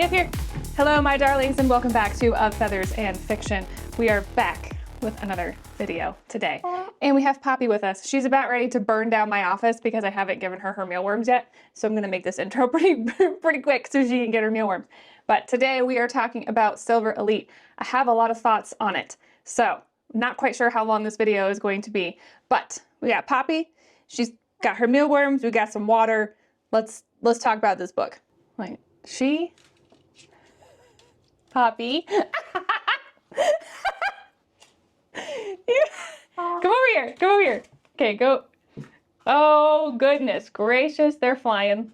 Get up here. Hello, my darlings, and welcome back to Of Feathers and Fiction. We are back with another video today. And we have Poppy with us. She's about ready to burn down my office because I haven't given her her mealworms yet. So I'm gonna make this intro pretty quick so she can get her mealworms. But today we are talking about Silver Elite. I have a lot of thoughts on it. So not quite sure how long this video is going to be, but we got Poppy. She's got her mealworms. We got some water. Let's talk about this book. Like, Poppy. Come over here. Come over here. Okay, go. Oh, goodness gracious. They're flying.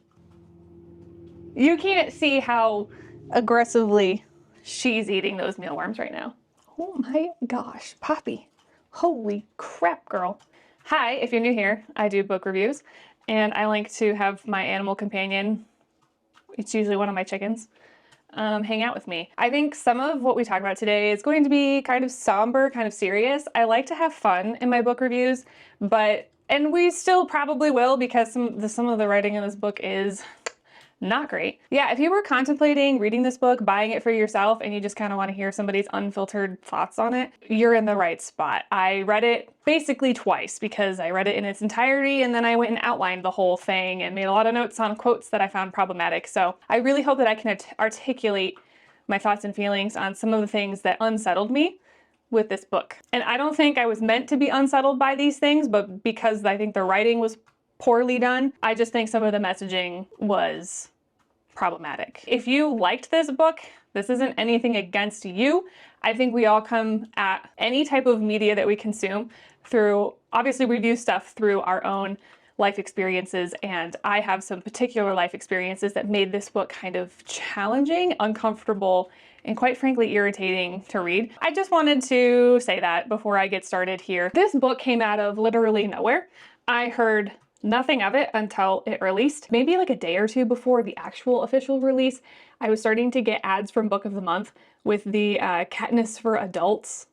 You can't see how aggressively she's eating those mealworms right now. Oh my gosh, Poppy. Holy crap, girl. Hi, if you're new here, I do book reviews, and I like to have my animal companion, it's usually one of my chickens, hang out with me. I think some of what we talk about today is going to be kind of somber, kind of serious. I like to have fun in my book reviews, and we still probably will because some of the writing in this book is not great. Yeah, if you were contemplating reading this book, buying it for yourself, and you just kind of want to hear somebody's unfiltered thoughts on it, you're in the right spot. I read it basically twice because I read it in its entirety and then I went and outlined the whole thing and made a lot of notes on quotes that I found problematic. So I really hope that I can articulate my thoughts and feelings on some of the things that unsettled me with this book. And I don't think I was meant to be unsettled by these things, but because I think the writing was poorly done, I just think some of the messaging was problematic. If you liked this book, this isn't anything against you. I think we all come at any type of media that we consume through, obviously we view stuff through our own life experiences, and I have some particular life experiences that made this book kind of challenging, uncomfortable, and quite frankly irritating to read. I just wanted to say that before I get started here. This book came out of literally nowhere. I heard nothing of it until it released. Maybe like a day or two before the actual official release, I was starting to get ads from Book of the Month with the Katniss for adults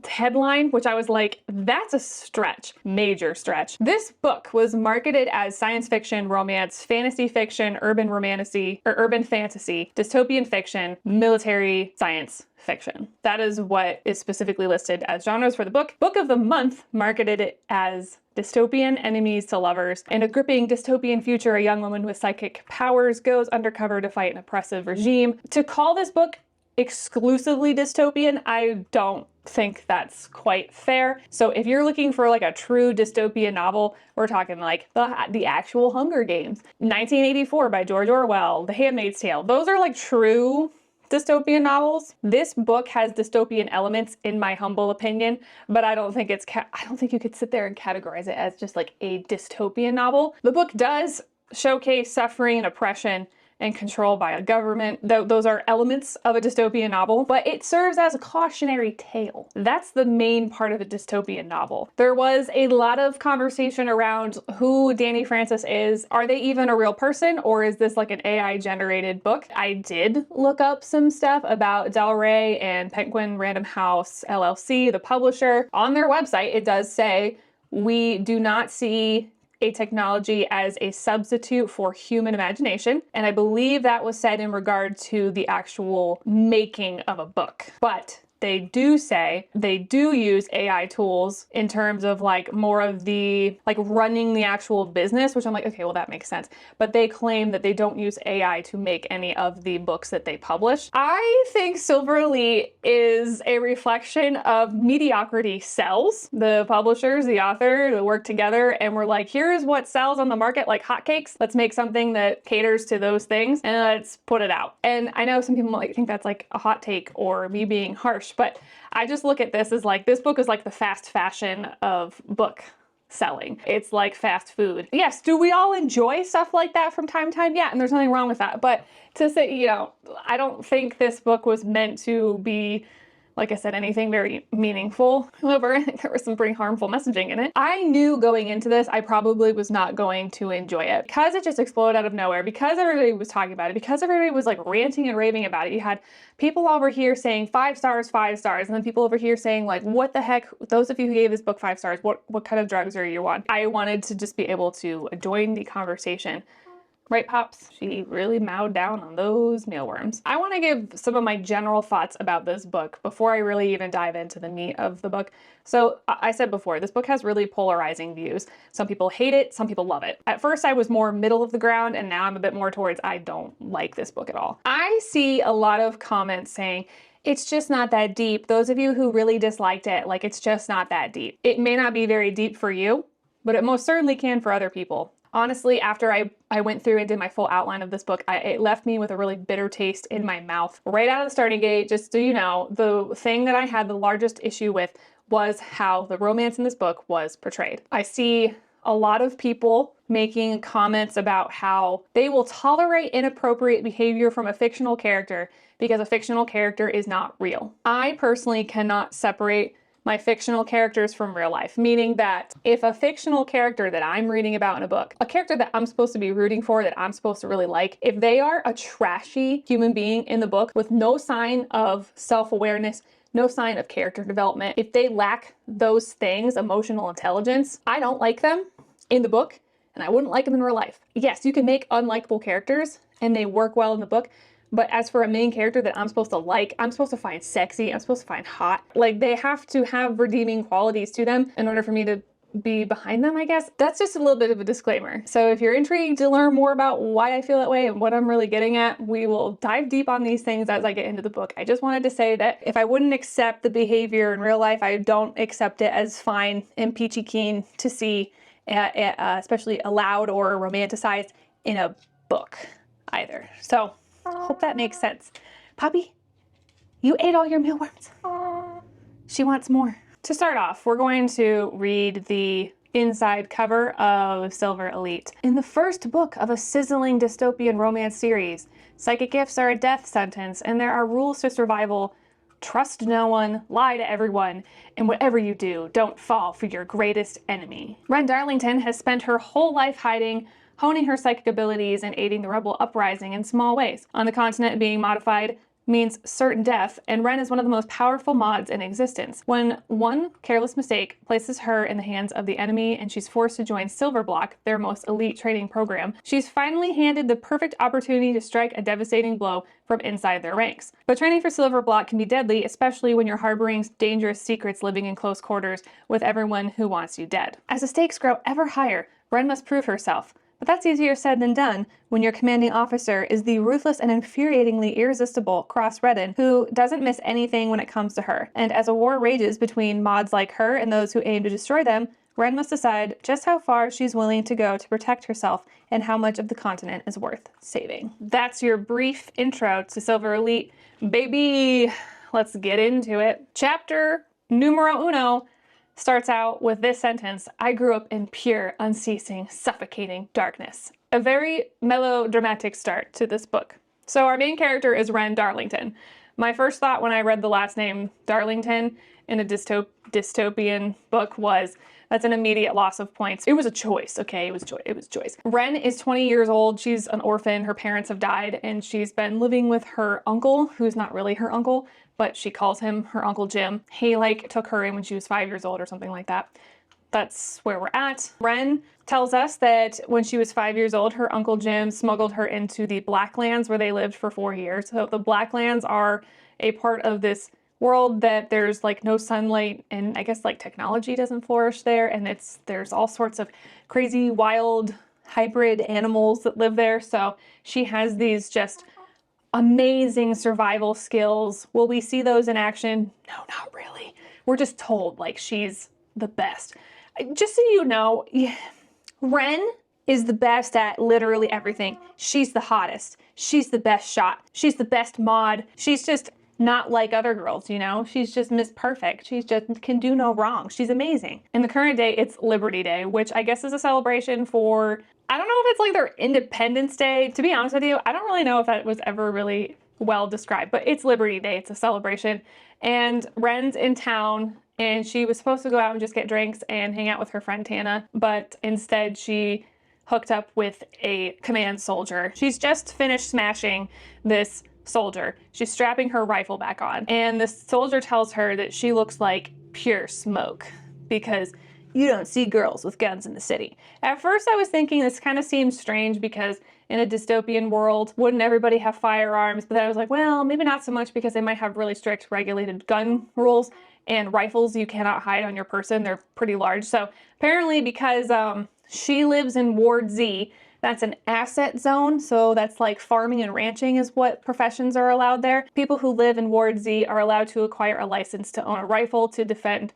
headline, which I was like, that's a stretch, major stretch. This book was marketed as science fiction, romance, fantasy fiction, urban fantasy, dystopian fiction, military science fiction. That is what is specifically listed as genres for the book. Book of the Month marketed it as dystopian, enemies to lovers. In a gripping dystopian future, a young woman with psychic powers goes undercover to fight an oppressive regime. To call this book exclusively dystopian, I don't think that's quite fair. So if you're looking for like a true dystopian novel, we're talking like the actual Hunger Games, 1984 by George Orwell, The Handmaid's Tale. Those are like true dystopian novels. This book has dystopian elements in my humble opinion, but I don't think you could sit there and categorize it as just like a dystopian novel. The book does showcase suffering and oppression and control by a government. Those are elements of a dystopian novel, but it serves as a cautionary tale. That's the main part of a dystopian novel. There was a lot of conversation around who Danny Francis is. Are they even a real person, or is this like an AI generated book? I did look up some stuff about Del Rey and Penguin Random House LLC, the publisher. On their website, it does say, we do not see a technology as a substitute for human imagination. And I believe that was said in regard to the actual making of a book. But they do say they do use AI tools in terms of like more of the like running the actual business, which I'm like, okay, well that makes sense. But they claim that they don't use AI to make any of the books that they publish. I think Silver Elite is a reflection of mediocrity sells. The publishers, the author, they work together and we're like, here's what sells on the market like hotcakes. Let's make something that caters to those things and let's put it out. And I know some people might think that's like a hot take or me being harsh, but I just look at this as like, this book is like the fast fashion of book selling. It's like fast food. Yes, do we all enjoy stuff like that from time to time? Yeah, and there's nothing wrong with that. But to say, you know, I don't think this book was meant to be, like I said, anything very meaningful. However, I think there was some pretty harmful messaging in it. I knew going into this, I probably was not going to enjoy it because it just exploded out of nowhere, because everybody was talking about it, because everybody was like ranting and raving about it. You had people over here saying 5 stars, 5 stars, and then people over here saying like, what the heck, those of you who gave this book 5 stars, what kind of drugs are you on? I wanted to just be able to join the conversation Right, Pops? She really mowed down on those mealworms. I want to give some of my general thoughts about this book before I really even dive into the meat of the book. So I said before, this book has really polarizing views. Some people hate it, some people love it. At first I was more middle of the ground, and now I'm a bit more towards I don't like this book at all. I see a lot of comments saying, it's just not that deep. Those of you who really disliked it, like, it's just not that deep. It may not be very deep for you, but it most certainly can for other people. Honestly, after I went through and did my full outline of this book, it left me with a really bitter taste in my mouth. Right out of the starting gate, just so you know, the thing that I had the largest issue with was how the romance in this book was portrayed. I see a lot of people making comments about how they will tolerate inappropriate behavior from a fictional character because a fictional character is not real. I personally cannot separate my fictional characters from real life, meaning that if a fictional character that I'm reading about in a book, a character that I'm supposed to be rooting for, that I'm supposed to really like, if they are a trashy human being in the book with no sign of self-awareness, no sign of character development, if they lack those things, emotional intelligence, I don't like them in the book, and I wouldn't like them in real life. Yes, you can make unlikable characters and they work well in the book, but as for a main character that I'm supposed to like, I'm supposed to find sexy, I'm supposed to find hot, like, they have to have redeeming qualities to them in order for me to be behind them, I guess. That's just a little bit of a disclaimer. So if you're intrigued to learn more about why I feel that way and what I'm really getting at, we will dive deep on these things as I get into the book. I just wanted to say that if I wouldn't accept the behavior in real life, I don't accept it as fine and peachy keen to see, especially allowed or romanticized in a book either. So hope that makes sense. Poppy, you ate all your mealworms. She wants more. To start off, we're going to read the inside cover of Silver Elite. In the first book of a sizzling dystopian romance series, psychic gifts are a death sentence, and there are rules to survival. Trust no one, lie to everyone, and whatever you do, don't fall for your greatest enemy. Ren Darlington has spent her whole life hiding, honing her psychic abilities, and aiding the rebel uprising in small ways. On the continent, being modified means certain death, and Ren is one of the most powerful mods in existence. When one careless mistake places her in the hands of the enemy and she's forced to join Silverblock, their most elite training program, she's finally handed the perfect opportunity to strike a devastating blow from inside their ranks. But training for Silverblock can be deadly, especially when you're harboring dangerous secrets living in close quarters with everyone who wants you dead. As the stakes grow ever higher, Ren must prove herself. But that's easier said than done when your commanding officer is the ruthless and infuriatingly irresistible Cross Redden, who doesn't miss anything when it comes to her. And as a war rages between mods like her and those who aim to destroy them, Ren must decide just how far she's willing to go to protect herself and how much of the continent is worth saving. That's your brief intro to Silver Elite. Baby, let's get into it. Chapter numero uno starts out with this sentence: I grew up in pure, unceasing, suffocating darkness. A very melodramatic start to this book. So our main character is Ren Darlington. My first thought when I read the last name Darlington in a dystopian book was, that's an immediate loss of points. It was a choice, okay? It was choice. Ren is 20 years old. She's an orphan. Her parents have died, and she's been living with her uncle, who's not really her uncle, but she calls him her Uncle Jim. He took her in when she was 5 years old or something like that. That's where we're at. Ren tells us that when she was 5 years old, her Uncle Jim smuggled her into the Blacklands, where they lived for 4 years. So the Blacklands are a part of this world that there's no sunlight, and I guess technology doesn't flourish there, and there's all sorts of crazy wild hybrid animals that live there. So she has these just amazing survival skills. Will we see those in action? No, not really. We're just told she's the best. Just so you know, Ren is the best at literally everything. She's the hottest. She's the best shot. She's the best mod. She's just not like other girls, you know? She's just Miss Perfect. She's just can do no wrong. She's amazing. In the current day, it's Liberty Day, which I guess is a celebration for, I don't know if it's their Independence Day. To be honest with you, I don't really know if that was ever really well described, but it's Liberty Day. It's a celebration. And Ren's in town, and she was supposed to go out and just get drinks and hang out with her friend Tana, but instead she hooked up with a command soldier. She's just finished smashing this soldier. She's strapping her rifle back on, and the soldier tells her that she looks like pure smoke because you don't see girls with guns in the city. At first I was thinking this kind of seems strange because in a dystopian world, wouldn't everybody have firearms? But then I was like, well, maybe not so much because they might have really strict regulated gun rules, and rifles you cannot hide on your person. They're pretty large. So apparently because she lives in Ward Z, that's an asset zone. So that's like farming and ranching is what professions are allowed there. People who live in Ward Z are allowed to acquire a license to own a rifle to defend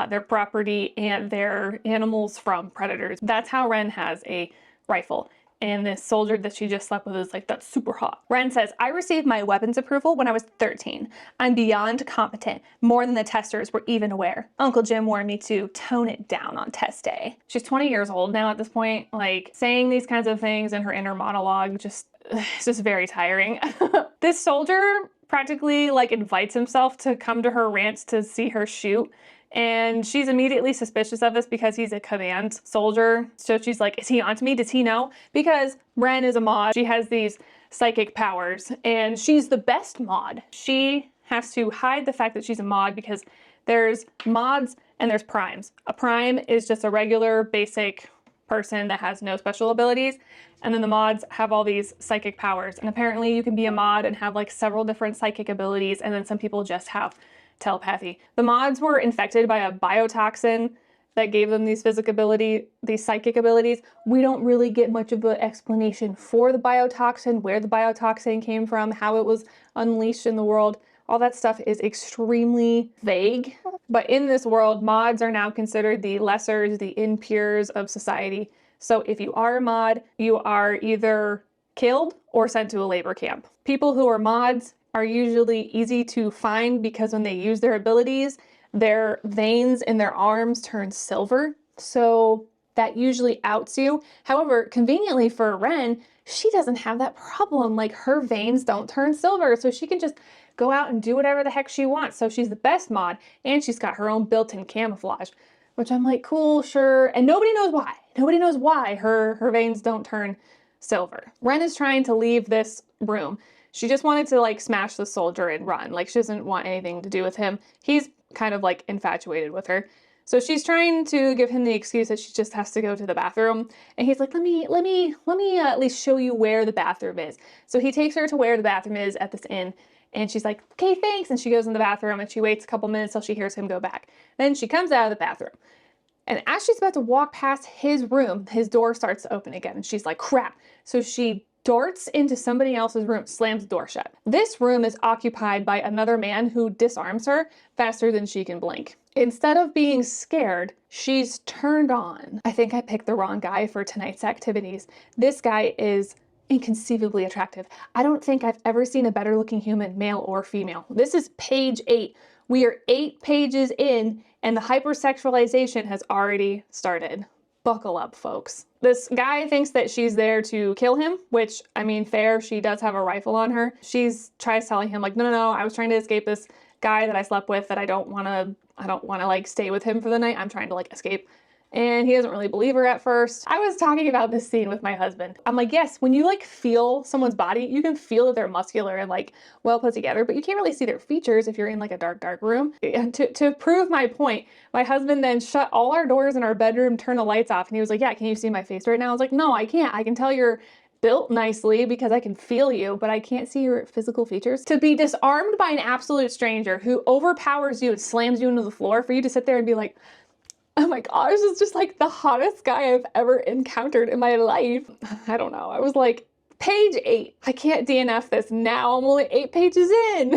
their property and their animals from predators. That's how Ren has a rifle. And this soldier that she just slept with is like, that's super hot. Ren says, I received my weapons approval when I was 13. I'm beyond competent, more than the testers were even aware. Uncle Jim warned me to tone it down on test day. She's 20 years old now at this point, like saying these kinds of things in her inner monologue, it's just very tiring. This soldier practically like invites himself to come to her ranch to see her shoot. And she's immediately suspicious of this because he's a command soldier. So she's like, is he onto me? Does he know? Because Ren is a mod. She has these psychic powers and she's the best mod. She has to hide the fact that she's a mod because there's mods and there's primes. A prime is just a regular basic person that has no special abilities. And then the mods have all these psychic powers. And apparently you can be a mod and have like several different psychic abilities. And then some people just have telepathy. The mods were infected by a biotoxin that gave them these psychic abilities. We don't really get much of an explanation for the biotoxin, where the biotoxin came from, how it was unleashed in the world. All that stuff is extremely vague. But in this world, mods are now considered the lessers, the impures of society. So if you are a mod, you are either killed or sent to a labor camp. People who are mods are usually easy to find because when they use their abilities, their veins in their arms turn silver. So that usually outs you. However, conveniently for Ren, she doesn't have that problem. Like her veins don't turn silver, so she can just go out and do whatever the heck she wants. So she's the best mod, and she's got her own built-in camouflage, which I'm like, cool, sure. And nobody knows why. Nobody knows why her veins don't turn silver. Ren is trying to leave this room. She just wanted to like smash the soldier and run. Like she doesn't want anything to do with him. He's kind of like infatuated with her. So she's trying to give him the excuse that she just has to go to the bathroom. And he's like, let me at least show you where the bathroom is. So he takes her to where the bathroom is at this inn. And she's like, okay, thanks. And she goes in the bathroom and she waits a couple minutes till she hears him go back. Then she comes out of the bathroom. And as she's about to walk past his room, his door starts to open again. And she's like, crap. So she darts into somebody else's room, slams the door shut. This room is occupied by another man who disarms her faster than she can blink. Instead of being scared, she's turned on. I think I picked the wrong guy for tonight's activities. This guy is inconceivably attractive. I don't think I've ever seen a better looking human, male or female. This is page 8. We are 8 pages in and the hypersexualization has already started. Buckle up, folks. This guy thinks that she's there to kill him, which, I mean, fair, she does have a rifle on her. Tries telling him like, no, I was trying to escape this guy that I slept with that I don't want to like stay with him for the night. I'm trying to like escape. And he doesn't really believe her at first. I was talking about this scene with my husband. I'm like, yes, when you like feel someone's body, you can feel that they're muscular and like well put together, but you can't really see their features if you're in like a dark room. And to prove my point, my husband then shut all our doors in our bedroom, turned the lights off, and he was like, yeah, can you see my face right now? I was like, no, I can't. I can tell you're built nicely because I can feel you, but I can't see your physical features. To be disarmed by an absolute stranger who overpowers you and slams you into the floor, for you to sit there and be like, oh my gosh, this is just like the hottest guy I've ever encountered in my life. I don't know. I was like, page 8. I can't DNF this now. I'm only 8 pages in.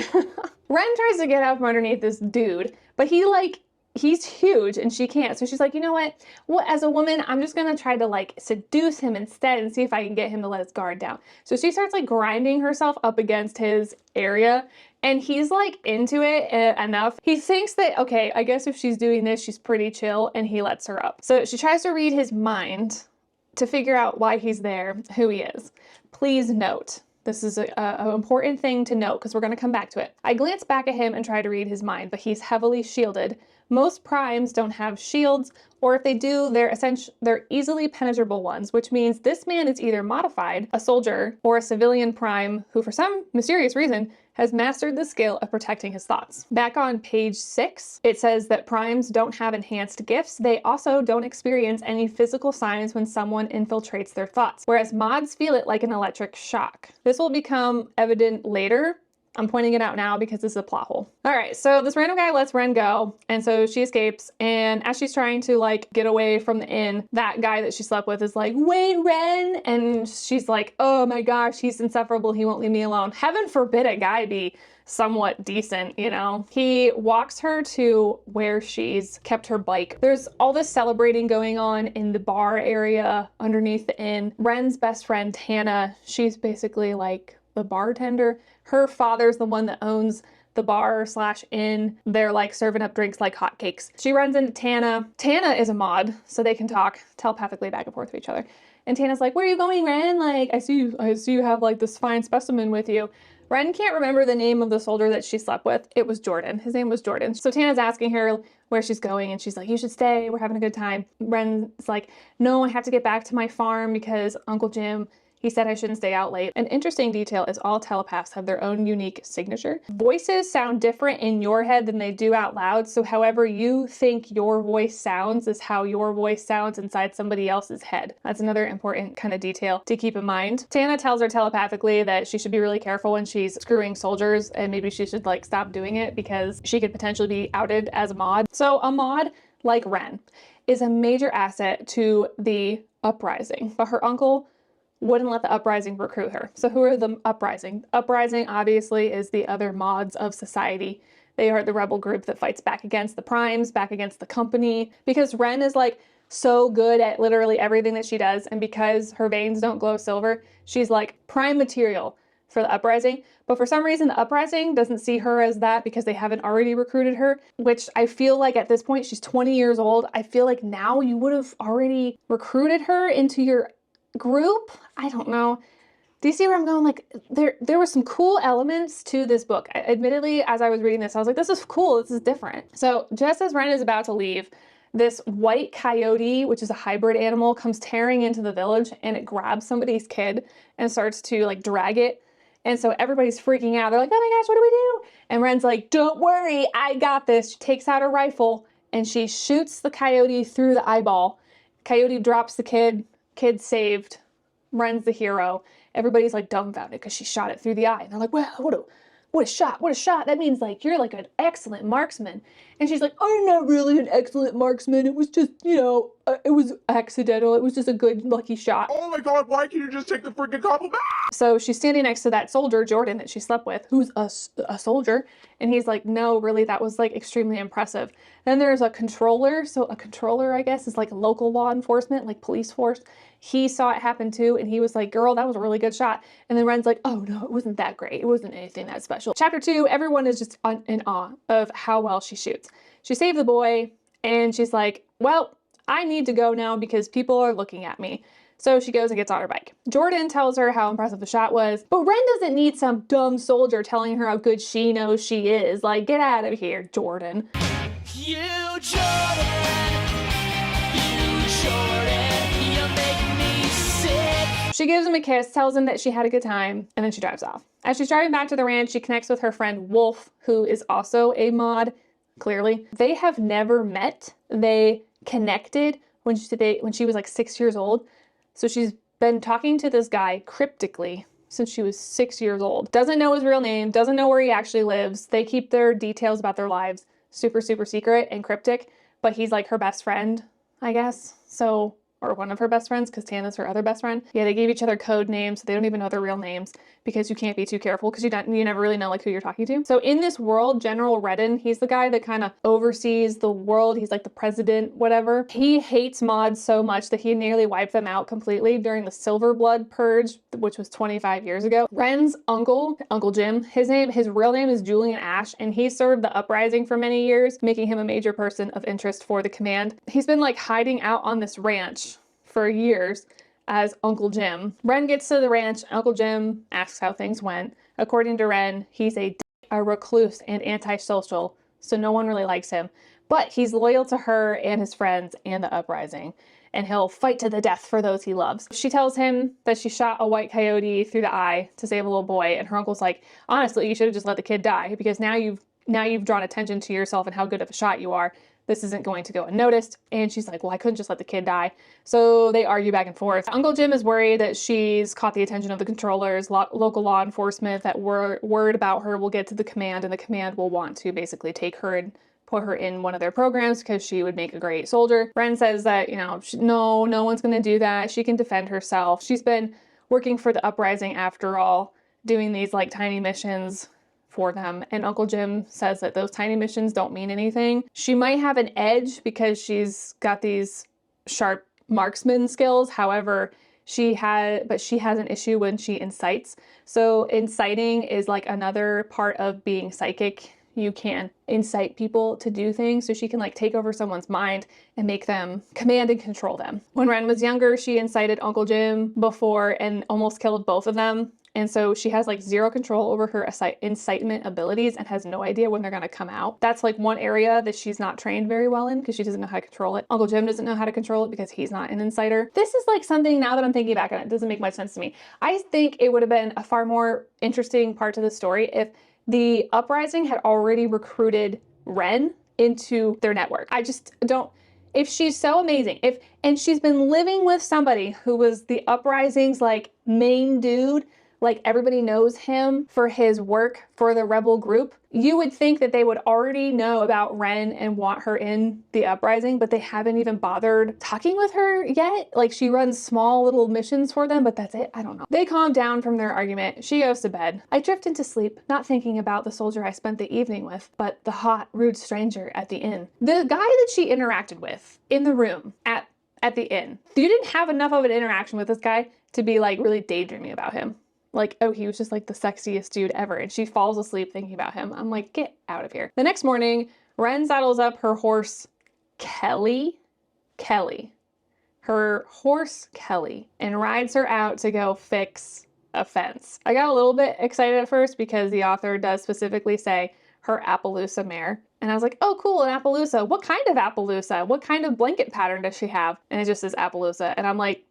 Ren tries to get out from underneath this dude, but he's huge and she can't. So she's like, you know what? Well, as a woman, I'm just gonna try to like seduce him instead and see if I can get him to let his guard down. So she starts like grinding herself up against his area. And he's like into it enough. He thinks that, okay, I guess if she's doing this, she's pretty chill, and he lets her up. So she tries to read his mind to figure out why he's there, who he is. Please note, this is an important thing to note because we're going to come back to it. I glance back at him and try to read his mind, but he's heavily shielded Most primes don't have shields, or if they do, they're easily penetrable ones, which means this man is either modified, a soldier, or a civilian prime who for some mysterious reason has mastered the skill of protecting his thoughts. Back on page 6, it says that primes don't have enhanced gifts. They also don't experience any physical signs when someone infiltrates their thoughts, whereas mods feel it like an electric shock. This will become evident later. I'm pointing it out now because this is a plot hole. All right, so this random guy lets Ren go, and so she escapes, and as she's trying to like get away from the inn, that guy that she slept with is like, "Wait, Ren!" And she's like, "Oh my gosh, he's insufferable, he won't leave me alone." Heaven forbid a guy be somewhat decent, you know? He walks her to where she's kept her bike. There's all this celebrating going on in the bar area underneath the inn. Ren's best friend, Tana, she's basically like the bartender. Her father's the one that owns the bar slash inn. They're like serving up drinks like hotcakes. She runs into Tana. Tana is a mod, so they can talk telepathically back and forth with each other. And Tana's like, "Where are you going, Ren? Like, I see you have like this fine specimen with you." Ren can't remember the name of the soldier that she slept with. It was Jordan. His name was Jordan. So Tana's asking her where she's going, and she's like, "You should stay. We're having a good time." Ren's like, "No, I have to get back to my farm because Uncle Jim, he said I shouldn't stay out late." An interesting detail is all telepaths have their own unique signature. Voices sound different in your head than they do out loud, so however you think your voice sounds is how your voice sounds inside somebody else's head. That's another important kind of detail to keep in mind. Tana tells her telepathically that she should be really careful when she's screwing soldiers, and maybe she should like stop doing it because she could potentially be outed as a mod. So a mod like Ren is a major asset to the Uprising, but her uncle wouldn't let the Uprising recruit her. So who are the Uprising? Uprising obviously is the other mods of society. They are the rebel group that fights back against the primes, back against the company, because Ren is like so good at literally everything that she does, and because her veins don't glow silver, she's like prime material for the Uprising. But for some reason, the Uprising doesn't see her as that because they haven't already recruited her, which I feel like at this point, she's 20 years old. I feel like now you would have already recruited her into your group. I don't know. Do you see where I'm going? Like there were some cool elements to this book. Admittedly, as I was reading this, I was like, this is cool. This is different. So just as Ren is about to leave, this white coyote, which is a hybrid animal, comes tearing into the village, and it grabs somebody's kid and starts to like drag it. And so everybody's freaking out. They're like, "Oh my gosh, what do we do?" And Ren's like, "Don't worry, I got this." She takes out her rifle and she shoots the coyote through the eyeball. Coyote drops the kid. Kid saved. Ren's the hero. Everybody's like dumbfounded because she shot it through the eye. And they're like, "Wow, what a shot, what a shot. That means like you're like an excellent marksman." And she's like, "I'm not really an excellent marksman. It was just, you know, it was accidental. It was just a good lucky shot." Oh my god, why can't you just take the freaking compliment? So she's standing next to that soldier, Jordan, that she slept with, who's a soldier. And he's like, "No, really, that was like extremely impressive." Then there's a controller. So a controller, I guess, is like local law enforcement, like police force. He saw it happen too, and he was like, "Girl, that was a really good shot." And then Ren's like, "Oh no, it wasn't that great. It wasn't anything that special." Chapter 2, everyone is just in awe of how well she shoots. She saved the boy, and she's like, "Well, I need to go now because people are looking at me." So she goes and gets on her bike. Jordan tells her how impressive the shot was, but Ren doesn't need some dumb soldier telling her how good she knows she is. Like, get out of here, Jordan. You Jordan, you make me sick. She gives him a kiss, tells him that she had a good time, and then she drives off. As she's driving back to the ranch, she connects with her friend Wolf, who is also a mod, clearly. They have never met. They connected when she was like 6 years old. So she's been talking to this guy cryptically since she was 6 years old. Doesn't know his real name, doesn't know where he actually lives. They keep their details about their lives super, super secret and cryptic, but he's like her best friend, I guess. So, or one of her best friends, because Tana's her other best friend. Yeah, they gave each other code names, so they don't even know their real names because you can't be too careful because you never really know like who you're talking to. So in this world, General Redden, he's the guy that kind of oversees the world. He's like the president, whatever. He hates mods so much that he nearly wiped them out completely during the Silver Blood Purge, which was 25 years ago. Ren's uncle, Uncle Jim, his real name is Julian Ash, and he served the Uprising for many years, making him a major person of interest for the command. He's been like hiding out on this ranch for years as Uncle Jim. Ren gets to the ranch. Uncle Jim asks how things went. According to Ren, he's a recluse and antisocial, so no one really likes him. But he's loyal to her and his friends and the uprising, and he'll fight to the death for those he loves. She tells him that she shot a white coyote through the eye to save a little boy, and her uncle's like, honestly, you should have just let the kid die, because now you've drawn attention to yourself and how good of a shot you are. This isn't going to go unnoticed. And she's like, well, I couldn't just let the kid die. So they argue back and forth. Uncle Jim is worried that she's caught the attention of the controllers, local law enforcement, that word about her will get to the command, and the command will want to basically take her and put her in one of their programs because she would make a great soldier. Ren says that, no one's going to do that. She can defend herself. She's been working for the uprising after all, doing these like tiny missions for them. And Uncle Jim says that those tiny missions don't mean anything. She might have an edge because she's got these sharp marksman skills. However, she has an issue when she incites. So inciting is like another part of being psychic. You can incite people to do things, so she can like take over someone's mind and make them command and control them. When Ren was younger, she incited Uncle Jim before and almost killed both of them. And so she has like zero control over her incitement abilities and has no idea when they're going to come out. That's like one area that she's not trained very well in because she doesn't know how to control it. Uncle Jim doesn't know how to control it because he's not an inciter. This is like something, now that I'm thinking back on it, doesn't make much sense to me. I think it would have been a far more interesting part to the story if the uprising had already recruited Ren into their network. I just don't, if she's so amazing, and she's been living with somebody who was the uprising's like main dude, like everybody knows him for his work for the rebel group, you would think that they would already know about Ren and want her in the uprising, but they haven't even bothered talking with her yet. Like she runs small little missions for them, but that's it. I don't know. They calm down from their argument. She goes to bed. I drift into sleep, not thinking about the soldier I spent the evening with, but the hot, rude stranger at the inn. The guy that she interacted with in the room at the inn. You didn't have enough of an interaction with this guy to be like really daydreaming about him. Like, oh, he was just like the sexiest dude ever. And she falls asleep thinking about him. I'm like, get out of here. The next morning, Ren saddles up her horse, Kelly, and rides her out to go fix a fence. I got a little bit excited at first because the author does specifically say her Appaloosa mare. And I was like, oh, cool, an Appaloosa. What kind of Appaloosa? What kind of blanket pattern does she have? And it just says Appaloosa. And I'm like,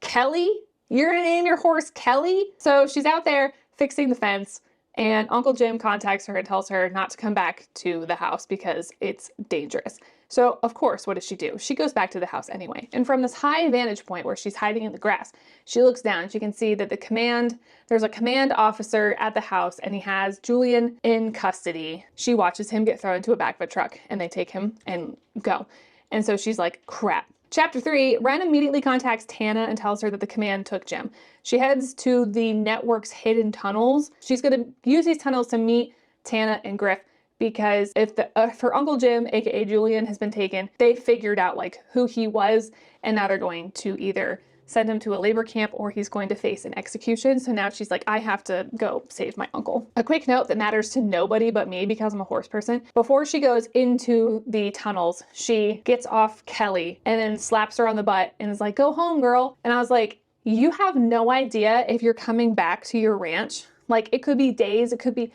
Kelly? You're gonna name your horse Kelly? So she's out there fixing the fence, and Uncle Jim contacts her and tells her not to come back to the house because it's dangerous. So of course, what does she do? She goes back to the house anyway. And from this high vantage point where she's hiding in the grass, she looks down and she can see that there's a command officer at the house, and he has Julian in custody. She watches him get thrown into a back of a truck, and they take him and go. And so she's like, crap. Chapter 3, Ren immediately contacts Tana and tells her that the command took Jim. She heads to the network's hidden tunnels. She's going to use these tunnels to meet Tana and Griff, because if her Uncle Jim, aka Julian, has been taken, they figured out like who he was, and now they're going to either send him to a labor camp or he's going to face an execution. So now she's like, I have to go save my uncle. A quick note that matters to nobody but me because I'm a horse person. Before she goes into the tunnels, she gets off Kelly and then slaps her on the butt and is like, go home, girl. And I was like, you have no idea if you're coming back to your ranch. Like it could be days, it could be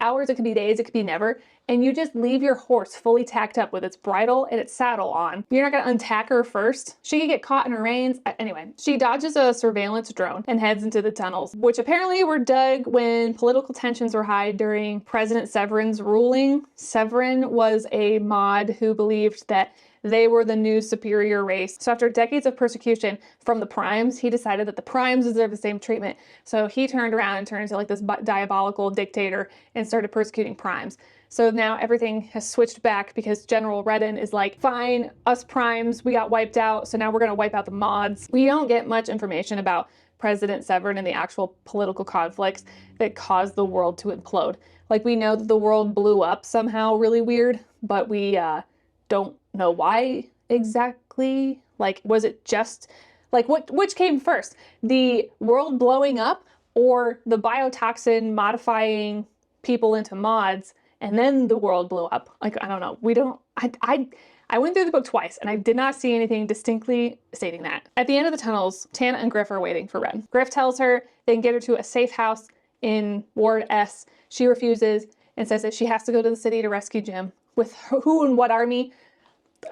hours, it could be days, it could be never. And you just leave your horse fully tacked up with its bridle and its saddle on. You're not gonna untack her first. She could get caught in her reins. Anyway, she dodges a surveillance drone and heads into the tunnels, which apparently were dug when political tensions were high during President Severin's ruling. Severin was a mod who believed that they were the new superior race. So after decades of persecution from the Primes, he decided that the Primes deserve the same treatment. So he turned around and turned into like this diabolical dictator and started persecuting Primes. So now everything has switched back because General Redden is like, fine, us Primes, we got wiped out, so now we're gonna wipe out the mods. We don't get much information about President Severin and the actual political conflicts that caused the world to implode. Like we know that the world blew up somehow really weird, but we don't know why exactly. Like, was it just, like which came first? The world blowing up or the biotoxin modifying people into mods and then the world blew up? Like, I don't know. I went through the book twice and I did not see anything distinctly stating that. At the end of the tunnels, Tana and Griff are waiting for Ren. Griff tells her they can get her to a safe house in Ward S. She refuses and says that she has to go to the city to rescue Jim. with who and what army.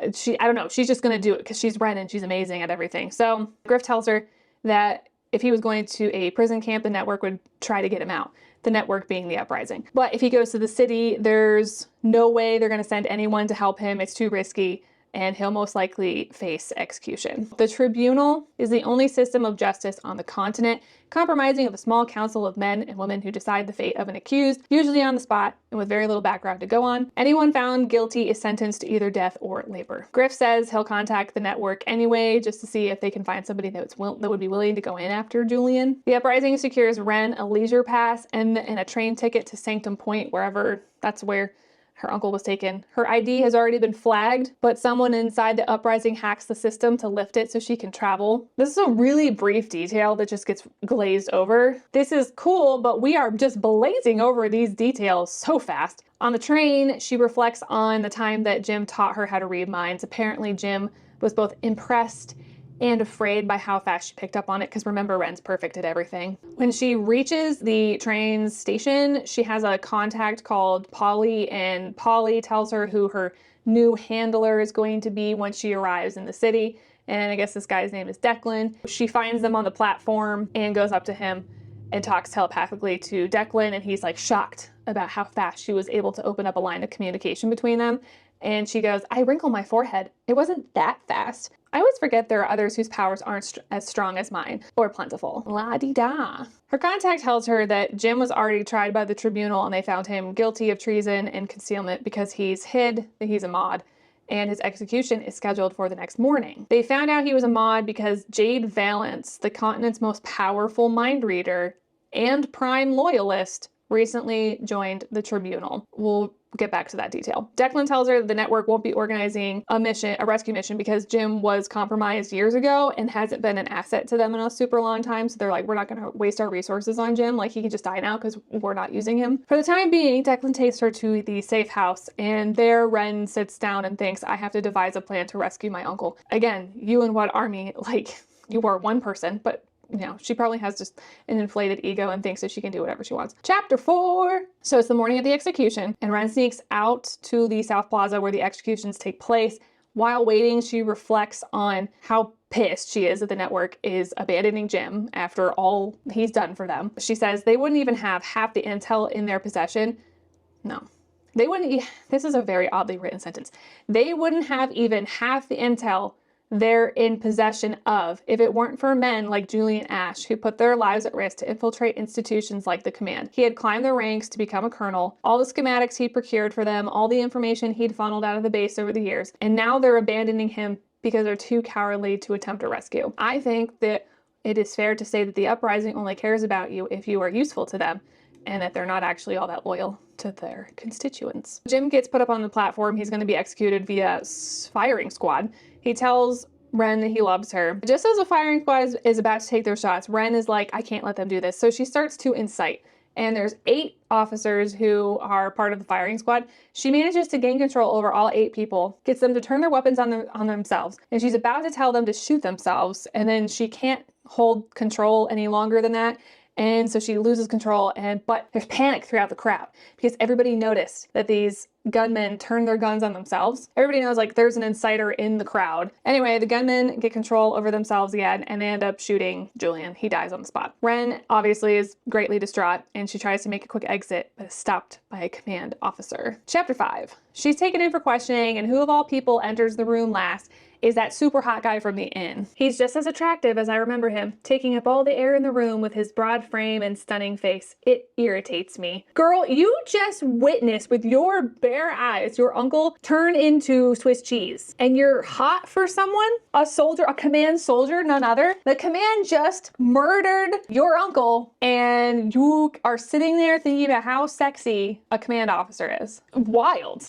I don't know, she's just going to do it because she's Ren and she's amazing at everything. So Griff tells her that if he was going to a prison camp, the network would try to get him out. The network being the uprising. But if he goes to the city, there's no way they're going to send anyone to help him. It's too risky, and he'll most likely face execution. The tribunal is the only system of justice on the continent, comprising of a small council of men and women who decide the fate of an accused, usually on the spot and with very little background to go on. Anyone found guilty is sentenced to either death or labor. Griff says he'll contact the network anyway just to see if they can find somebody that would be willing to go in after Julian. The uprising secures Ren a leisure pass and a train ticket to Sanctum Point, wherever that's where her uncle was taken. Her ID has already been flagged, but someone inside the uprising hacks the system to lift it so she can travel. This is a really brief detail that just gets glazed over. This is cool, but we are just blazing over these details so fast. On the train, she reflects on the time that Jim taught her how to read minds. Apparently, Jim was both impressed and afraid by how fast she picked up on it, because remember, Ren's perfect at everything. When she reaches the train station, she has a contact called Polly, and Polly tells her who her new handler is going to be once she arrives in the city. And I guess this guy's name is Declan. She finds them on the platform and goes up to him and talks telepathically to Declan, and he's like shocked about how fast she was able to open up a line of communication between them. And she goes, I wrinkle my forehead. It wasn't that fast. I always forget there are others whose powers aren't as strong as mine, or plentiful. La-di-da. Her contact tells her that Jim was already tried by the tribunal and they found him guilty of treason and concealment because he's hid that he's a mod, and his execution is scheduled for the next morning. They found out he was a mod because Jade Valance, the continent's most powerful mind reader and prime loyalist, recently joined the tribunal. We'll get back to that detail. Declan tells her that the network won't be organizing a rescue mission because Jim was compromised years ago and hasn't been an asset to them in a super long time. So they're like, we're not going to waste our resources on Jim. Like, he can just die now because we're not using him. For the time being, Declan takes her to the safe house, and there Ren sits down and thinks, I have to devise a plan to rescue my uncle. Again, you and what army? Like, you are one person, but you know, she probably has just an inflated ego and thinks that she can do whatever she wants. Chapter 4. So it's the morning of the execution, and Ren sneaks out to the South Plaza where the executions take place. While waiting, she reflects on how pissed she is that the network is abandoning Jim after all he's done for them. She says they wouldn't even have half the intel in their possession. No. They wouldn't. This is a very oddly written sentence. They wouldn't have even half the intel they're in possession of if it weren't for men like Julian Ash, who put their lives at risk to infiltrate institutions like the command. He had climbed the ranks to become a colonel, all the schematics he'd procured for them, all the information he'd funneled out of the base over the years, and now they're abandoning him because they're too cowardly to attempt a rescue. I think that it is fair to say that the uprising only cares about you if you are useful to them, and that they're not actually all that loyal to their constituents. Jim gets put up on the platform. He's going to be executed via firing squad. He tells Ren that he loves her. Just as the firing squad is about to take their shots, Ren is like, I can't let them do this. So she starts to incite. And there's 8 officers who are part of the firing squad. She manages to gain control over all 8 people, gets them to turn their weapons on themselves. And she's about to tell them to shoot themselves. And then she can't hold control any longer than that. And so she loses control, but there's panic throughout the crowd because everybody noticed that these gunmen turned their guns on themselves. Everybody knows, like, there's an inciter in the crowd. Anyway, the gunmen get control over themselves again, and they end up shooting Julian. He dies on the spot. Ren obviously is greatly distraught, and she tries to make a quick exit, but is stopped by a command officer. Chapter 5. She's taken in for questioning, and who of all people enters the room last is that super hot guy from the inn. He's just as attractive as I remember him, taking up all the air in the room with his broad frame and stunning face. It irritates me. Girl, you just witnessed with your bare eyes your uncle turn into Swiss cheese, and you're hot for someone? A soldier, a command soldier, none other. The command just murdered your uncle, and you are sitting there thinking about how sexy a command officer is. Wild.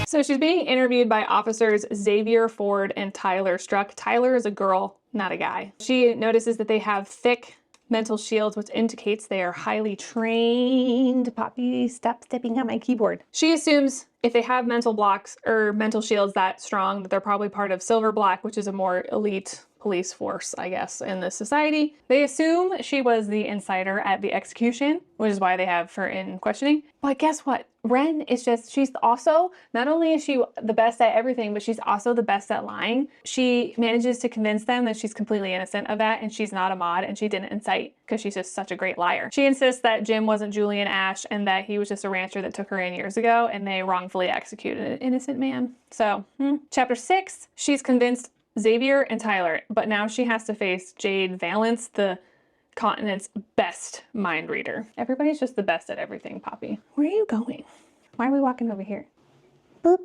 So she's being interviewed by officers Xavier, Ford, and Tyler Struck. Tyler is a girl, not a guy. She notices that they have thick mental shields, which indicates they are highly trained. Poppy, stop stepping on my keyboard. She assumes if they have mental blocks or mental shields that strong, that they're probably part of Silver Black, which is a more elite police force, I guess, in this society. They assume she was the insider at the execution, which is why they have her in questioning. But guess what? Ren is just, she's also, not only is she the best at everything, but she's also the best at lying. She manages to convince them that she's completely innocent of that and she's not a mod and she didn't incite because she's just such a great liar. She insists that Jim wasn't Julian Ash and that he was just a rancher that took her in years ago and they wrongfully executed an innocent man. So, Chapter 6, she's convinced Xavier and Tyler, but now she has to face Jade Valance, the continent's best mind reader. Everybody's just the best at everything, Poppy. Where are you going? Why are we walking over here? Boop.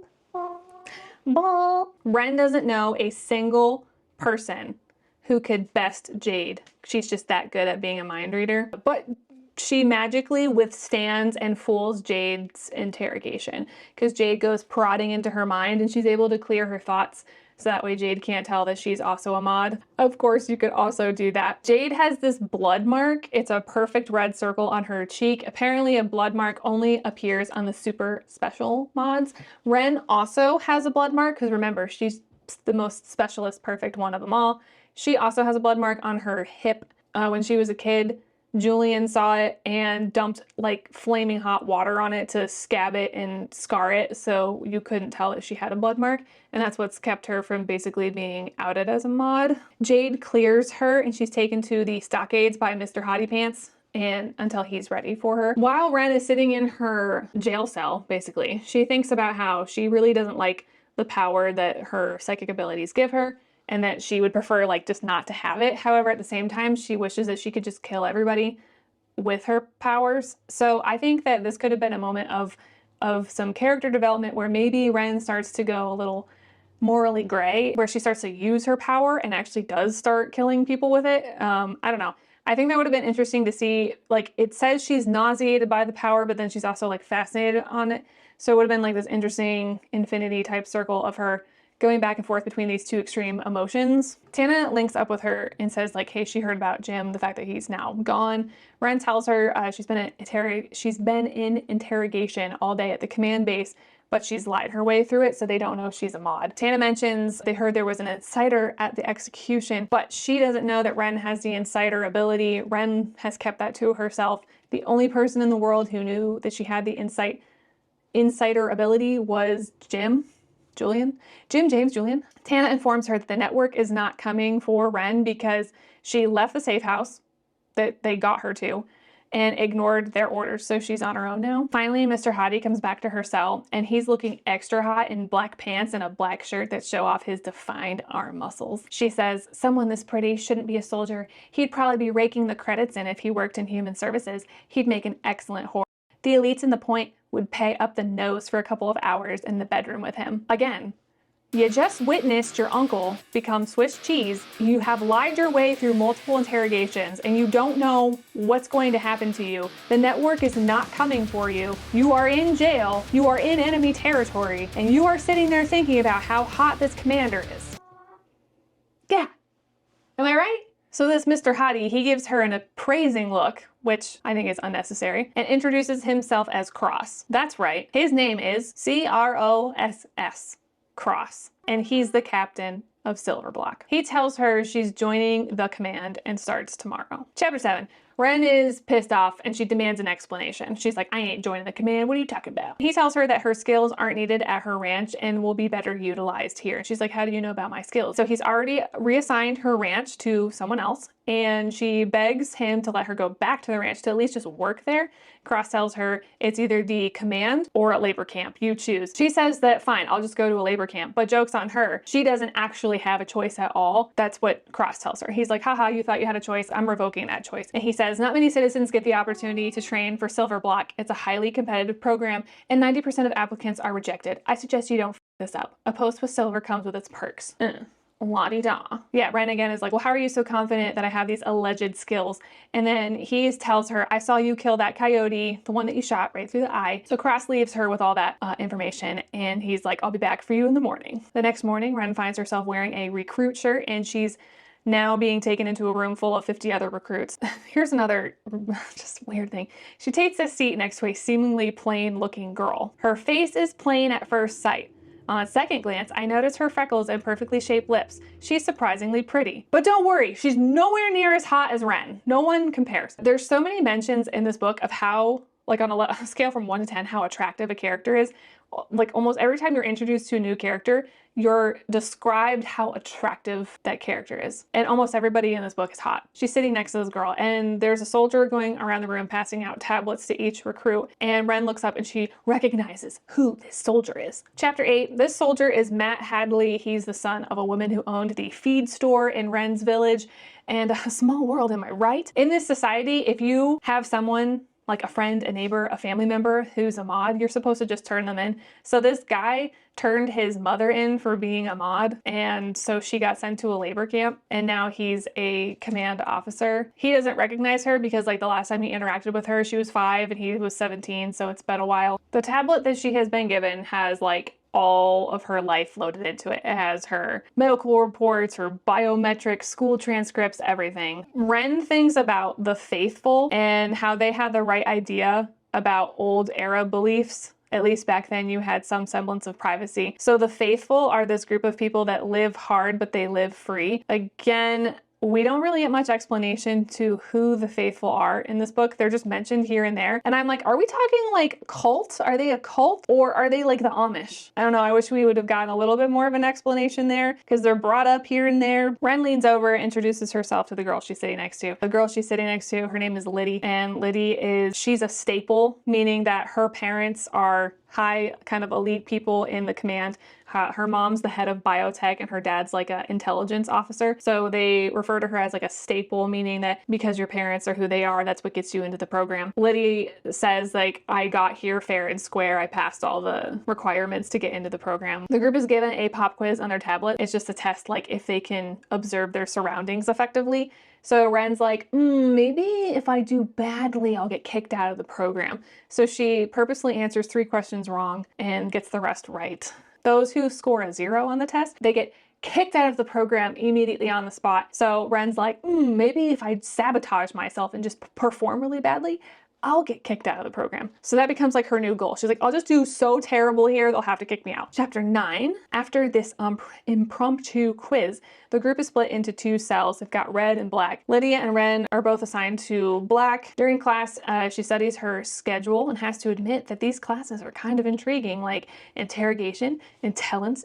Ball. Ren doesn't know a single person who could best Jade. She's just that good at being a mind reader. But she magically withstands and fools Jade's interrogation because Jade goes prodding into her mind and she's able to clear her thoughts. So that way Jade can't tell that she's also a mod. Of course, you could also do that. Jade has this blood mark. It's a perfect red circle on her cheek. Apparently a blood mark only appears on the super special mods. Ren also has a blood mark because remember, she's the most specialist perfect one of them all. She also has a blood mark on her hip. When she was a kid, Julian saw it and dumped like flaming hot water on it to scab it and scar it, so you couldn't tell that she had a blood mark, and that's what's kept her from basically being outed as a mod. Jade clears her and she's taken to the stockades by Mr. Hottie Pants and until he's ready for her. While Ren is sitting in her jail cell, basically, she thinks about how she really doesn't like the power that her psychic abilities give her, and that she would prefer like just not to have it. However, at the same time, she wishes that she could just kill everybody with her powers. So I think that this could have been a moment of some character development where maybe Ren starts to go a little morally gray, where she starts to use her power and actually does start killing people with it. I don't know. I think that would have been interesting to see. Like, it says she's nauseated by the power, but then she's also like fascinated on it. So it would have been like this interesting infinity type circle of her going back and forth between these two extreme emotions. Tana links up with her and says like, hey, she heard about Jim, the fact that he's now gone. Ren tells her she's been in interrogation all day at the command base, but she's lied her way through it, so they don't know if she's a mod. Tana mentions they heard there was an insider at the execution, but she doesn't know that Ren has the insider ability. Ren has kept that to herself. The only person in the world who knew that she had the insider ability was James, Julian. Tana informs her that the network is not coming for Ren because she left the safe house that they got her to and ignored their orders, so she's on her own now. Finally, Mr. Hottie comes back to her cell and he's looking extra hot in black pants and a black shirt that show off his defined arm muscles. She says, someone this pretty shouldn't be a soldier. He'd probably be raking the credits in if he worked in human services. He'd make an excellent whore. The elites in the point would pay up the nose for a couple of hours in the bedroom with him. Again, you just witnessed your uncle become Swiss cheese. You have lied your way through multiple interrogations and you don't know what's going to happen to you. The network is not coming for you. You are in jail. You are in enemy territory and you are sitting there thinking about how hot this commander is. Yeah. Am I right? So this Mr. Hottie, he gives her an appraising look, which I think is unnecessary, and introduces himself as Cross. That's right. His name is C-R-O-S-S, Cross, and he's the captain of Silverblock. He tells her she's joining the command and starts tomorrow. Chapter 7. Ren is pissed off and she demands an explanation. She's like, I ain't joining the command. What are you talking about? He tells her that her skills aren't needed at her ranch and will be better utilized here. And she's like, how do you know about my skills? So he's already reassigned her ranch to someone else and she begs him to let her go back to the ranch to at least just work there. Cross tells her it's either the command or a labor camp. You choose. She says that fine, I'll just go to a labor camp, but joke's on her. She doesn't actually have a choice at all. That's what Cross tells her. He's like, haha, you thought you had a choice. I'm revoking that choice. And he says, not many citizens get the opportunity to train for Silverblock. It's a highly competitive program and 90% of applicants are rejected. I suggest you don't f this up. A post with silver comes with its perks. La-di-da. Yeah, Ren again is like, well, how are you so confident that I have these alleged skills? And then he tells her, I saw you kill that coyote, the one that you shot right through the eye. So Cross leaves her with all that information and he's like, I'll be back for you in the morning. The next morning, Ren finds herself wearing a recruit shirt and she's now being taken into a room full of 50 other recruits. Here's another just weird thing. She takes a seat next to a seemingly plain looking girl. Her face is plain at first sight. On second glance, I notice her freckles and perfectly shaped lips. She's surprisingly pretty. But don't worry, she's nowhere near as hot as Ren. No one compares. There's so many mentions in this book of how, like on a scale from 1 to 10, how attractive a character is. Like almost every time you're introduced to a new character, you're described how attractive that character is. And almost everybody in this book is hot. She's sitting next to this girl, and there's a soldier going around the room passing out tablets to each recruit. And Ren looks up and she recognizes who this soldier is. Chapter 8, this soldier is Matt Hadley. He's the son of a woman who owned the feed store in Ren's village. And a small world, am I right? In this society, if you have someone like a friend, a neighbor, a family member who's a mod, you're supposed to just turn them in. So this guy turned his mother in for being a mod, and so she got sent to a labor camp, and now he's a command officer. He doesn't recognize her because like the last time he interacted with her, she was 5 and he was 17, so it's been a while. The tablet that she has been given has like all of her life loaded into it. It has her medical reports, her biometrics, school transcripts, everything. Ren thinks about the faithful and how they had the right idea about old era beliefs. At least back then you had some semblance of privacy. So the faithful are this group of people that live hard, but they live free. Again, we don't really get much explanation to who the faithful are in this book. They're just mentioned here and there. And I'm like, are we talking like cult? Are they a cult? Or are they like the Amish? I don't know. I wish we would have gotten a little bit more of an explanation there because they're brought up here and there. Ren leans over, introduces herself to the girl she's sitting next to. The girl she's sitting next to, her name is Liddy. And Liddy she's a staple, meaning that her parents are high kind of elite people in the command. Her mom's the head of biotech and her dad's like an intelligence officer. So they refer to her as like a staple, meaning that because your parents are who they are, that's what gets you into the program. Liddy says like, I got here fair and square. I passed all the requirements to get into the program. The group is given a pop quiz on their tablet. It's just a test like if they can observe their surroundings effectively. So Ren's like, maybe if I do badly, I'll get kicked out of the program. So she purposely answers 3 questions wrong and gets the rest right. Those who score a 0 on the test, they get kicked out of the program immediately on the spot. So Ren's like, maybe if I sabotage myself and just perform really badly, I'll get kicked out of the program. So that becomes like her new goal. She's like, I'll just do so terrible here, they'll have to kick me out. Chapter 9, after this impromptu quiz, the group is split into 2 cells. They've got red and black. Lydia and Ren are both assigned to black. During class, she studies her schedule and has to admit that these classes are kind of intriguing, like interrogation, intelligence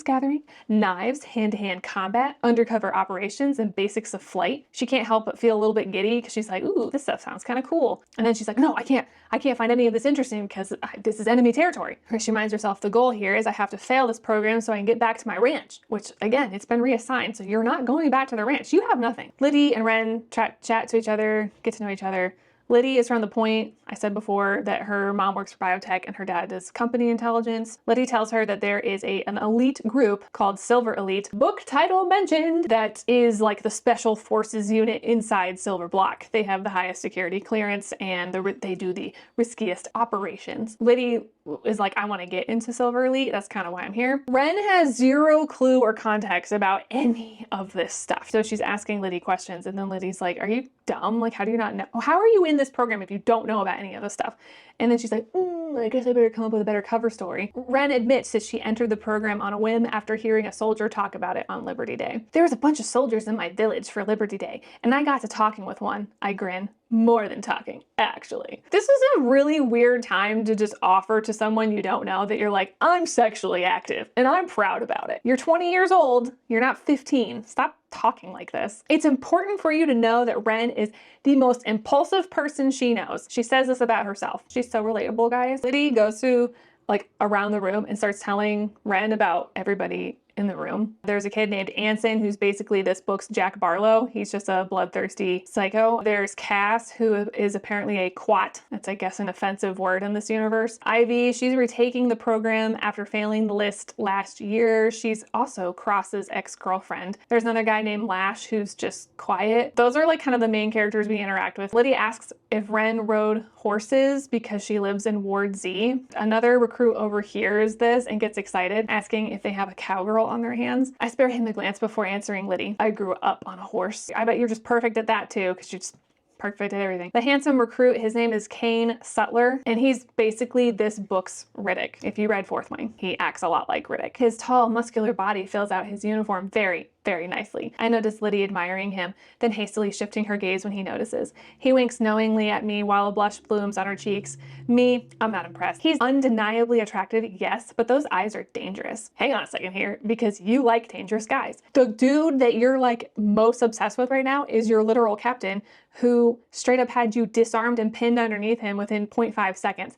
gathering, knives, hand-to-hand combat, undercover operations, and basics of flight. She can't help but feel a little bit giddy because she's like, ooh, this stuff sounds kind of cool. And then she's like, no, I can't find any of this interesting because this is enemy territory. She reminds herself the goal here is I have to fail this program so I can get back to my ranch, which again, it's been reassigned. So you're not going back to the ranch. You have nothing. Liddy and Ren chat to each other, get to know each other. Liddy is from the point I said before that her mom works for biotech and her dad does company intelligence. Liddy tells her that there is an elite group called Silver Elite, book title mentioned, that is like the special forces unit inside Silver Block. They have the highest security clearance and they do the riskiest operations. Liddy is like, I want to get into Silver Elite. That's kind of why I'm here. Ren has 0 clue or context about any of this stuff. So she's asking Liddy questions and then Liddy's like, are you dumb? Like, how do you not know? How are you in this program if you don't know about any of this stuff? And then she's like, I guess I better come up with a better cover story. Ren admits that she entered the program on a whim after hearing a soldier talk about it on Liberty Day. There was a bunch of soldiers in my village for Liberty Day, and I got to talking with one. I grin. More than talking, actually. This is a really weird time to just offer to someone you don't know that you're like, I'm sexually active and I'm proud about it. You're 20 years old, you're not 15. Stop talking like this. It's important for you to know that Ren is the most impulsive person she knows. She says this about herself. She's so relatable, guys. Liddy goes through like around the room and starts telling Ren about everybody in the room. There's a kid named Anson who's basically this book's Jack Barlow. He's just a bloodthirsty psycho. There's Cass, who is apparently a quat. That's, I guess, an offensive word in this universe. Ivy, she's retaking the program after failing the list last year. She's also Cross's ex-girlfriend. There's another guy named Lash who's just quiet. Those are like kind of the main characters we interact with. Liddy asks if Ren rode horses because she lives in Ward Z. Another recruit overhears this and gets excited, asking if they have a cowgirl on their hands. I spare him a glance before answering Liddy. I grew up on a horse. I bet you're just perfect at that too, because you're just perfect at everything. The handsome recruit, his name is Kane Sutler, and he's basically this book's Riddick. If you read Fourth Wing, he acts a lot like Riddick. His tall, muscular body fills out his uniform very, very nicely. I notice Liddy admiring him, then hastily shifting her gaze when he notices. He winks knowingly at me while a blush blooms on her cheeks. Me, I'm not impressed. He's undeniably attractive, yes, but those eyes are dangerous. Hang on a second here, because you like dangerous guys. The dude that you're like most obsessed with right now is your literal captain, who straight up had you disarmed and pinned underneath him within 0.5 seconds.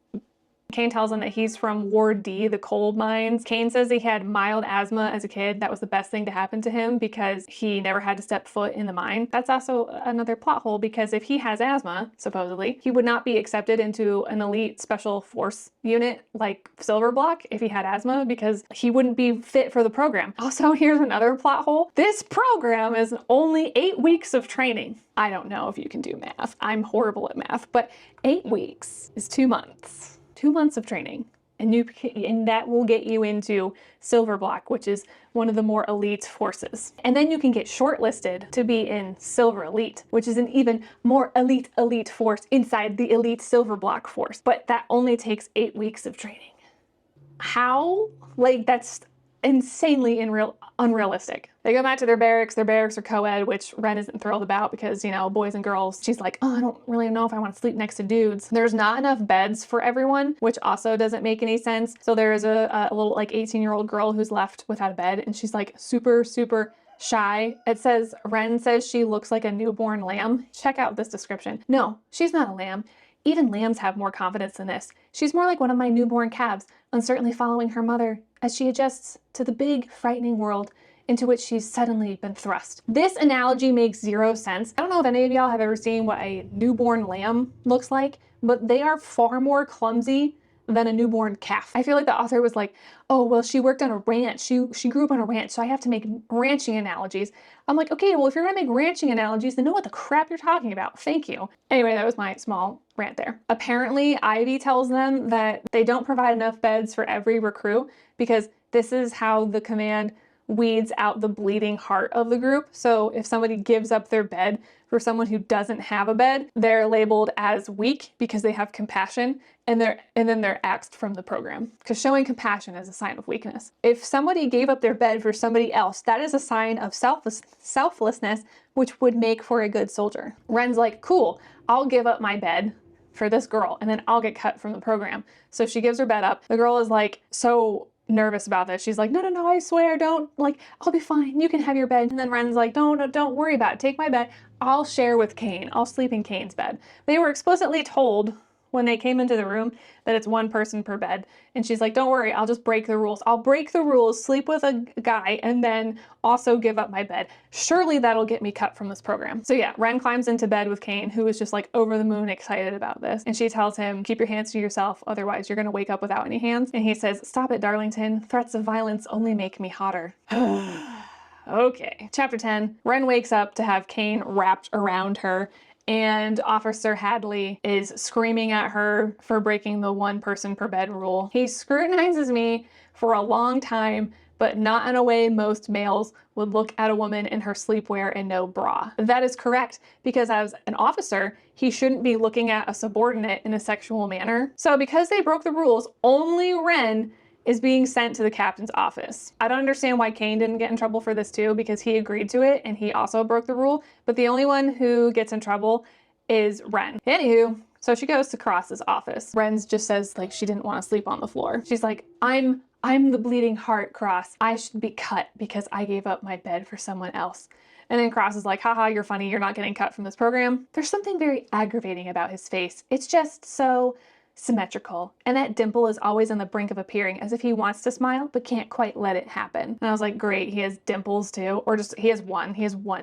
Kane tells him that he's from Ward D, the coal mines. Kane says he had mild asthma as a kid. That was the best thing to happen to him because he never had to step foot in the mine. That's also another plot hole, because if he has asthma, supposedly, he would not be accepted into an elite special force unit like Silverblock if he had asthma, because he wouldn't be fit for the program. Also, here's another plot hole. This program is only 8 weeks of training. I don't know if you can do math. I'm horrible at math, but 8 weeks is 2 months. 2 months of training, and that will get you into Silverblock, which is one of the more elite forces. And then you can get shortlisted to be in Silver Elite, which is an even more elite force inside the elite Silverblock force. But that only takes 8 weeks of training. How? Like, that's insanely unrealistic. They go back to their barracks. Their barracks are co-ed, which Ren isn't thrilled about because, you know, boys and girls. She's like, oh, I don't really know if I want to sleep next to dudes. There's not enough beds for everyone, which also doesn't make any sense. So there's a little like 18-year-old girl who's left without a bed, and she's like super shy. It says, Ren says she looks like a newborn lamb. Check out this description. No, she's not a lamb. Even lambs have more confidence than this. She's more like one of my newborn calves, uncertainly following her mother as she adjusts to the big, frightening world into which she's suddenly been thrust. This analogy makes zero sense. I don't know if any of y'all have ever seen what a newborn lamb looks like, but they are far more clumsy than a newborn calf. I feel like the author was like, oh, well, she worked on a ranch. She grew up on a ranch, so I have to make ranching analogies. I'm like, okay, well, if you're gonna make ranching analogies, then know what the crap you're talking about. Thank you. Anyway, that was my small rant there. Apparently, Ivy tells them that they don't provide enough beds for every recruit because this is how the command weeds out the bleeding heart of the group. So if somebody gives up their bed for someone who doesn't have a bed, they're labeled as weak because they have compassion, and then they're axed from the program, because showing compassion is a sign of weakness. If somebody gave up their bed for somebody else, that is a sign of selflessness, which would make for a good soldier. Ren's like, cool, I'll give up my bed for this girl, and then I'll get cut from the program. So she gives her bed up. The girl is like, so nervous about this. She's like, no, I swear, don't, like, I'll be fine. You can have your bed. And then Ren's like, don't worry about it. Take my bed. I'll share with Kane. I'll sleep in Kane's bed. They were explicitly told when they came into the room that it's one person per bed. And she's like, don't worry, I'll just break the rules. I'll break the rules, sleep with a guy, and then also give up my bed. Surely that'll get me cut from this program. So yeah, Ren climbs into bed with Kane, who is just like over the moon excited about this. And she tells him, keep your hands to yourself, otherwise you're gonna wake up without any hands. And he says, stop it, Darlington. Threats of violence only make me hotter. Okay. Chapter 10. Ren wakes up to have Kane wrapped around her, and Officer Hadley is screaming at her for breaking the one person per bed rule. He scrutinizes me for a long time, but not in a way most males would look at a woman in her sleepwear and no bra. That is correct, because as an officer, he shouldn't be looking at a subordinate in a sexual manner. So because they broke the rules, only Ren is being sent to the captain's office. I don't understand why Kane didn't get in trouble for this too, because he agreed to it and he also broke the rule, but the only one who gets in trouble is Ren. Anywho, so she goes to Cross's office. Ren just says like she didn't want to sleep on the floor. She's like, I'm the bleeding heart, Cross. I should be cut because I gave up my bed for someone else. And then Cross is like, haha, you're funny, you're not getting cut from this program. There's something very aggravating about his face. It's just so symmetrical, and that dimple is always on the brink of appearing, as if he wants to smile but can't quite let it happen. And I was like, great, he has dimples too, or just he has one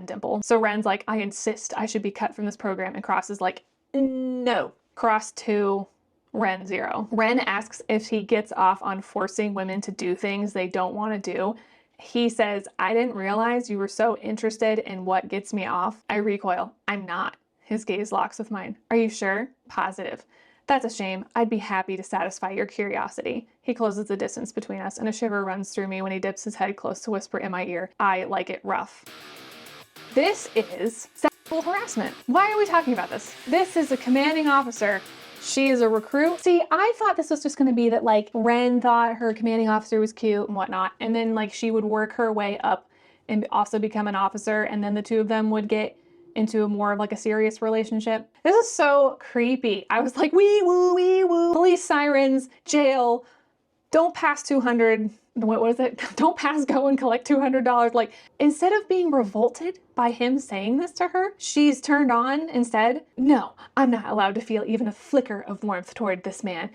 dimple. So Ren's like, I insist I should be cut from this program, and Cross is like, no. Cross 2, Ren 0. Ren asks if he gets off on forcing women to do things they don't want to do. He says, I didn't realize you were so interested in what gets me off. I recoil. I'm not. His gaze locks with mine. Are you sure? Positive. That's a shame. I'd be happy to satisfy your curiosity. He closes the distance between us, and a shiver runs through me when he dips his head close to whisper in my ear, I like it rough. This is sexual harassment. Why are we talking about this? This is a commanding officer. She is a recruit. See, I thought this was just going to be that like Ren thought her commanding officer was cute and whatnot, and then like she would work her way up and also become an officer, and then the two of them would get into a more of like a serious relationship. This is so creepy. I was like, wee woo, wee woo. Police sirens, jail, don't pass 200. What was it? Don't pass go and collect $200. Like, instead of being revolted by him saying this to her, she's turned on instead. No, I'm not allowed to feel even a flicker of warmth toward this man.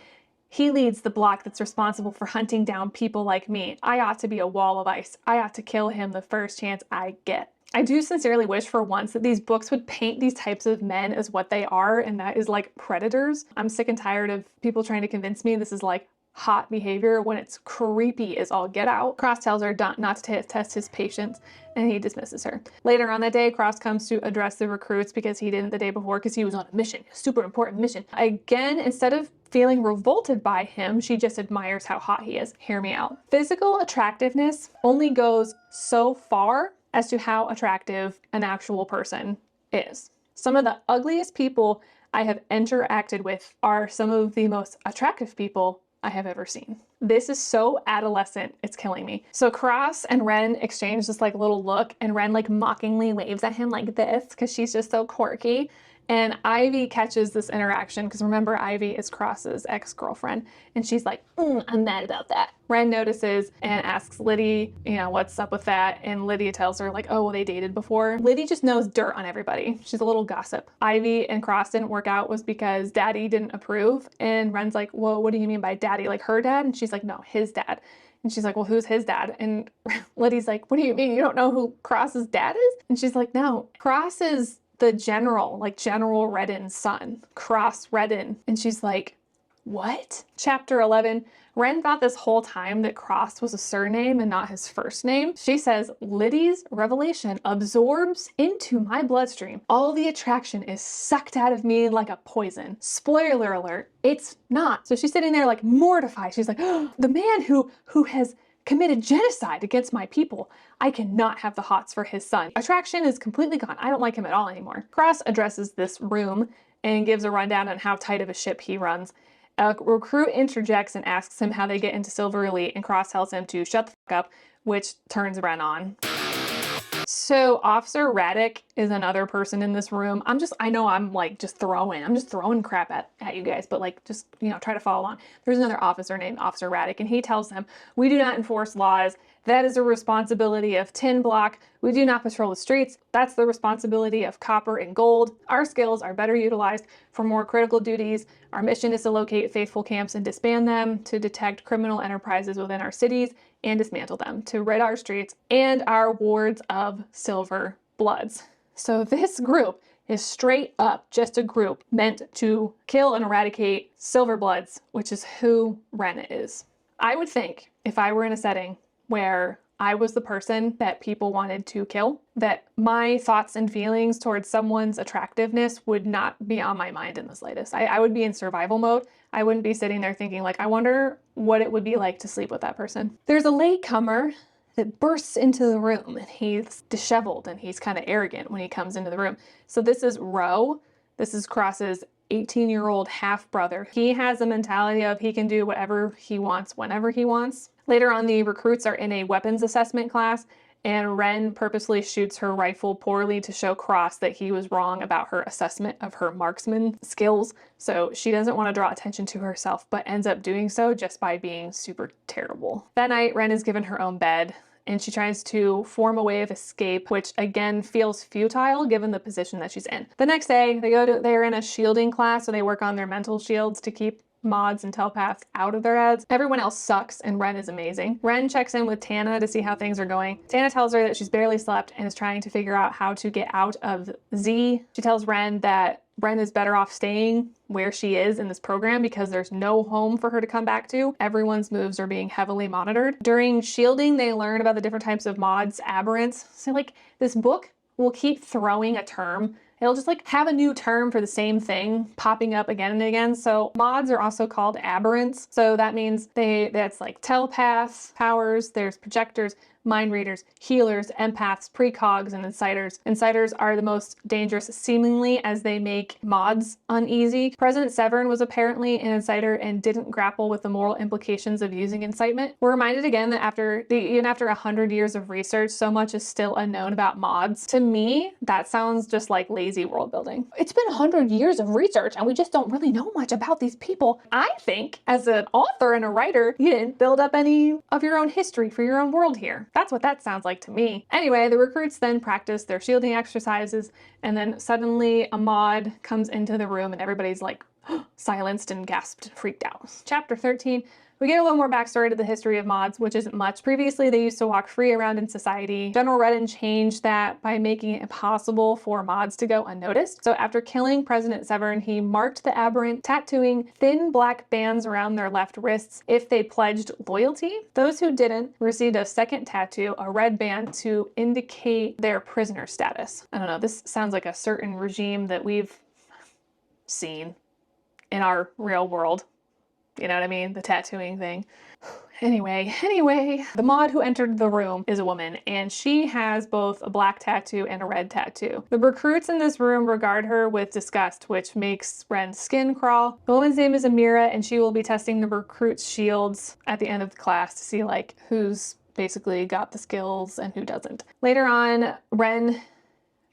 He leads the block that's responsible for hunting down people like me. I ought to be a wall of ice. I ought to kill him the first chance I get. I do sincerely wish for once that these books would paint these types of men as what they are, and that is like predators. I'm sick and tired of people trying to convince me this is like hot behavior when it's creepy as all get out. Cross tells her not to test his patience, and he dismisses her. Later on that day, Cross comes to address the recruits because he didn't the day before because he was on a mission, a super important mission. Again, instead of feeling revolted by him, she just admires how hot he is. Hear me out. Physical attractiveness only goes so far as to how attractive an actual person is. Some of the ugliest people I have interacted with are some of the most attractive people I have ever seen. This is so adolescent, it's killing me. So Cross and Ren exchange this like little look, and Ren like mockingly waves at him like this because she's just so quirky. And Ivy catches this interaction because remember, Ivy is Cross's ex-girlfriend, and she's like, I'm mad about that. Ren notices and asks Liddy, you know, what's up with that? And Lydia tells her like, oh, well, they dated before. Liddy just knows dirt on everybody. She's a little gossip. Ivy and Cross didn't work out was because Daddy didn't approve. And Ren's like, well, what do you mean by Daddy? Like her dad? And she's like, no, his dad. And she's like, well, who's his dad? And Liddy's like, what do you mean? You don't know who Cross's dad is? And she's like, no, Cross is the general, like General Redden's son, Cross Redden. And she's like, what? Chapter 11, Ren thought this whole time that Cross was a surname and not his first name. She says, Liddy's revelation absorbs into my bloodstream. All the attraction is sucked out of me like a poison. Spoiler alert, it's not. So she's sitting there like mortified. She's like, oh, the man who has committed genocide against my people. I cannot have the hots for his son. Attraction is completely gone. I don't like him at all anymore. Cross addresses this room and gives a rundown on how tight of a ship he runs. A recruit interjects and asks him how they get into Silver Elite, and Cross tells him to shut the fuck up, which turns Ren on. So Officer Raddick is another person in this room. I know I'm just throwing crap at you guys, but like, just, you know, try to follow along. There's another officer named Officer Raddick, and he tells them, we do not enforce laws. That is a responsibility of Tin Block. We do not patrol the streets. That's the responsibility of Copper and Gold. Our skills are better utilized for more critical duties. Our mission is to locate faithful camps and disband them, to detect criminal enterprises within our cities and dismantle them, to rid our streets and our wards of silver bloods. So this group is straight up just a group meant to kill and eradicate silver bloods, which is who Ren is. I would think if I were in a setting where I was the person that people wanted to kill, that my thoughts and feelings towards someone's attractiveness would not be on my mind in the slightest. I would be in survival mode. I wouldn't be sitting there thinking like, I wonder what it would be like to sleep with that person. There's a latecomer that bursts into the room, and he's disheveled and he's kind of arrogant when he comes into the room. So this is Ro. This is Cross's 18-year-old half-brother. He has a mentality of he can do whatever he wants whenever he wants. Later on, the recruits are in a weapons assessment class, and Ren purposely shoots her rifle poorly to show Cross that he was wrong about her assessment of her marksman skills. So she doesn't want to draw attention to herself, but ends up doing so just by being super terrible. That night, Ren is given her own bed, and she tries to form a way of escape, which again feels futile given the position that she's in. The next day, they're in a shielding class, so they work on their mental shields to keep mods and telepaths out of their heads. Everyone else sucks, and Ren is amazing. Ren checks in with Tana to see how things are going. Tana tells her that she's barely slept and is trying to figure out how to get out of Z. She tells Ren that Ren is better off staying where she is in this program because there's no home for her to come back to. Everyone's moves are being heavily monitored. During shielding, they learn about the different types of mods, aberrants. So like, this book will keep throwing a term. It'll just like have a new term for the same thing popping up again and again. So mods are also called aberrants. So that means that's like telepaths, powers, there's projectors, mind readers, healers, empaths, precogs, and insiders. Insiders are the most dangerous seemingly as they make mods uneasy. President Severn was apparently an insider and didn't grapple with the moral implications of using incitement. We're reminded again that even after 100 years of research, so much is still unknown about mods. To me, that sounds just like lazy world building. It's been 100 years of research and we just don't really know much about these people. I think as an author and a writer, you didn't build up any of your own history for your own world here. That's what that sounds like to me. Anyway, the recruits then practice their shielding exercises, and then suddenly a mod comes into the room and everybody's like silenced and gasped, freaked out. Chapter 13. We get a little more backstory to the history of mods, which isn't much. Previously, they used to walk free around in society. General Redden changed that by making it impossible for mods to go unnoticed. So after killing President Severn, he marked the aberrant, tattooing thin black bands around their left wrists if they pledged loyalty. Those who didn't received a second tattoo, a red band, to indicate their prisoner status. I don't know, this sounds like a certain regime that we've seen in our real world. You know what I mean? The tattooing thing. Anyway, the mod who entered the room is a woman, and she has both a black tattoo and a red tattoo. The recruits in this room regard her with disgust, which makes Ren's skin crawl. The woman's name is Amira, and she will be testing the recruits' shields at the end of the class to see like who's basically got the skills and who doesn't. Later on, Ren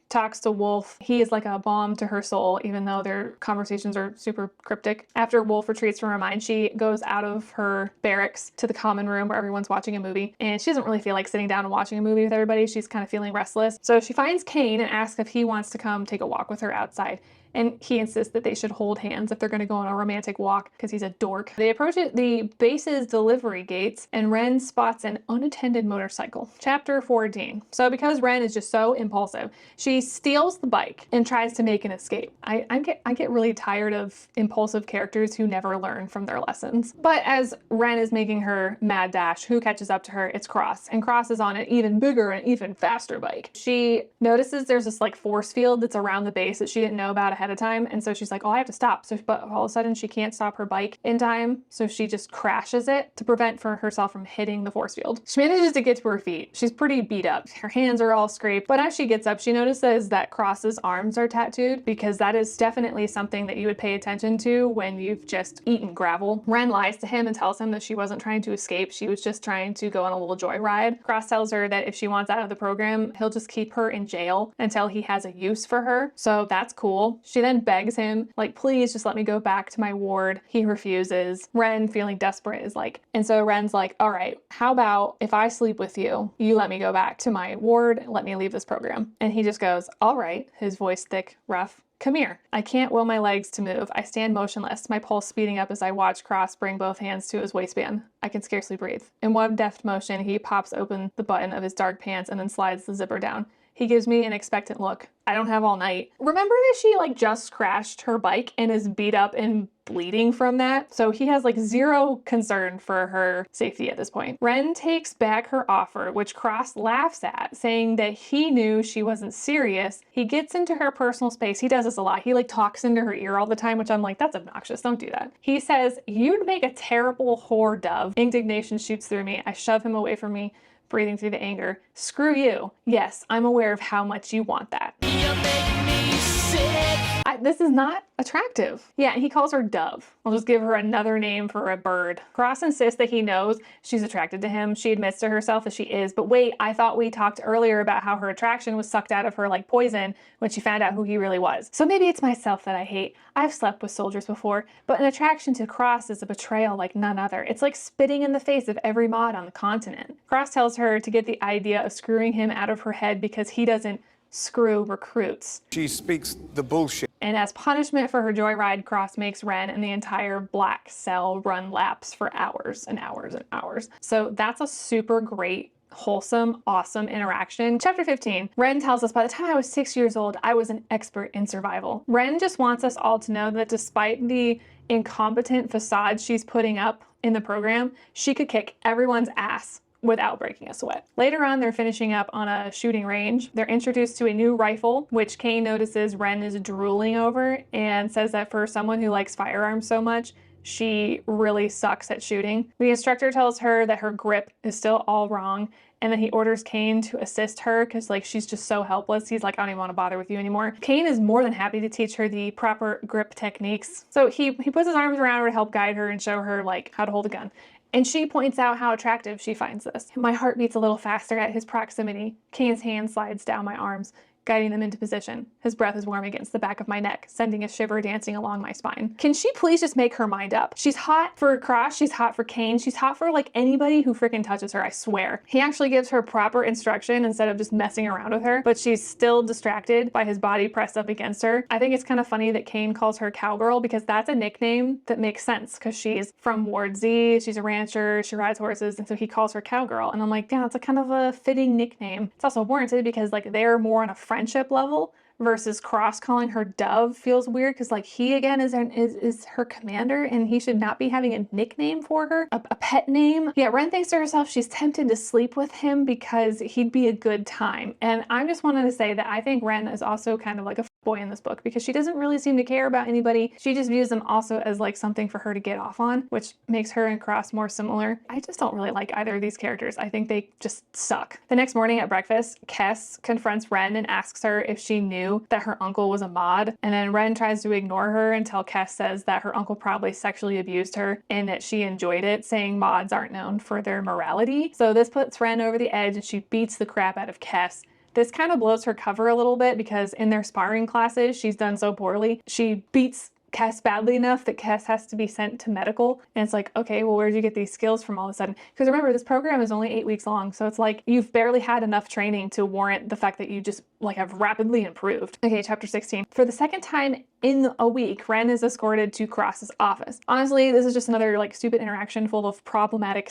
talks to Wolf. He is like a balm to her soul, even though their conversations are super cryptic. After Wolf retreats from her mind, she goes out of her barracks to the common room where everyone's watching a movie, and she doesn't really feel like sitting down and watching a movie with everybody. She's kind of feeling restless. So she finds Kane and asks if he wants to come take a walk with her outside. And he insists that they should hold hands if they're going to go on a romantic walk because he's a dork. They approach the base's delivery gates, and Ren spots an unattended motorcycle. Chapter 14. So because Ren is just so impulsive, she steals the bike and tries to make an escape. I get really tired of impulsive characters who never learn from their lessons. But as Ren is making her mad dash, who catches up to her? It's Cross. And Cross is on an even bigger and even faster bike. She notices there's this like force field that's around the base that she didn't know about ahead of time, and so she's like, oh, I have to stop. But all of a sudden she can't stop her bike in time, so she just crashes it to prevent herself from hitting the force field. She manages to get to her feet. She's pretty beat up. Her hands are all scraped, but as she gets up, she notices that Cross's arms are tattooed, because that is definitely something that you would pay attention to when you've just eaten gravel. Ren lies to him and tells him that she wasn't trying to escape. She was just trying to go on a little joyride. Cross tells her that if she wants out of the program, he'll just keep her in jail until he has a use for her. So that's cool. She then begs him, like, please just let me go back to my ward. He refuses. Ren, feeling desperate, is like, and so Ren's like, all right, how about if I sleep with you, you let me go back to my ward, let me leave this program. And he just goes, all right, his voice thick, rough. Come here. I can't will my legs to move. I stand motionless, my pulse speeding up as I watch Cross bring both hands to his waistband. I can scarcely breathe. In one deft motion, he pops open the button of his dark pants and then slides the zipper down. He gives me an expectant look. I don't have all night. Remember that she like just crashed her bike and is beat up and bleeding from that? So he has like zero concern for her safety at this point. Ren takes back her offer, which Cross laughs at, saying that he knew she wasn't serious. He gets into her personal space. He does this a lot. He like talks into her ear all the time, which I'm like, that's obnoxious. Don't do that. He says, you'd make a terrible whore dove. Indignation shoots through me. I shove him away from me, breathing through the anger. Screw you. Yes, I'm aware of how much you want that. You make me sick. This is not attractive. Yeah, he calls her Dove. I'll just give her another name for a bird. Cross insists that he knows she's attracted to him. She admits to herself that she is, but wait, I thought we talked earlier about how her attraction was sucked out of her like poison when she found out who he really was. So maybe it's myself that I hate. I've slept with soldiers before, but an attraction to Cross is a betrayal like none other. It's like spitting in the face of every mod on the continent. Cross tells her to get the idea of screwing him out of her head because he doesn't screw recruits. She speaks the bullshit. And as punishment for her joyride, Cross makes Ren and the entire black cell run laps for hours and hours and hours. So that's a super great, wholesome, awesome interaction. Chapter 15. Ren tells us, by the time I was 6 years old, I was an expert in survival. Ren just wants us all to know that despite the incompetent facade she's putting up in the program, she could kick everyone's ass without breaking a sweat. Later on, they're finishing up on a shooting range. They're introduced to a new rifle, which Kane notices Ren is drooling over and says that for someone who likes firearms so much, she really sucks at shooting. The instructor tells her that her grip is still all wrong And then he orders Kane to assist her because like she's just so helpless. He's like, I don't even want to bother with you anymore. Kane is more than happy to teach her the proper grip techniques. So he puts his arms around her to help guide her and show her like how to hold a gun. And she points out how attractive she finds this. My heart beats a little faster at his proximity. Kane's hand slides down my arms, guiding them into position. His breath is warm against the back of my neck, sending a shiver dancing along my spine. Can she please just make her mind up? She's hot for Cross, she's hot for Kane, she's hot for like anybody who freaking touches her, I swear. He actually gives her proper instruction instead of just messing around with her, but she's still distracted by his body pressed up against her. I think it's kind of funny that Kane calls her Cowgirl because that's a nickname that makes sense because she's from Ward Z, she's a rancher, she rides horses, and so he calls her Cowgirl. And I'm like, yeah, it's a kind of a fitting nickname. It's also warranted because like they're more on a friendship level versus Cross calling her Dove feels weird because like he again is her commander and he should not be having a nickname for her, a pet name. Yeah, Ren thinks to herself she's tempted to sleep with him because he'd be a good time. And I just wanted to say that I think Ren is also kind of like a boy in this book because she doesn't really seem to care about anybody. She just views them also as like something for her to get off on, which makes her and Cross more similar. I just don't really like either of these characters. I think they just suck. The next morning at breakfast, Kes confronts Ren and asks her if she knew that her uncle was a mod, and then Ren tries to ignore her until Kes says that her uncle probably sexually abused her and that she enjoyed it, saying mods aren't known for their morality. So this puts Ren over the edge and she beats the crap out of Kes. This kind of blows her cover a little bit because in their sparring classes, she's done so poorly. She beats Kes badly enough that Kes has to be sent to medical. And it's like, okay, well, where'd you get these skills from all of a sudden? Because remember, this program is only 8 weeks long. So it's like you've barely had enough training to warrant the fact that you just like have rapidly improved. Okay, chapter 16. For the second time in a week, Ren is escorted to Cross's office. Honestly, this is just another like stupid interaction full of problematic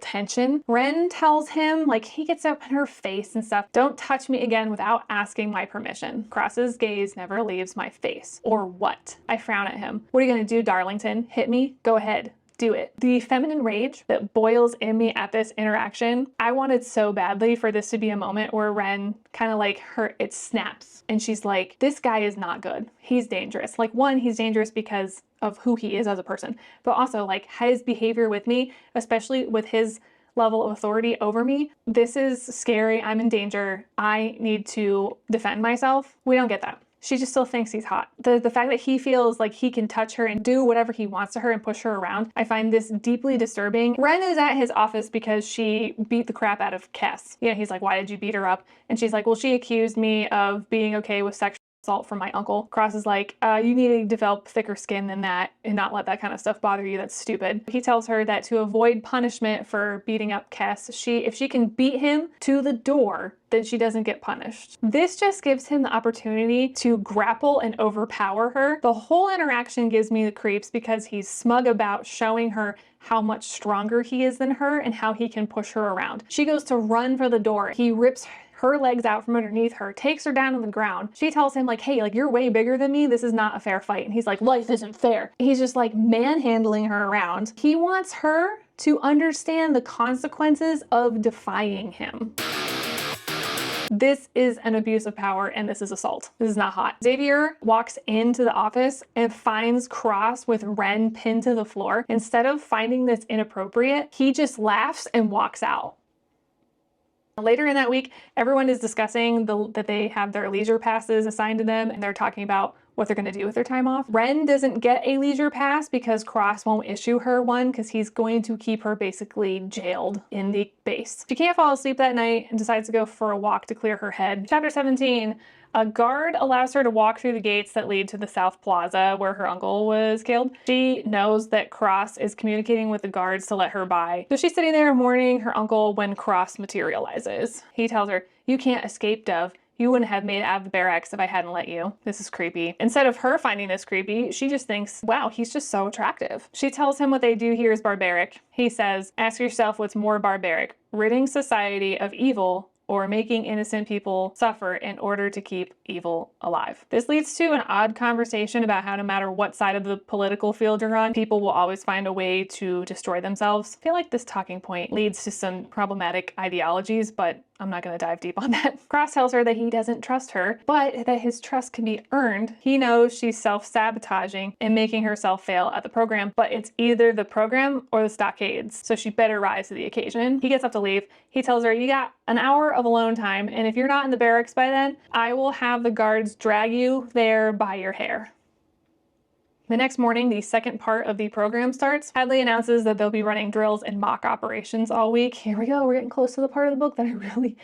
tension. Ren tells him, like, he gets up in her face and stuff, don't touch me again without asking my permission. Cross's gaze never leaves my face. Or what? I frown at him. What are you gonna do, Darlington? Hit me? Go ahead. Do it. The feminine rage that boils in me at this interaction, I wanted so badly for this to be a moment where Ren kind of like it snaps and she's like, this guy is not good. He's dangerous. Like one, he's dangerous because of who he is as a person, but also like his behavior with me, especially with his level of authority over me. This is scary. I'm in danger. I need to defend myself. We don't get that. She just still thinks he's hot. The fact that he feels like he can touch her and do whatever he wants to her and push her around, I find this deeply disturbing. Ren is at his office because she beat the crap out of Kes. You know, he's like, why did you beat her up? And she's like, well, she accused me of being okay with sexual assault from my uncle. Cross is like, you need to develop thicker skin than that and not let that kind of stuff bother you. That's stupid. He tells her that to avoid punishment for beating up Kes, if she can beat him to the door, then she doesn't get punished. This just gives him the opportunity to grapple and overpower her. The whole interaction gives me the creeps because he's smug about showing her how much stronger he is than her and how he can push her around. She goes to run for the door. He rips her legs out from underneath her, takes her down on the ground. She tells him like, hey, like you're way bigger than me. This is not a fair fight. And he's like, life isn't fair. He's just like manhandling her around. He wants her to understand the consequences of defying him. This is an abuse of power and this is assault. This is not hot. Xavier walks into the office and finds Cross with Ren pinned to the floor. Instead of finding this inappropriate, he just laughs and walks out. Later in that week, everyone is discussing that they have their leisure passes assigned to them and they're talking about what they're going to do with their time off. Ren doesn't get a leisure pass because Cross won't issue her one because he's going to keep her basically jailed in the base. She can't fall asleep that night and decides to go for a walk to clear her head. Chapter 17. A guard allows her to walk through the gates that lead to the South Plaza where her uncle was killed. She knows that Cross is communicating with the guards to let her by. So she's sitting there mourning her uncle when Cross materializes. He tells her, you can't escape, Dove. You wouldn't have made it out of the barracks if I hadn't let you. This is creepy. Instead of her finding this creepy, she just thinks, wow, he's just so attractive. She tells him what they do here is barbaric. He says, ask yourself what's more barbaric, ridding society of evil or making innocent people suffer in order to keep evil alive. This leads to an odd conversation about how no matter what side of the political field you're on, people will always find a way to destroy themselves. I feel like this talking point leads to some problematic ideologies, but I'm not going to dive deep on that. Cross tells her that he doesn't trust her, but that his trust can be earned. He knows she's self-sabotaging and making herself fail at the program, but it's either the program or the stockades, so she better rise to the occasion. He gets up to leave. He tells her, you got an hour of alone time, and if you're not in the barracks by then, I will have the guards drag you there by your hair. The next morning, the second part of the program starts. Hadley announces that they'll be running drills and mock operations all week. Here we go, we're getting close to the part of the book that I really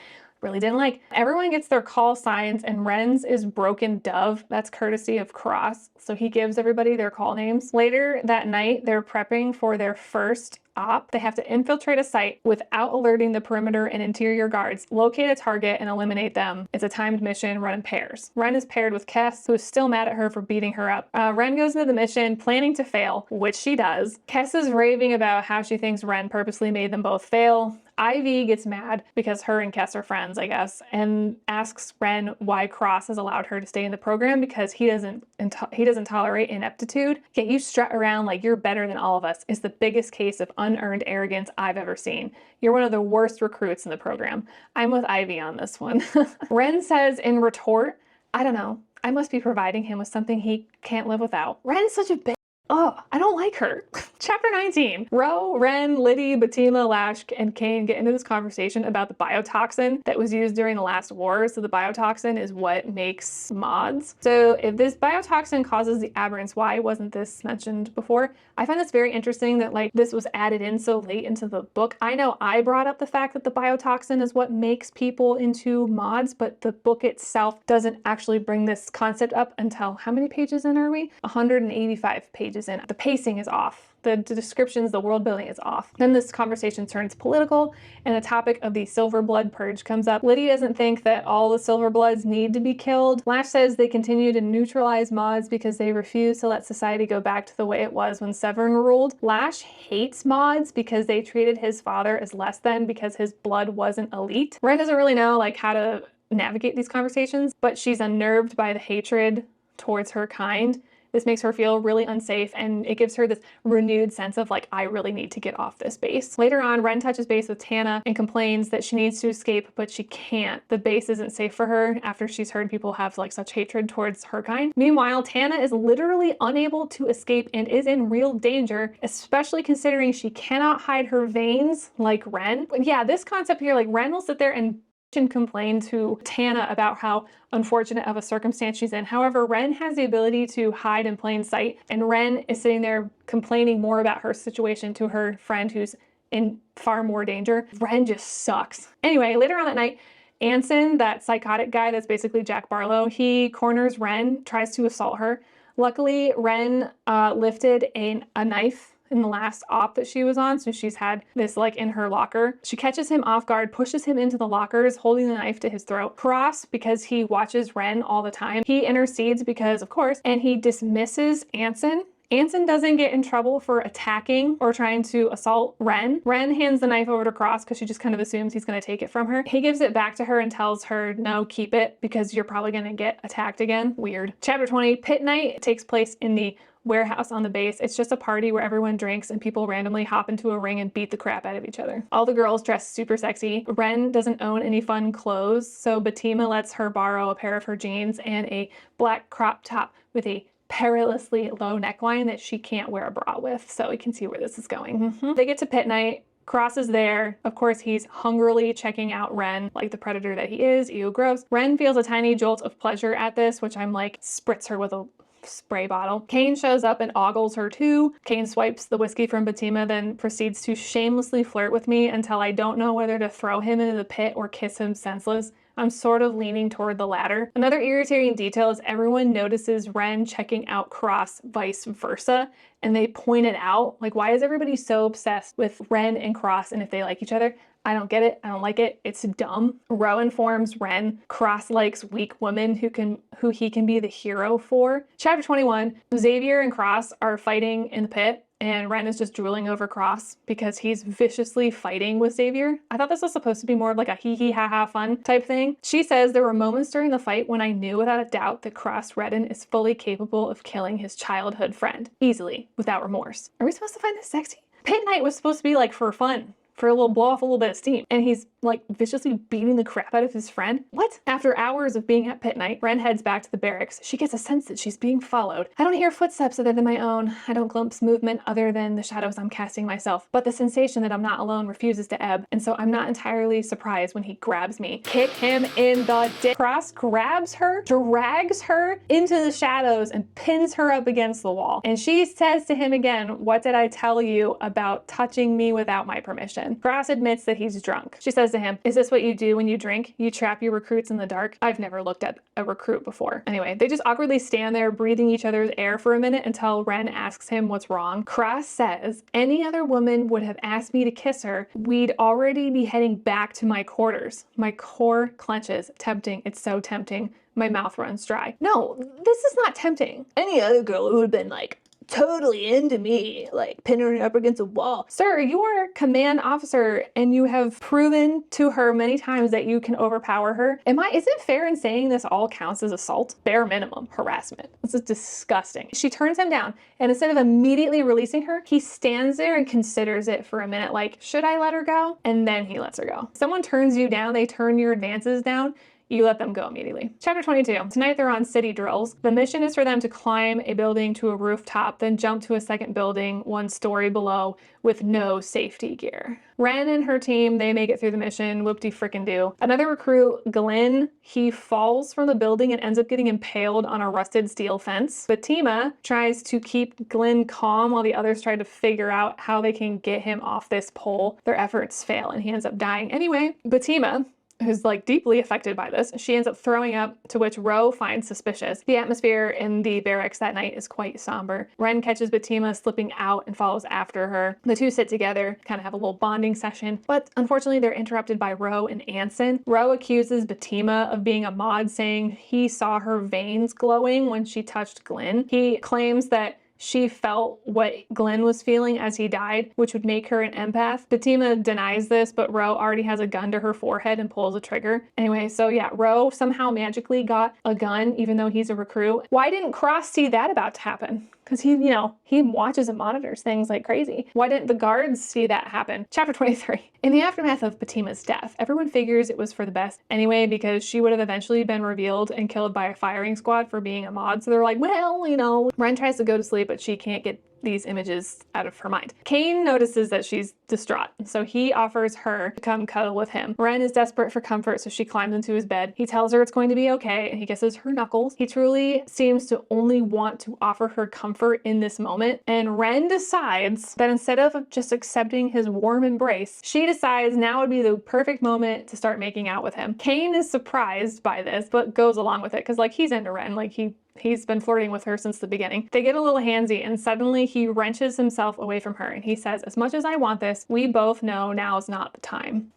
didn't like. Everyone gets their call signs, and Wren's is Broken Dove. That's courtesy of Cross, so he gives everybody their call names. Later that night, they're prepping for their first op. They have to infiltrate a site without alerting the perimeter and interior guards, locate a target, and eliminate them. It's a timed mission run in pairs. Wren is paired with Kes, who is still mad at her for beating her up. Wren goes into the mission planning to fail, which she does. Kes is raving about how she thinks Wren purposely made them both fail. Ivy gets mad because her and Kes are friends, I guess, and asks Wren why Cross has allowed her to stay in the program because he doesn't tolerate ineptitude. Yet you strut around like you're better than all of us is the biggest case of unearned arrogance I've ever seen. You're one of the worst recruits in the program. I'm with Ivy on this one. Wren says in retort, I don't know, I must be providing him with something he can't live without. Wren's such a bitch. Oh, I don't like her. Chapter 19. Ro, Wren, Liddy, Batima, Lash, and Kane get into this conversation about the biotoxin that was used during the last war. So the biotoxin is what makes mods. So if this biotoxin causes the aberrants, why wasn't this mentioned before? I find this very interesting that like this was added in so late into the book. I know I brought up the fact that the biotoxin is what makes people into mods, but the book itself doesn't actually bring this concept up until how many pages in are we? 185 pages in. The pacing is off. The descriptions, the world building is off. Then this conversation turns political and the topic of the Silver Blood Purge comes up. Liddy doesn't think that all the Silver Bloods need to be killed. Lash says they continue to neutralize mods because they refuse to let society go back to the way it was when Severn ruled. Lash hates mods because they treated his father as less than because his blood wasn't elite. Wren doesn't really know like how to navigate these conversations, but she's unnerved by the hatred towards her kind. This makes her feel really unsafe, and it gives her this renewed sense of like, I really need to get off this base. Later on, Wren touches base with Tana and complains that she needs to escape, but she can't. The base isn't safe for her after she's heard people have like such hatred towards her kind. Meanwhile, Tana is literally unable to escape and is in real danger, especially considering she cannot hide her veins like Wren. But yeah, this concept here, like Wren will sit there and complain to Tana about how unfortunate of a circumstance she's in. However, Wren has the ability to hide in plain sight, and Wren is sitting there complaining more about her situation to her friend who's in far more danger. Wren just sucks. Anyway, later on that night, Anson, that psychotic guy that's basically Jack Barlow, he corners Wren, tries to assault her. Luckily, Wren lifted a knife in the last op that she was on, so she's had this like in her locker. She catches him off guard, pushes him into the lockers, holding the knife to his throat. Cross, because he watches Wren all the time, he intercedes because, of course, and he dismisses Anson. Anson doesn't get in trouble for attacking or trying to assault Wren. Wren hands the knife over to Cross because she just kind of assumes he's going to take it from her. He gives it back to her and tells her, no, keep it because you're probably going to get attacked again. Weird. Chapter 20, Pit Night takes place in the warehouse on the base. It's just a party where everyone drinks and people randomly hop into a ring and beat the crap out of each other. All the girls dress super sexy. Wren doesn't own any fun clothes, so Batima lets her borrow a pair of her jeans and a black crop top with a perilously low neckline that she can't wear a bra with, so we can see where this is going. They get to Pit Night. Cross is there. Of course, he's hungrily checking out Wren like the predator that he is. Ew, gross. Wren feels a tiny jolt of pleasure at this, which I'm like, spritz her with a spray bottle. Kane shows up and ogles her too. Kane swipes the whiskey from Batima, then proceeds to shamelessly flirt with me until I don't know whether to throw him into the pit or kiss him senseless. I'm sort of leaning toward the latter. Another irritating detail is everyone notices Wren checking out Cross vice versa, and they point it out. Like, why is everybody so obsessed with Wren and Cross and if they like each other? I don't get it. I don't like it. It's dumb. Ro informs Wren Cross likes weak women who he can be the hero for. Chapter 21, Xavier and Cross are fighting in the pit, and Wren is just drooling over Cross because he's viciously fighting with Xavier. I thought this was supposed to be more of like a hee hee ha ha fun type thing. She says there were moments during the fight when I knew without a doubt that Cross Redden is fully capable of killing his childhood friend, easily, without remorse. Are we supposed to find this sexy? Pit Night was supposed to be like for fun, for a little blow off a little bit of steam. And he's like viciously beating the crap out of his friend. What? After hours of being at pit night, Ren heads back to the barracks. She gets a sense that she's being followed. I don't hear footsteps other than my own. I don't glimpse movement other than the shadows I'm casting myself. But the sensation that I'm not alone refuses to ebb. And so I'm not entirely surprised when he grabs me. Kick him in the dick. Cross grabs her, drags her into the shadows, and pins her up against the wall. And she says to him again, what did I tell you about touching me without my permission? Cross admits that he's drunk. She says to him, is this what you do when you drink? You trap your recruits in the dark? I've never looked at a recruit before. Anyway, they just awkwardly stand there breathing each other's air for a minute until Ren asks him what's wrong. Cross says, any other woman would have asked me to kiss her. We'd already be heading back to my quarters. My core clenches. Tempting. It's so tempting. My mouth runs dry. No, this is not tempting. Any other girl would have been like, totally into me, like pinning her up against a wall. Sir, you are a command officer and you have proven to her many times that you can overpower her. Is it fair in saying this all counts as assault? Bare minimum harassment. This is disgusting. She turns him down and instead of immediately releasing her, he stands there and considers it for a minute like, should I let her go? And then he lets her go. Someone turns you down, they turn your advances down, you let them go immediately. Chapter 22. Tonight they're on city drills. The mission is for them to climb a building to a rooftop, then jump to a second building 1 story below with no safety gear. Ren and her team, they make it through the mission, whoop-de-frickin-do. Another recruit, Glenn, he falls from the building and ends up getting impaled on a rusted steel fence. Batima tries to keep Glenn calm while the others try to figure out how they can get him off this pole. Their efforts fail and he ends up dying. Anyway, Batima, who's like deeply affected by this, she ends up throwing up, to which Ro finds suspicious. The atmosphere in the barracks that night is quite somber. Ren catches Batima slipping out and follows after her. The two sit together, kind of have a little bonding session, but unfortunately they're interrupted by Ro and Anson. Ro accuses Batima of being a mod, saying he saw her veins glowing when she touched Glenn. He claims that she felt what Glenn was feeling as he died, which would make her an empath. Batima denies this, but Ro already has a gun to her forehead and pulls a trigger. Anyway, so yeah, Ro somehow magically got a gun even though he's a recruit. Why didn't Cross see that about to happen? Because he watches and monitors things like crazy. Why didn't the guards see that happen? Chapter 23. In the aftermath of Batima's death, everyone figures it was for the best anyway because she would have eventually been revealed and killed by a firing squad for being a mod. So they're like, well, Ren tries to go to sleep, but she can't get these images out of her mind. Kane notices that she's distraught, so he offers her to come cuddle with him. Ren is desperate for comfort, so she climbs into his bed. He tells her it's going to be okay, and he kisses her knuckles. He truly seems to only want to offer her comfort in this moment, and Ren decides that instead of just accepting his warm embrace, she decides now would be the perfect moment to start making out with him. Kane is surprised by this, but goes along with it, because he's into Ren, he's been flirting with her since the beginning. They get a little handsy and suddenly he wrenches himself away from her and he says, as much as I want this, we both know now's not the time.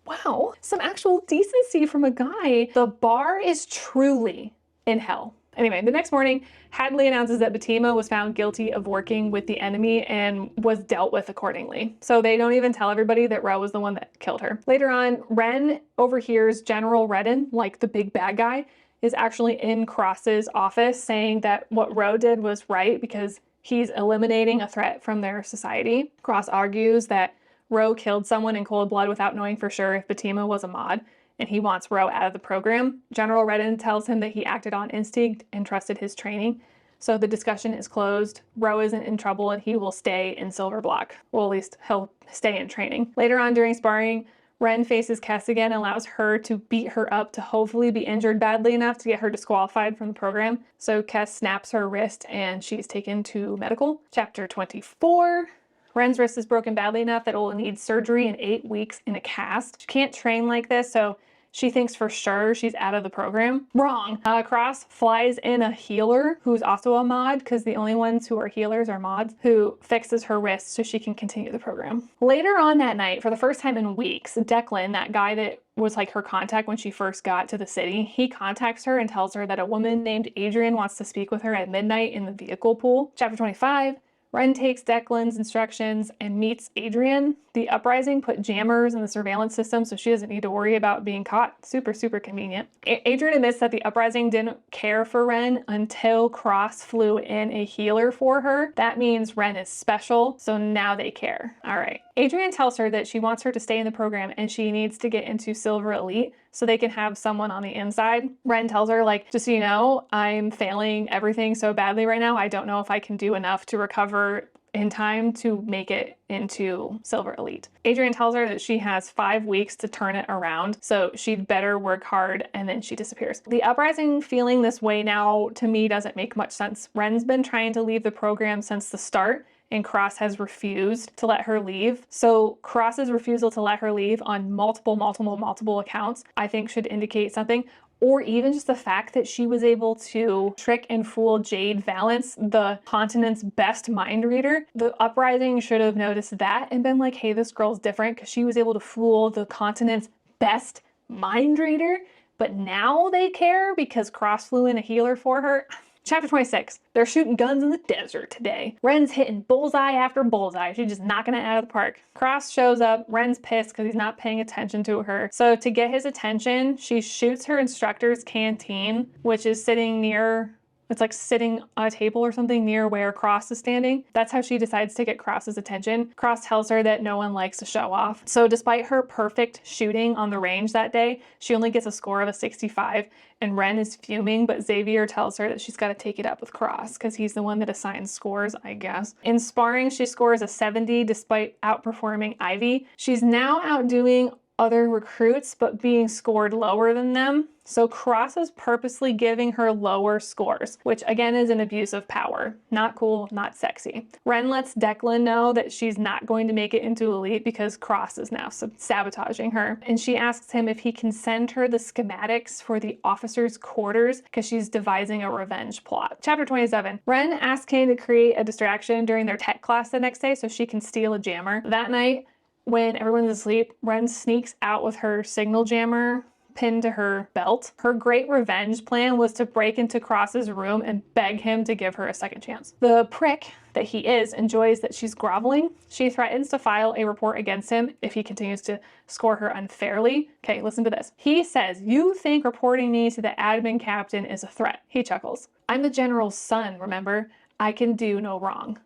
Wow, some actual decency from a guy. The bar is truly in hell. Anyway, the next morning, Hadley announces that Batima was found guilty of working with the enemy and was dealt with accordingly. So they don't even tell everybody that Ro was the one that killed her. Later on, Ren overhears General Redden, like the big bad guy, is actually in Cross's office saying that what Ro did was right because he's eliminating a threat from their society. Cross argues that Ro killed someone in cold blood without knowing for sure if Batima was a mod, and he wants Ro out of the program. General Redden tells him that he acted on instinct and trusted his training. So the discussion is closed. Ro isn't in trouble and he will stay in Silverblock. Well, at least he'll stay in training. Later on during sparring, Ren faces Kes again and allows her to beat her up to hopefully be injured badly enough to get her disqualified from the program. So Kes snaps her wrist and she's taken to medical. Chapter 24. Ren's wrist is broken badly enough that it will need surgery in 8 weeks in a cast. She can't train like this, so she thinks for sure she's out of the program. Wrong. Cross flies in a healer who's also a mod, because the only ones who are healers are mods, who fixes her wrist so she can continue the program. Later on that night, for the first time in weeks, Declan, that guy that was her contact when she first got to the city, he contacts her and tells her that a woman named Adrian wants to speak with her at midnight in the vehicle pool. Chapter 25. Ren takes Declan's instructions and meets Adrian. The uprising put jammers in the surveillance system so she doesn't need to worry about being caught. Super, super convenient. Adrian admits that the uprising didn't care for Ren until Cross flew in a healer for her. That means Ren is special, so now they care. All right. Adrian tells her that she wants her to stay in the program and she needs to get into Silver Elite so they can have someone on the inside. Ren tells her, like, just so you know, I'm failing everything so badly right now. I don't know if I can do enough to recover in time to make it into Silver Elite. Adrian tells her that she has 5 weeks to turn it around, so she'd better work hard, and then she disappears. The uprising feeling this way now, to me, doesn't make much sense. Ren's been trying to leave the program since the start, and Cross has refused to let her leave. So Cross's refusal to let her leave on multiple accounts, I think should indicate something. Or even just the fact that she was able to trick and fool Jade Valance, the continent's best mind reader. The uprising should have noticed that and been like, hey, this girl's different because she was able to fool the continent's best mind reader. But now they care because Cross flew in a healer for her. Chapter 26. They're shooting guns in the desert today. Ren's hitting bullseye after bullseye. She's just knocking it out of the park. Cross shows up. Ren's pissed because he's not paying attention to her. So to get his attention, she shoots her instructor's canteen, which is sitting near... It's like sitting on a table or something near where Cross is standing. That's how she decides to get Cross's attention. Cross tells her that no one likes to show off. So despite her perfect shooting on the range that day, she only gets a score of a 65, and Ren is fuming, but Xavier tells her that she's got to take it up with Cross because he's the one that assigns scores, I guess. In sparring, she scores a 70 despite outperforming Ivy. She's now outdoing other recruits, but being scored lower than them. So Cross is purposely giving her lower scores, which again is an abuse of power. Not cool, not sexy. Ren lets Declan know that she's not going to make it into Elite because Cross is now sabotaging her. And she asks him if he can send her the schematics for the officers' quarters because she's devising a revenge plot. Chapter 27. Ren asks Kane to create a distraction during their tech class the next day so she can steal a jammer. That night, when everyone's asleep, Ren sneaks out with her signal jammer pinned to her belt. Her great revenge plan was to break into Cross's room and beg him to give her a second chance. The prick that he is enjoys that she's groveling. She threatens to file a report against him if he continues to score her unfairly. Okay, listen to this. He says, "You think reporting me to the admin captain is a threat." He chuckles. "I'm the general's son, remember? I can do no wrong."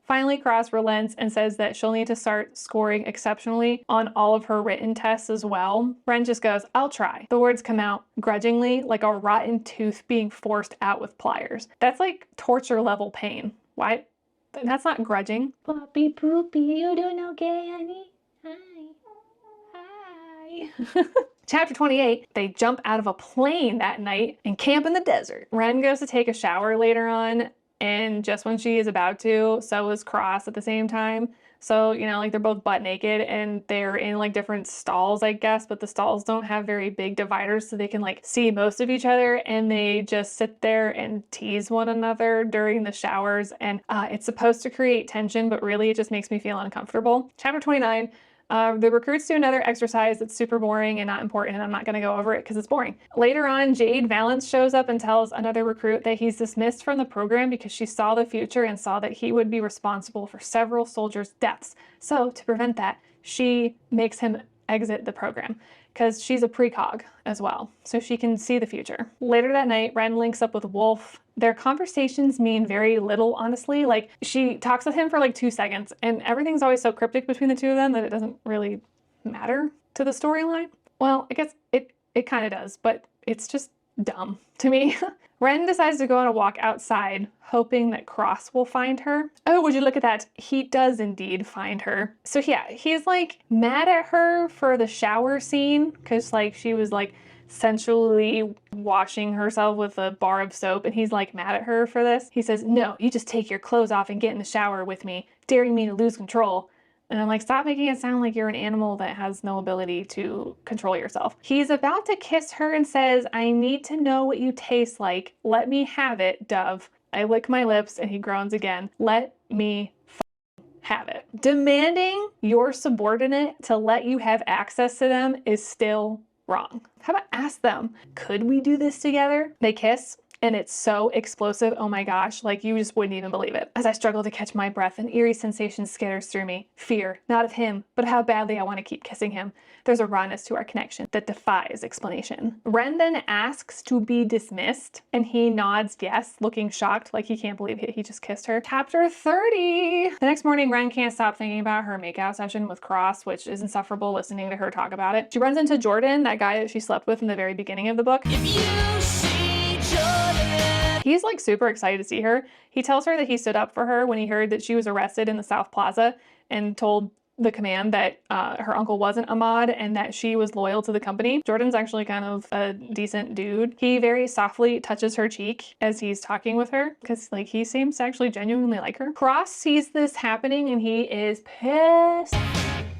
Finally, Cross relents and says that she'll need to start scoring exceptionally on all of her written tests as well. Ren just goes, "I'll try." The words come out grudgingly, like a rotten tooth being forced out with pliers. That's like torture level pain. Why? That's not grudging. Poppy poopy, you doing okay, honey? Hi. Chapter 28, they jump out of a plane that night and camp in the desert. Ren goes to take a shower later on, and just when she is about to, so is Cross at the same time. So, you know, like they're both butt naked and they're in like different stalls, I guess, but the stalls don't have very big dividers so they can like see most of each other, and they just sit there and tease one another during the showers. And it's supposed to create tension, but really it just makes me feel uncomfortable. Chapter 29. The recruits do another exercise that's super boring and not important, and I'm not going to go over it because it's boring. Later on, Jade Valance shows up and tells another recruit that he's dismissed from the program because she saw the future and saw that he would be responsible for several soldiers' deaths. So to prevent that, she makes him exit the program because she's a precog as well, so she can see the future. Later that night, Ren links up with Wolf. Their conversations mean very little, honestly. Like, she talks with him for like 2 seconds, and everything's always so cryptic between the two of them that it doesn't really matter to the storyline. Well, I guess it kind of does, but it's just dumb to me. Ren decides to go on a walk outside, hoping that Cross will find her. Oh, would you look at that? He does indeed find her. So yeah, he's like mad at her for the shower scene because like she was like sensually washing herself with a bar of soap, and he's like mad at her for this. He says, "No, you just take your clothes off and get in the shower with me, daring me to lose control." And I'm like, stop making it sound like you're an animal that has no ability to control yourself. He's about to kiss her and says, "I need to know what you taste like. Let me have it, Dove." I lick my lips and he groans again. Let me have it. Demanding your subordinate to let you have access to them is still wrong. How about ask them, "Could we do this together?" They kiss. and it's so explosive. Oh my gosh, like you just wouldn't even believe it. As I struggle to catch my breath, an eerie sensation skitters through me. Fear, not of him, but of how badly I want to keep kissing him. There's a rawness to our connection that defies explanation. Ren then asks to be dismissed, and he nods yes, looking shocked, like he can't believe he just kissed her. Chapter 30. The next morning, Ren can't stop thinking about her makeout session with Cross, which is insufferable listening to her talk about it. She runs into Jordan, that guy that she slept with in the very beginning of the book. If you see Jordan. He's like super excited to see her. He tells her that he stood up for her when he heard that she was arrested in the South Plaza and told the command that her uncle wasn't Ahmad and that she was loyal to the company. Jordan's actually kind of a decent dude. He very softly touches her cheek as he's talking with her because like he seems to actually genuinely like her. Cross sees this happening and he is pissed.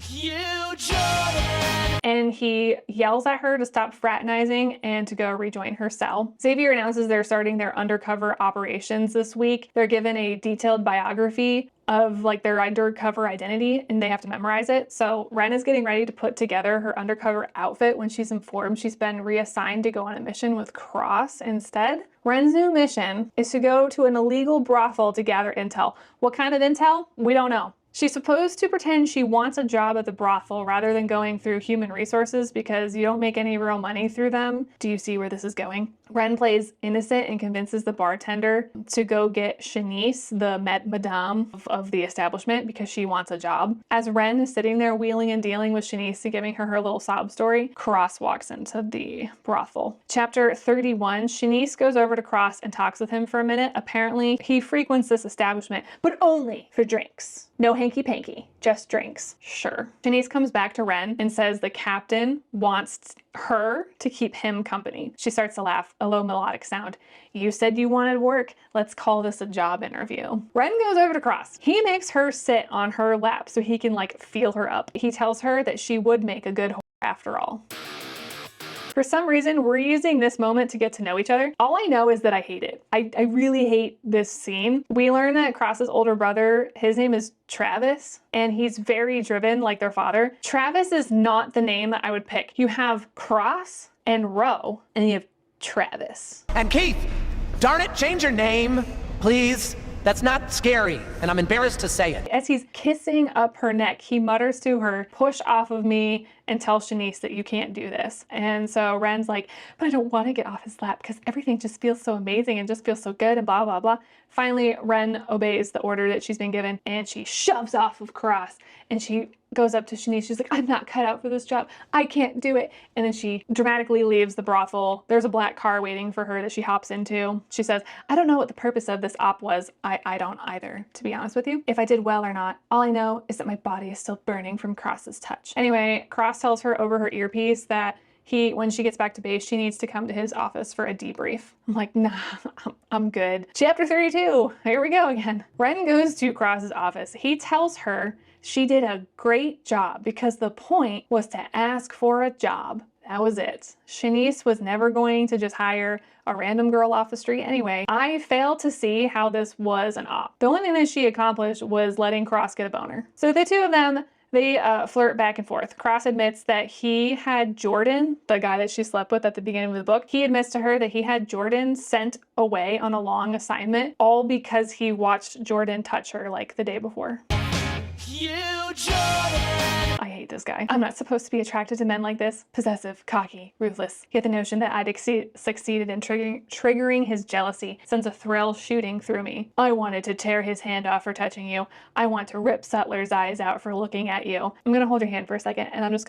You, Jordan. And he yells at her to stop fraternizing and to go rejoin her cell. Xavier announces they're starting their undercover operations this week. They're given a detailed biography of like their undercover identity and they have to memorize it. So Ren is getting ready to put together her undercover outfit when she's informed she's been reassigned to go on a mission with Cross instead. Ren's new mission is to go to an illegal brothel to gather intel. What kind of intel? We don't know. She's supposed to pretend she wants a job at the brothel rather than going through human resources because you don't make any real money through them. Do you see where this is going? Ren plays innocent and convinces the bartender to go get Shanice, the madame of the establishment, because she wants a job. As Ren is sitting there wheeling and dealing with Shanice and giving her little sob story, Cross walks into the brothel. Chapter 31, Shanice goes over to Cross and talks with him for a minute. Apparently, he frequents this establishment, but only for drinks. No hanky-panky, just drinks. Sure. Shanice comes back to Ren and says the captain wants her to keep him company. She starts to laugh, a low melodic sound. You said you wanted work. Let's call this a job interview. Ren goes over to Cross. He makes her sit on her lap so he can like feel her up. He tells her that she would make a good whore after all. For some reason, we're using this moment to get to know each other. All I know is that I hate it. I really hate this scene. We learn that Cross's older brother, his name is Travis, and he's very driven like their father. Travis is not the name that I would pick. You have Cross and Ro, and you have Travis. And Keith, darn it, change your name, please. That's not scary, and I'm embarrassed to say it. As he's kissing up her neck, he mutters to her, push off of me and tell Shanice that you can't do this. And so Ren's like, but I don't want to get off his lap because everything just feels so amazing and just feels so good and blah, blah, blah. Finally, Ren obeys the order that she's been given and she shoves off of Cross and she goes up to Shanice. She's like, I'm not cut out for this job. I can't do it. And then she dramatically leaves the brothel. There's a black car waiting for her that she hops into. She says, I don't know what the purpose of this op was. I don't either, to be honest with you. If I did well or not, all I know is that my body is still burning from Cross's touch. Anyway, Cross tells her over her earpiece that when she gets back to base, she needs to come to his office for a debrief. I'm like, nah, I'm good. Chapter 32, here we go again. Ren goes to Cross's office. He tells her she did a great job because the point was to ask for a job. That was it. Shanice was never going to just hire a random girl off the street anyway. I fail to see how this was an op. The only thing that she accomplished was letting Cross get a boner. So the two of them, they flirt back and forth. Cross admits that he had Jordan, the guy that she slept with at the beginning of the book, he admits to her that he had Jordan sent away on a long assignment, all because he watched Jordan touch her like the day before. You, Jordan. I hate this guy. I'm not supposed to be attracted to men like this. Possessive, cocky, ruthless. Yet the notion that I'd succeeded in triggering his jealousy sends a thrill shooting through me. I wanted to tear his hand off for touching you. I want to rip Sutler's eyes out for looking at you. I'm gonna hold your hand for a second and I just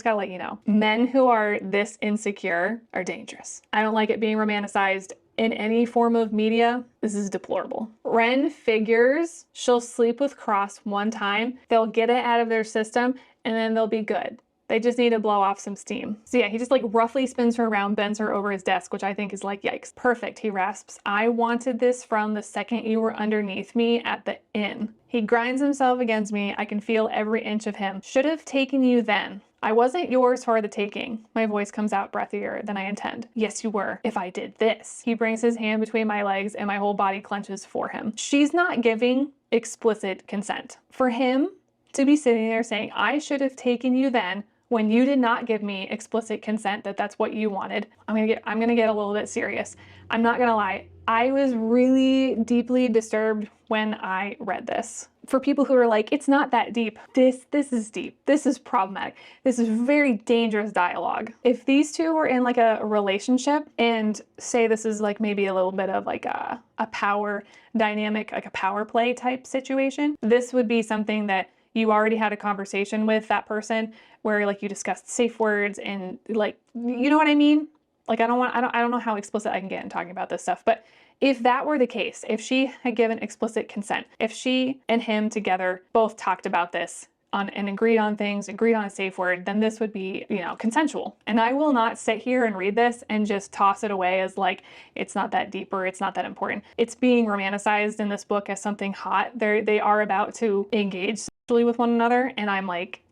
gotta let you know. Men who are this insecure are dangerous. I don't like it being romanticized in any form of media. This is deplorable. Ren figures she'll sleep with Cross one time, they'll get it out of their system, and then they'll be good. They just need to blow off some steam. So yeah, he just like roughly spins her around, bends her over his desk, which I think is like, yikes. Perfect, he rasps. I wanted this from the second you were underneath me at the inn. He grinds himself against me. I can feel every inch of him. Should have taken you then. I wasn't yours for the taking. My voice comes out breathier than I intend. Yes, you were, if I did this. He brings his hand between my legs and my whole body clenches for him. She's not giving explicit consent. For him to be sitting there saying, I should have taken you then, when you did not give me explicit consent that that's what you wanted. I'm gonna get a little bit serious. I'm not gonna lie. I was really deeply disturbed when I read this. For people who are like, it's not that deep, this is deep. This is problematic. This is very dangerous dialogue. If these two were in like a relationship and say this is like maybe a little bit of like a power dynamic, like a power play type situation, this would be something that you already had a conversation with that person where like you discussed safe words and like, you know what I mean? Like I don't know how explicit I can get in talking about this stuff, but if that were the case, if she had given explicit consent, if she and him together both talked about this and agreed on things, agreed on a safe word, then this would be, you know, consensual. And I will not sit here and read this and just toss it away as like, it's not that deep or it's not that important. It's being romanticized in this book as something hot. They are about to engage sexually with one another, and I'm like,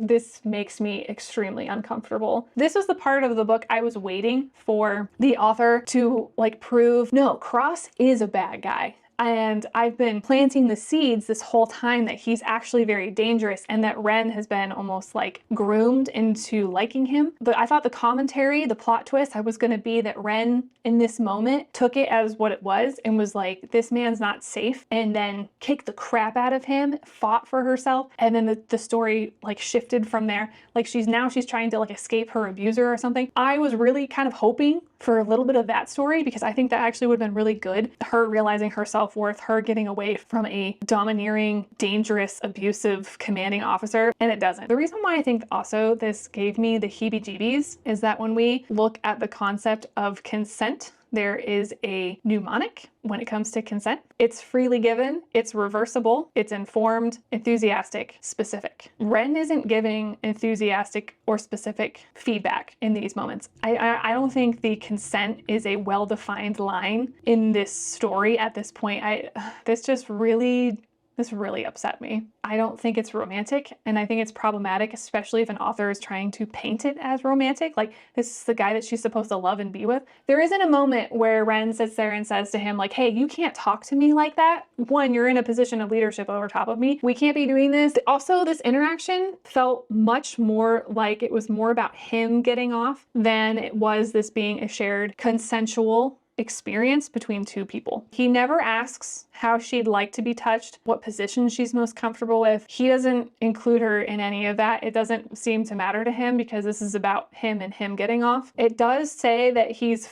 this makes me extremely uncomfortable. This was the part of the book I was waiting for the author to like prove, no, Cross is a bad guy. And I've been planting the seeds this whole time that he's actually very dangerous and that Ren has been almost like groomed into liking him. But I thought the commentary, the plot twist, I was going to be that Ren in this moment took it as what it was and was like, this man's not safe, and then kicked the crap out of him, fought for herself, and then the story like shifted from there. Like she's trying to like escape her abuser or something. I was really kind of hoping for a little bit of that story because I think that actually would have been really good. Her realizing her self-worth, her getting away from a domineering, dangerous, abusive, commanding officer, and it doesn't. The reason why I think also this gave me the heebie-jeebies is that when we look at the concept of consent, there is a mnemonic when it comes to consent. It's freely given, it's reversible, it's informed, enthusiastic, specific. Ren isn't giving enthusiastic or specific feedback in these moments. I don't think the consent is a well-defined line in this story at this point. This really upset me. I don't think it's romantic, and I think it's problematic, especially if an author is trying to paint it as romantic. Like, this is the guy that she's supposed to love and be with. There isn't a moment where Ren sits there and says to him, like, hey, you can't talk to me like that. One, you're in a position of leadership over top of me. We can't be doing this. Also, this interaction felt much more like it was more about him getting off than it was this being a shared consensual experience between two people. He never asks how she'd like to be touched, what position she's most comfortable with. He doesn't include her in any of that. It doesn't seem to matter to him because this is about him and him getting off. It does say that he's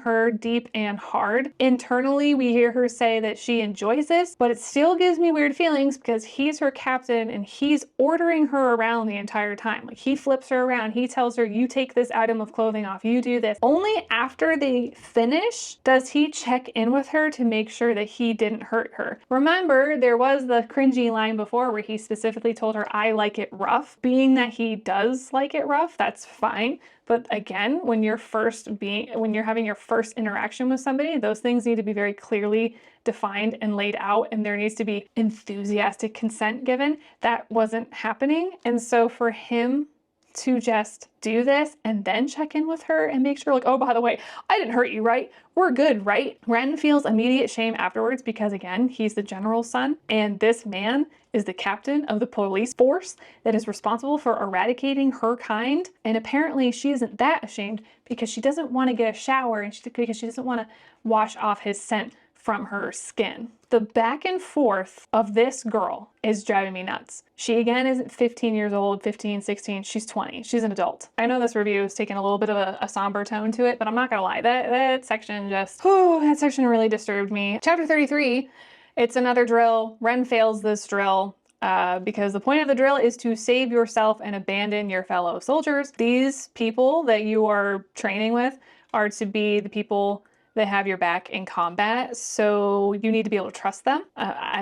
her deep and hard. Internally, we hear her say that she enjoys this, but it still gives me weird feelings because he's her captain and he's ordering her around the entire time. Like, he flips her around. He tells her, you take this item of clothing off, you do this. Only after they finish does he check in with her to make sure that he didn't hurt her. Remember, there was the cringy line before where he specifically told her, I like it rough. Being that he does like it rough, that's fine. But again, when you're having your first interaction with somebody, those things need to be very clearly defined and laid out, and there needs to be enthusiastic consent given. That wasn't happening. And so for him to just do this and then check in with her and make sure, like, oh, by the way, I didn't hurt you, right? We're good, right? Ren feels immediate shame afterwards because, again, he's the general's son, and this man is the captain of the police force that is responsible for eradicating her kind. And apparently she isn't that ashamed because she doesn't want to get a shower and because she doesn't want to wash off his scent from her skin. The back and forth of this girl is driving me nuts. She, again, isn't 15 years old, 15, 16, she's 20. She's an adult. I know this review is taking a little bit of a somber tone to it, but I'm not gonna lie, that section really disturbed me. Chapter 33, it's another drill. Ren fails this drill. Because the point of the drill is to save yourself and abandon your fellow soldiers. These people that you are training with are to be the people that have your back in combat, so you need to be able to trust them.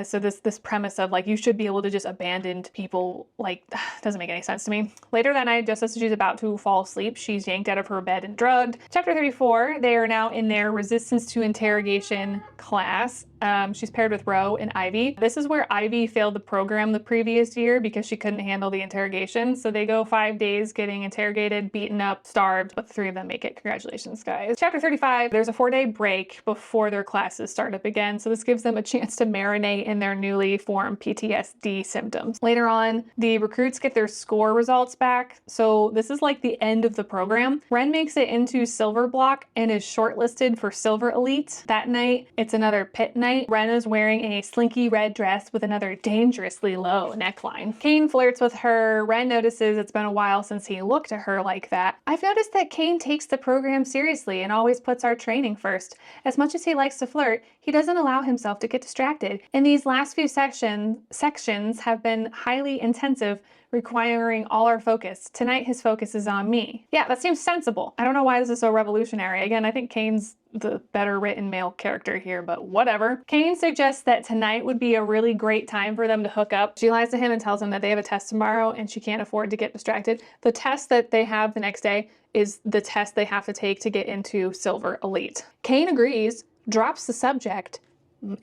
So this premise of like you should be able to just abandon people, like, doesn't make any sense to me. Later that night, just as she's about to fall asleep, she's yanked out of her bed and drugged. Chapter 34, they are now in their resistance to interrogation class. She's paired with Ro and Ivy. This is where Ivy failed the program the previous year because she couldn't handle the interrogation. So they go 5 days getting interrogated, beaten up, starved, but the 3 of them make it. Congratulations, guys. Chapter 35, there's a 4-day break before their classes start up again. So this gives them a chance to marinate in their newly formed PTSD symptoms. Later on, the recruits get their score results back. So this is like the end of the program. Ren makes it into Silver Block and is shortlisted for Silver Elite. That night, it's another pit night. Ren is wearing a slinky red dress with another dangerously low neckline. Kane flirts with her. Ren notices it's been a while since he looked at her like that. I've noticed that Kane takes the program seriously and always puts our training first. As much as he likes to flirt, he doesn't allow himself to get distracted. And these last few sections have been highly intensive, requiring all our focus. Tonight, his focus is on me. Yeah, that seems sensible. I don't know why this is so revolutionary. Again, I think Kane's the better written male character here, but whatever. Kane suggests that tonight would be a really great time for them to hook up. She lies to him and tells him that they have a test tomorrow and she can't afford to get distracted. The test that they have the next day is the test they have to take to get into Silver Elite. Kane agrees, drops the subject,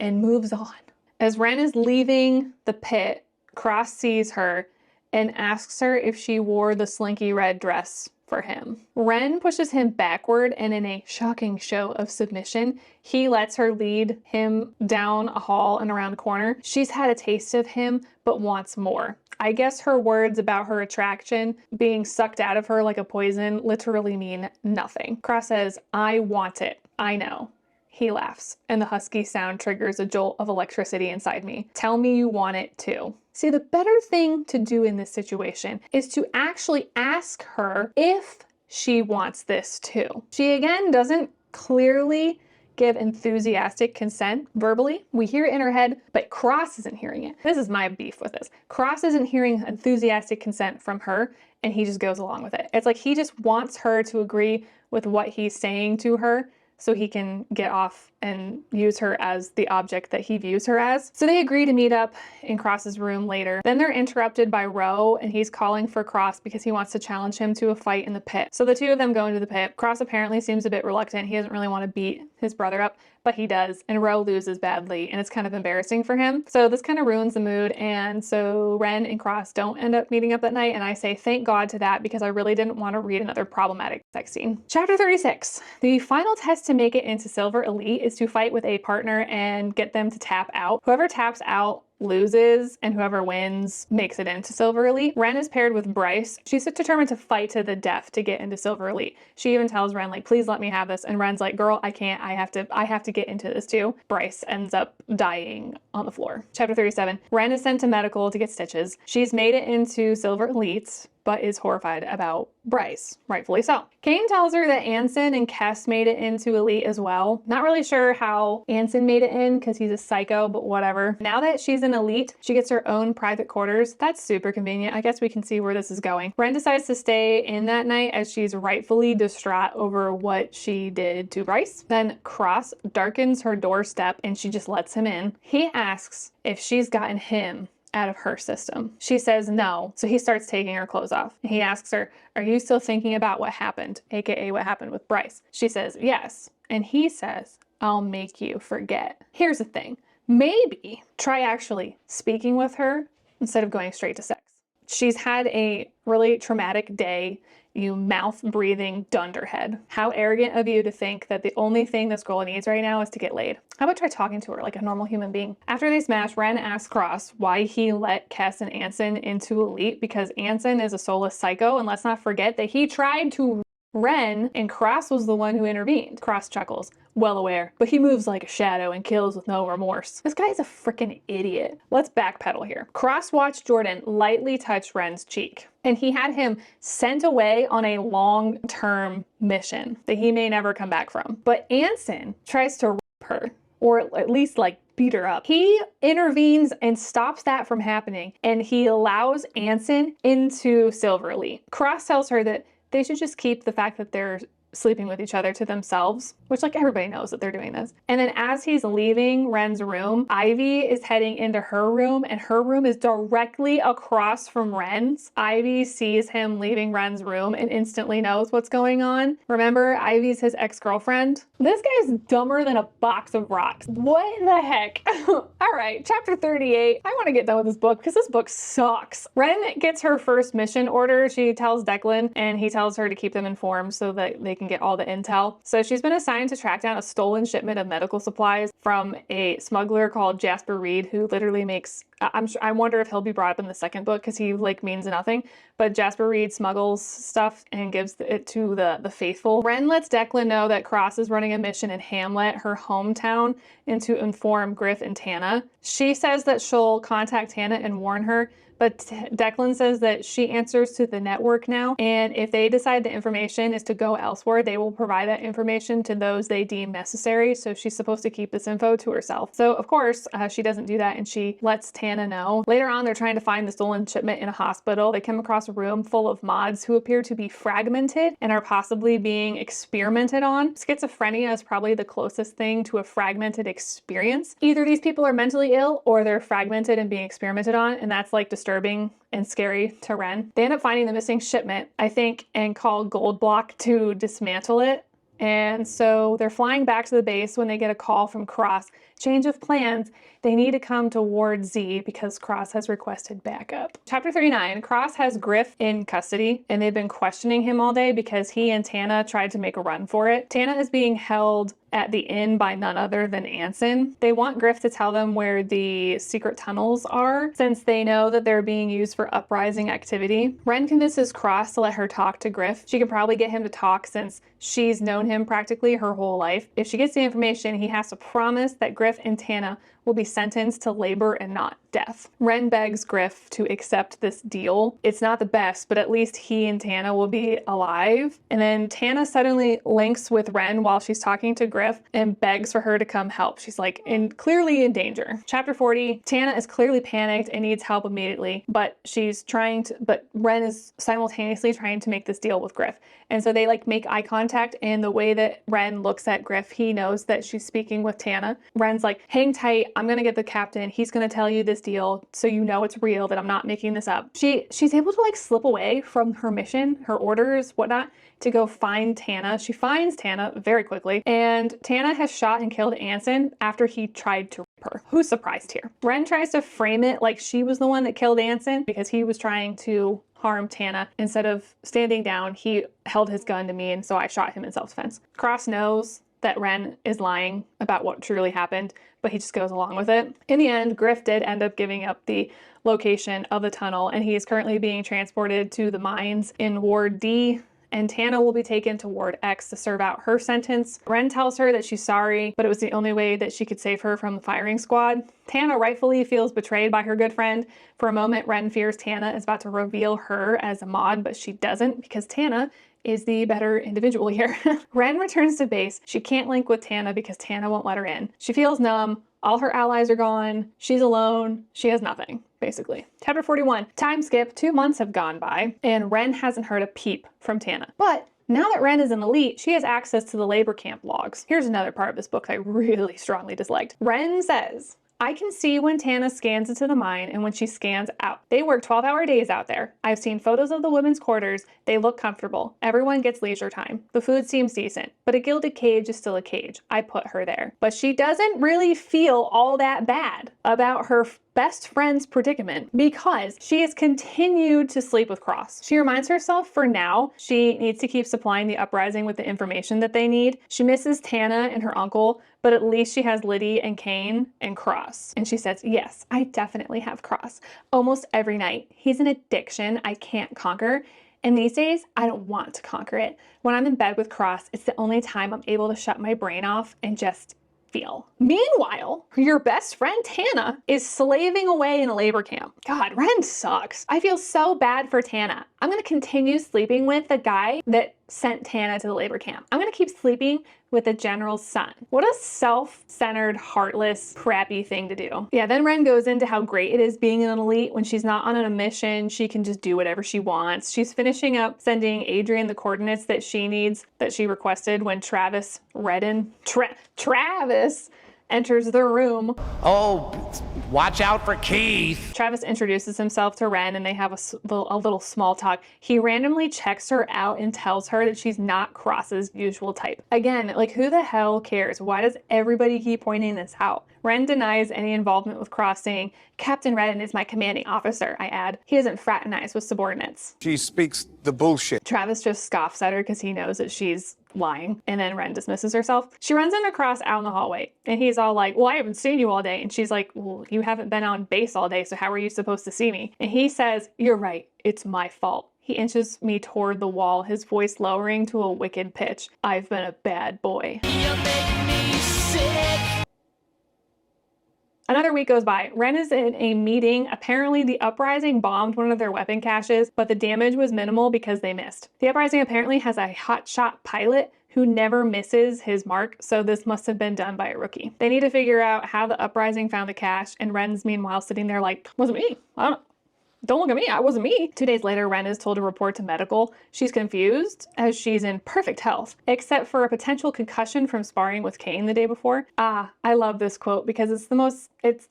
and moves on. As Ren is leaving the pit, Cross sees her and asks her if she wore the slinky red dress for him. Ren pushes him backward, and in a shocking show of submission, he lets her lead him down a hall and around a corner. She's had a taste of him, but wants more. I guess her words about her attraction being sucked out of her like a poison literally mean nothing. Cross says, "I want it. I know." He laughs, and the husky sound triggers a jolt of electricity inside me. Tell me you want it too. See, the better thing to do in this situation is to actually ask her if she wants this too. She again doesn't clearly give enthusiastic consent verbally. We hear it in her head, but Cross isn't hearing it. This is my beef with this. Cross isn't hearing enthusiastic consent from her, and he just goes along with it. It's like he just wants her to agree with what he's saying to her so he can get off and use her as the object that he views her as. So they agree to meet up in Cross's room later. Then they're interrupted by Ro, and he's calling for Cross because he wants to challenge him to a fight in the pit. So the 2 of them go into the pit. Cross apparently seems a bit reluctant. He doesn't really want to beat his brother up, but he does, and Ro loses badly, and it's kind of embarrassing for him. So this kind of ruins the mood, and so Ren and Cross don't end up meeting up that night, and I say thank God to that because I really didn't want to read another problematic sex scene. Chapter 36. The final test to make it into Silver Elite is to fight with a partner and get them to tap out. Whoever taps out loses, and whoever wins makes it into Silver Elite. Ren is paired with Bryce. She's determined to fight to the death to get into Silver Elite. She even tells Ren, like, please let me have this. And Ren's like, girl, I can't. I have to get into this too. Bryce ends up dying on the floor. Chapter 37. Ren is sent to medical to get stitches. She's made it into Silver Elite, but is horrified about Bryce, rightfully so. Kane tells her that Anson and Kess made it into Elite as well. Not really sure how Anson made it in because he's a psycho, but whatever. Now that she's in Elite, she gets her own private quarters. That's super convenient. I guess we can see where this is going. Ren decides to stay in that night as she's rightfully distraught over what she did to Bryce. Then Cross darkens her doorstep and she just lets him in. He asks if she's gotten him out of her system. She says no, so he starts taking her clothes off. He asks her, are you still thinking about what happened, aka what happened with Bryce? She says yes, and he says, I'll make you forget. Here's the thing, maybe try actually speaking with her instead of going straight to sex. She's had a really traumatic day, you mouth-breathing dunderhead. How arrogant of you to think that the only thing this girl needs right now is to get laid. How about try talking to her like a normal human being? After they smash, Ren asks Cross why he let Kess and Anson into Elite because Anson is a soulless psycho, and let's not forget that he tried to Ren, and Cross was the one who intervened. Cross chuckles, well aware, but he moves like a shadow and kills with no remorse. This guy is a freaking idiot. Let's backpedal here. Cross watched Jordan lightly touch Ren's cheek, and he had him sent away on a long-term mission that he may never come back from. But Anson tries to rape her, or at least like beat her up. He intervenes and stops that from happening, and he allows Anson into Silver Elite. Cross tells her that they should just keep the fact that they're sleeping with each other to themselves, which like everybody knows that they're doing this. And then as he's leaving Ren's room, Ivy is heading into her room, and her room is directly across from Ren's. Ivy sees him leaving Ren's room and instantly knows what's going on. Remember, Ivy's his ex-girlfriend. This guy's dumber than a box of rocks. What the heck? All right, chapter 38. I want to get done with this book because this book sucks. Ren gets her first mission order. She tells Declan, and he tells her to keep them informed so that they can get all the intel. So she's been assigned to track down a stolen shipment of medical supplies from a smuggler called Jasper Reed, who literally makes, I wonder if he'll be brought up in the second book because he like means nothing, but Jasper Reed smuggles stuff and gives it to the faithful. Ren lets Declan know that Cross is running a mission in Hamlet, her hometown, and to inform Griff and Tana. She says that she'll contact Tana and warn her, but Declan says that she answers to the network now, and if they decide the information is to go elsewhere, they will provide that information to those they deem necessary, so she's supposed to keep this info to herself. So of course, she doesn't do that, and she lets Tana know. Later on, they're trying to find the stolen shipment in a hospital. They come across a room full of mods who appear to be fragmented and are possibly being experimented on. Schizophrenia is probably the closest thing to a fragmented experience. Either these people are mentally ill or they're fragmented and being experimented on, and that's like disturbing and scary to Ren. They end up finding the missing shipment, I think, and call Goldblock to dismantle it. And so they're flying back to the base when they get a call from Cross. Change of plans. They need to come toward Z because Cross has requested backup. Chapter 39, Cross has Griff in custody, and they've been questioning him all day because he and Tana tried to make a run for it. Tana is being held at the inn by none other than Anson. They want Griff to tell them where the secret tunnels are, since they know that they're being used for uprising activity. Ren convinces Cross to let her talk to Griff. She can probably get him to talk since she's known him practically her whole life. If she gets the information, he has to promise that Griff and Tana will be sentenced to labor and not death. Ren begs Griff to accept this deal. It's not the best, but at least he and Tana will be alive. And then Tana suddenly links with Ren while she's talking to Griff and begs for her to come help. She's like clearly in danger. Chapter 40, Tana is clearly panicked and needs help immediately, but Ren is simultaneously trying to make this deal with Griff. And so they like make eye contact, and the way that Ren looks at Griff, he knows that she's speaking with Tana. Ren's like, hang tight, I'm gonna get the captain. He's gonna tell you this deal so you know it's real, that I'm not making this up. She's able to like slip away from her mission, her orders, whatnot, to go find Tana. She finds Tana very quickly, and Tana has shot and killed Anson after he tried to rape her. Who's surprised here? Ren tries to frame it like she was the one that killed Anson because he was trying to harm Tana. Instead of standing down, he held his gun to me, and so I shot him in self-defense. Cross knows that Ren is lying about what truly happened, but he just goes along with it. In the end, Griff did end up giving up the location of the tunnel, and he is currently being transported to the mines in Ward D, and Tana will be taken to Ward X to serve out her sentence. Ren tells her that she's sorry, but it was the only way that she could save her from the firing squad. Tana rightfully feels betrayed by her good friend. For a moment, Ren fears Tana is about to reveal her as a mod, but she doesn't because Tana is the better individual here. Ren returns to base. She can't link with Tana because Tana won't let her in. She feels numb. All her allies are gone. She's alone. She has nothing, basically. Chapter 41. Time skip. 2 months have gone by, and Ren hasn't heard a peep from Tana. But now that Ren is an elite, she has access to the labor camp logs. Here's another part of this book I really strongly disliked. Ren says, I can see when Tana scans into the mine and when she scans out. They work 12-hour days out there. I've seen photos of the women's quarters. They look comfortable. Everyone gets leisure time. The food seems decent, but a gilded cage is still a cage. I put her there. But she doesn't really feel all that bad about her best friend's predicament because she has continued to sleep with Cross. She reminds herself for now she needs to keep supplying the uprising with the information that they need. She misses Tana and her uncle, but at least she has Liddy and Kane and Cross. And she says, yes, I definitely have Cross. Almost every night. He's an addiction I can't conquer. And these days, I don't want to conquer it. When I'm in bed with Cross, it's the only time I'm able to shut my brain off and just feel. Meanwhile, your best friend Tana is slaving away in a labor camp. God, Ren sucks. I feel so bad for Tana. I'm gonna continue sleeping with the guy that sent Tana to the labor camp. I'm gonna keep sleeping with the general's son. What a self-centered, heartless, crappy thing to do. Yeah, then Ren goes into how great it is being an elite. When she's not on a mission, she can just do whatever she wants. She's finishing up sending Adrian the coordinates that she needs, that she requested when Travis enters the room. Oh, watch out for Keith. Travis introduces himself to Ren and they have a little small talk. He randomly checks her out and tells her that she's not Cross's usual type. Again, like, who the hell cares? Why does everybody keep pointing this out? Ren denies any involvement with Cross, saying, "Captain Ren is my commanding officer," I add. He doesn't fraternize with subordinates. She speaks the bullshit. Travis just scoffs at her because he knows that she's lying, and then Ren dismisses herself. She runs into Cross out in the hallway, and he's all like, "Well, I haven't seen you all day." And she's like, "Well, you haven't been on base all day, so how are you supposed to see me?" And he says, "You're right, it's my fault." He inches me toward the wall, his voice lowering to a wicked pitch. "I've been a bad boy." You make me sick. Another week goes by. Ren is in a meeting. Apparently the uprising bombed one of their weapon caches, but the damage was minimal because they missed. The uprising apparently has a hotshot pilot who never misses his mark, so this must have been done by a rookie. They need to figure out how the uprising found the cache, and Ren's meanwhile sitting there like, "Wasn't me. I don't know. Don't look at me, I wasn't me." 2 days later, Ren is told to report to medical. She's confused as she's in perfect health, except for a potential concussion from sparring with Kane the day before. I love this quote because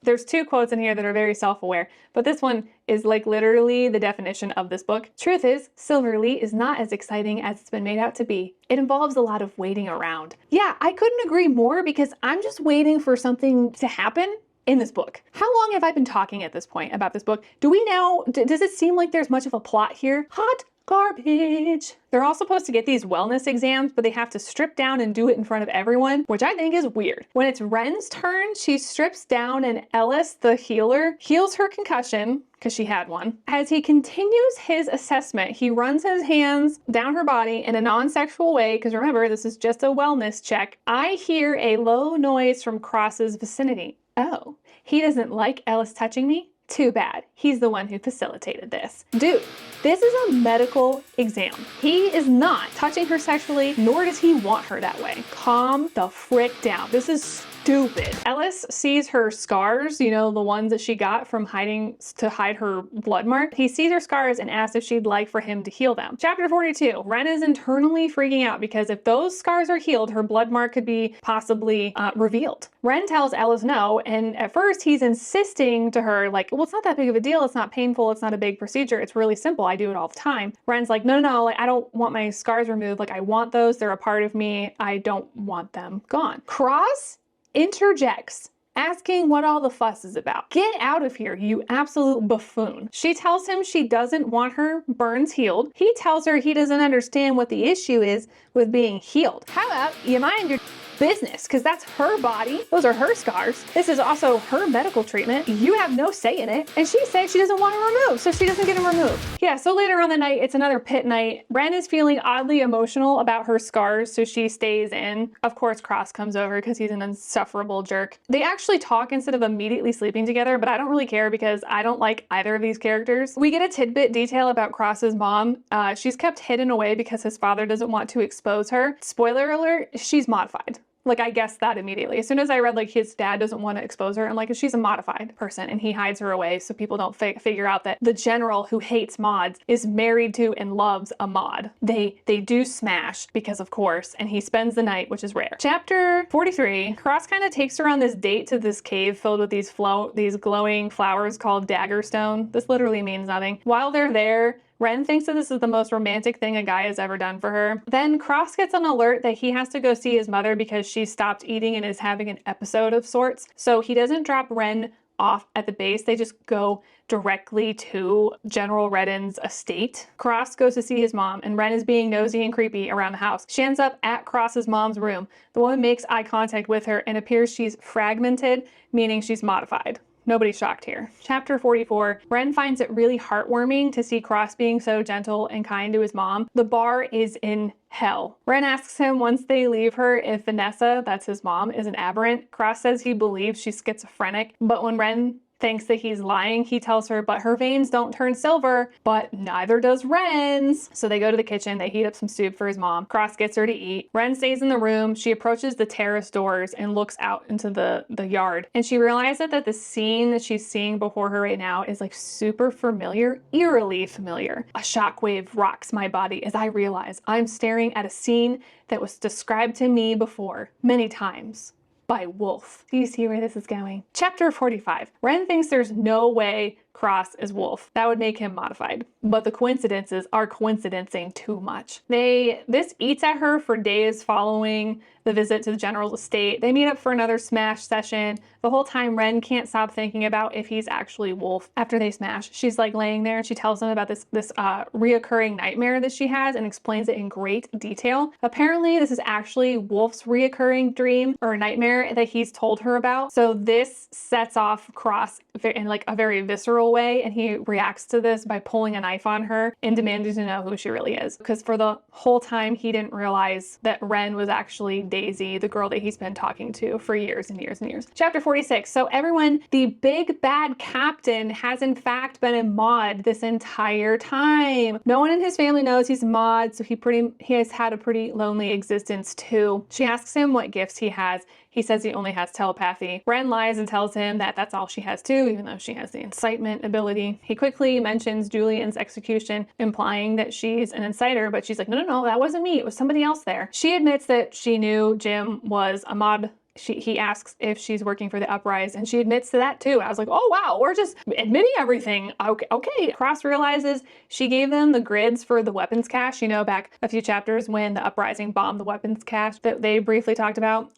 there's 2 quotes in here that are very self-aware, but this one is like literally the definition of this book. "Truth is, Silverlee is not as exciting as it's been made out to be. It involves a lot of waiting around." Yeah, I couldn't agree more because I'm just waiting for something to happen in this book. How long have I been talking at this point about this book? Does it seem like there's much of a plot here? Hot garbage. They're all supposed to get these wellness exams, but they have to strip down and do it in front of everyone, which I think is weird. When it's Ren's turn, she strips down and Ellis, the healer, heals her concussion, because she had one. As he continues his assessment, he runs his hands down her body in a non-sexual way, because remember, this is just a wellness check. I hear a low noise from Cross's vicinity. Oh, he doesn't like Ellis touching me? Too bad. He's the one who facilitated this. Dude, this is a medical exam. He is not touching her sexually, nor does he want her that way. Calm the frick down. This is stupid. Ellis sees her scars, you know, the ones that she got from hiding to hide her blood mark. He sees her scars and asks if she'd like for him to heal them. Chapter 42, Ren is internally freaking out because if those scars are healed, her blood mark could be possibly revealed. Ren tells Ellis no, and at first he's insisting to her like, "Well, it's not that big of a deal. It's not painful. It's not a big procedure. It's really simple. I do it all the time." Ren's like, no, like, I don't want my scars removed. Like, I want those. They're a part of me. I don't want them gone. Cross interjects, asking what all the fuss is about. "Get out of here, you absolute buffoon." She tells him she doesn't want her burns healed. He tells her he doesn't understand what the issue is with being healed. How about you mind your business, because that's her body. Those are her scars. This is also her medical treatment. You have no say in it. And she says she doesn't want to remove, so she doesn't get them removed. Yeah, so later on the night, it's another pit night. Ren is feeling oddly emotional about her scars, so she stays in. Of course, Cross comes over because he's an insufferable jerk. They actually talk instead of immediately sleeping together, but I don't really care because I don't like either of these characters. We get a tidbit detail about Cross's mom. She's kept hidden away because his father doesn't want to expose her. Spoiler alert, she's modified. Like, I guessed that immediately. As soon as I read, like, his dad doesn't want to expose her, I'm like, she's a modified person, and he hides her away so people don't figure out that the general who hates mods is married to and loves a mod. They do smash, because of course, and he spends the night, which is rare. Chapter 43, Cross kind of takes her on this date to this cave filled with these glowing flowers called Daggerstone. This literally means nothing. While they're there, Ren thinks that this is the most romantic thing a guy has ever done for her. Then Cross gets an alert that he has to go see his mother because she stopped eating and is having an episode of sorts. So he doesn't drop Ren off at the base. They just go directly to General Redden's estate. Cross goes to see his mom, and Ren is being nosy and creepy around the house. She ends up at Cross's mom's room. The woman makes eye contact with her and appears she's fragmented, meaning she's modified. Nobody's shocked here. Chapter 44, Ren finds it really heartwarming to see Cross being so gentle and kind to his mom. The bar is in hell. Ren asks him once they leave her if Vanessa, that's his mom, is an aberrant. Cross says he believes she's schizophrenic, but when Ren thinks that he's lying. He tells her, but her veins don't turn silver, but neither does Ren's. So they go to the kitchen, they heat up some soup for his mom. Cross gets her to eat. Ren stays in the room. She approaches the terrace doors and looks out into the yard. And she realizes that the scene that she's seeing before her right now is like super familiar, eerily familiar. A shockwave rocks my body as I realize I'm staring at a scene that was described to me before many times by Wolf. Do you see where this is going? Chapter 45. Ren thinks there's no way Cross is Wolf. That would make him modified. But the coincidences are coinciding too much. This eats at her for days following the visit to the general's estate. They meet up for another smash session. The whole time Ren can't stop thinking about if he's actually Wolf. After they smash, she's like laying there and she tells him about this reoccurring nightmare that she has and explains it in great detail. Apparently this is actually Wolf's reoccurring dream or nightmare that he's told her about. So this sets off Cross in like a very visceral way, and he reacts to this by pulling a knife on her and demanding to know who she really is. Because for the whole time he didn't realize that Ren was actually Daisy, the girl that he's been talking to for years and years and years. Chapter 46. So everyone, the big bad captain has in fact been a mod this entire time. No one in his family knows he's a mod, so he has had a pretty lonely existence too. She asks him what gifts he has. He says he only has telepathy. Ren lies and tells him that that's all she has too, even though she has the incitement ability. He quickly mentions Julian's execution, implying that she's an inciter, but she's like, no, that wasn't me. It was somebody else there. She admits that she knew Jim was a mod. He asks if she's working for the Uprise, and she admits to that too. I was like, oh wow, we're just admitting everything. Okay. Cross realizes she gave them the grids for the weapons cache, you know, back a few chapters when the Uprising bombed the weapons cache that they briefly talked about.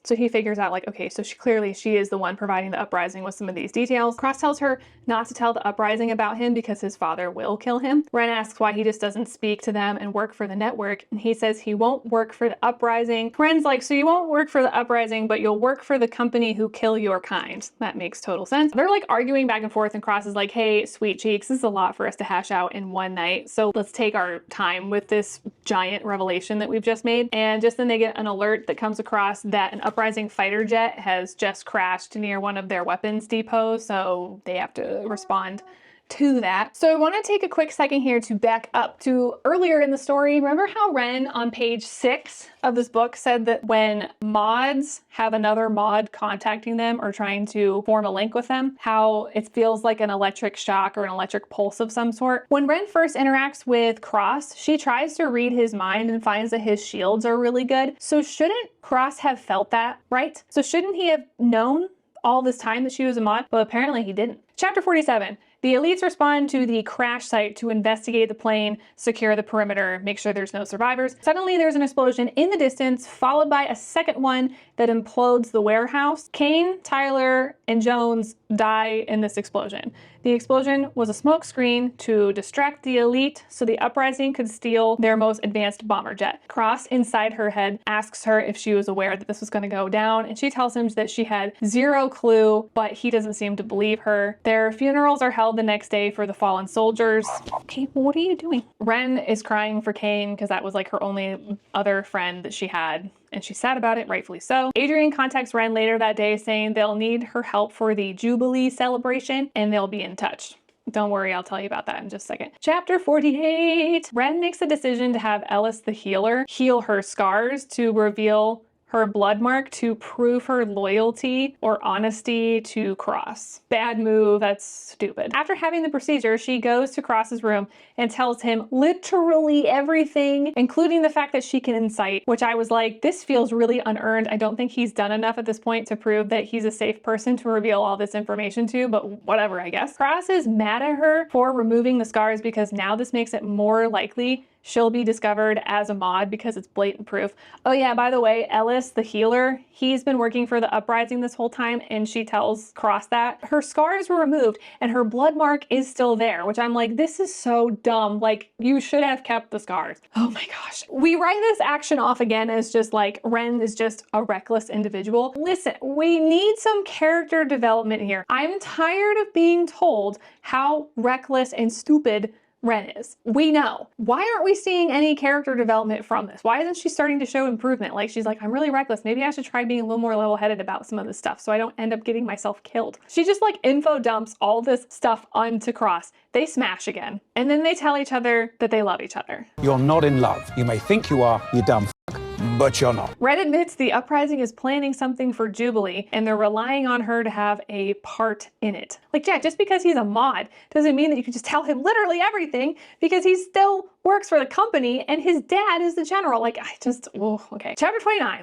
So he figures out like, okay, so she is the one providing the Uprising with some of these details. Cross tells her not to tell the Uprising about him because his father will kill him. Ren asks why he just doesn't speak to them and work for the network, and he says he won't work for the Uprising. Ren's like, so you won't work for the Uprising, but you'll work for the company who kill your kind. That makes total sense. They're like arguing back and forth, and Cross is like, hey, sweet cheeks, this is a lot for us to hash out in one night, so let's take our time with this giant revelation that we've just made. And just then they get an alert that comes across that an Uprising fighter jet has just crashed near one of their weapons depots, so they have to respond to that. So I want to take a quick second here to back up to earlier in the story. Remember how Ren on page 6 of this book said that when mods have another mod contacting them or trying to form a link with them, how it feels like an electric shock or an electric pulse of some sort? When Ren first interacts with Cross, she tries to read his mind and finds that his shields are really good. So shouldn't Cross have felt that, right? So shouldn't he have known all this time that she was a mod? Well, apparently he didn't. Chapter 47. The elites respond to the crash site to investigate the plane, secure the perimeter, make sure there's no survivors. Suddenly there's an explosion in the distance, followed by a second one that implodes the warehouse. Kane, Tyler, and Jones die in this explosion. The explosion was a smoke screen to distract the elite so the Uprising could steal their most advanced bomber jet. Cross, inside her head, asks her if she was aware that this was going to go down, and she tells him that she had zero clue, but he doesn't seem to believe her. Their funerals are held the next day for the fallen soldiers. Okay, what are you doing? Ren is crying for Kane because that was like her only other friend that she had, and she's sad about it, rightfully so. Adrian contacts Ren later that day saying they'll need her help for the Jubilee celebration and they'll be in touch. Don't worry, I'll tell you about that in just a second. Chapter 48. Ren makes the decision to have Ellis the healer heal her scars to reveal her blood mark to prove her loyalty or honesty to Cross. Bad move, that's stupid. After having the procedure, she goes to Cross's room and tells him literally everything, including the fact that she can incite, which I was like, this feels really unearned. I don't think he's done enough at this point to prove that he's a safe person to reveal all this information to, but whatever, I guess. Cross is mad at her for removing the scars because now this makes it more likely she'll be discovered as a mod because it's blatant proof. Oh yeah, by the way, Ellis, the healer, he's been working for the Uprising this whole time, and she tells Cross that her scars were removed and her blood mark is still there, which I'm like, this is so dumb. Like, you should have kept the scars. Oh my gosh. We write this action off again as just like, Ren is just a reckless individual. Listen, we need some character development here. I'm tired of being told how reckless and stupid Ren is. We know. Why aren't we seeing any character development from this? Why isn't she starting to show improvement? Like, she's like, I'm really reckless. Maybe I should try being a little more level-headed about some of this stuff so I don't end up getting myself killed. She just like info dumps all this stuff onto Cross. They smash again. And then they tell each other that they love each other. You're not in love. You may think you are, you dumb fuck, but you're not. Red admits the Uprising is planning something for Jubilee, and they're relying on her to have a part in it. Like, yeah, just because he's a mod doesn't mean that you can just tell him literally everything, because he still works for the company and his dad is the general. Like, okay. Chapter 29,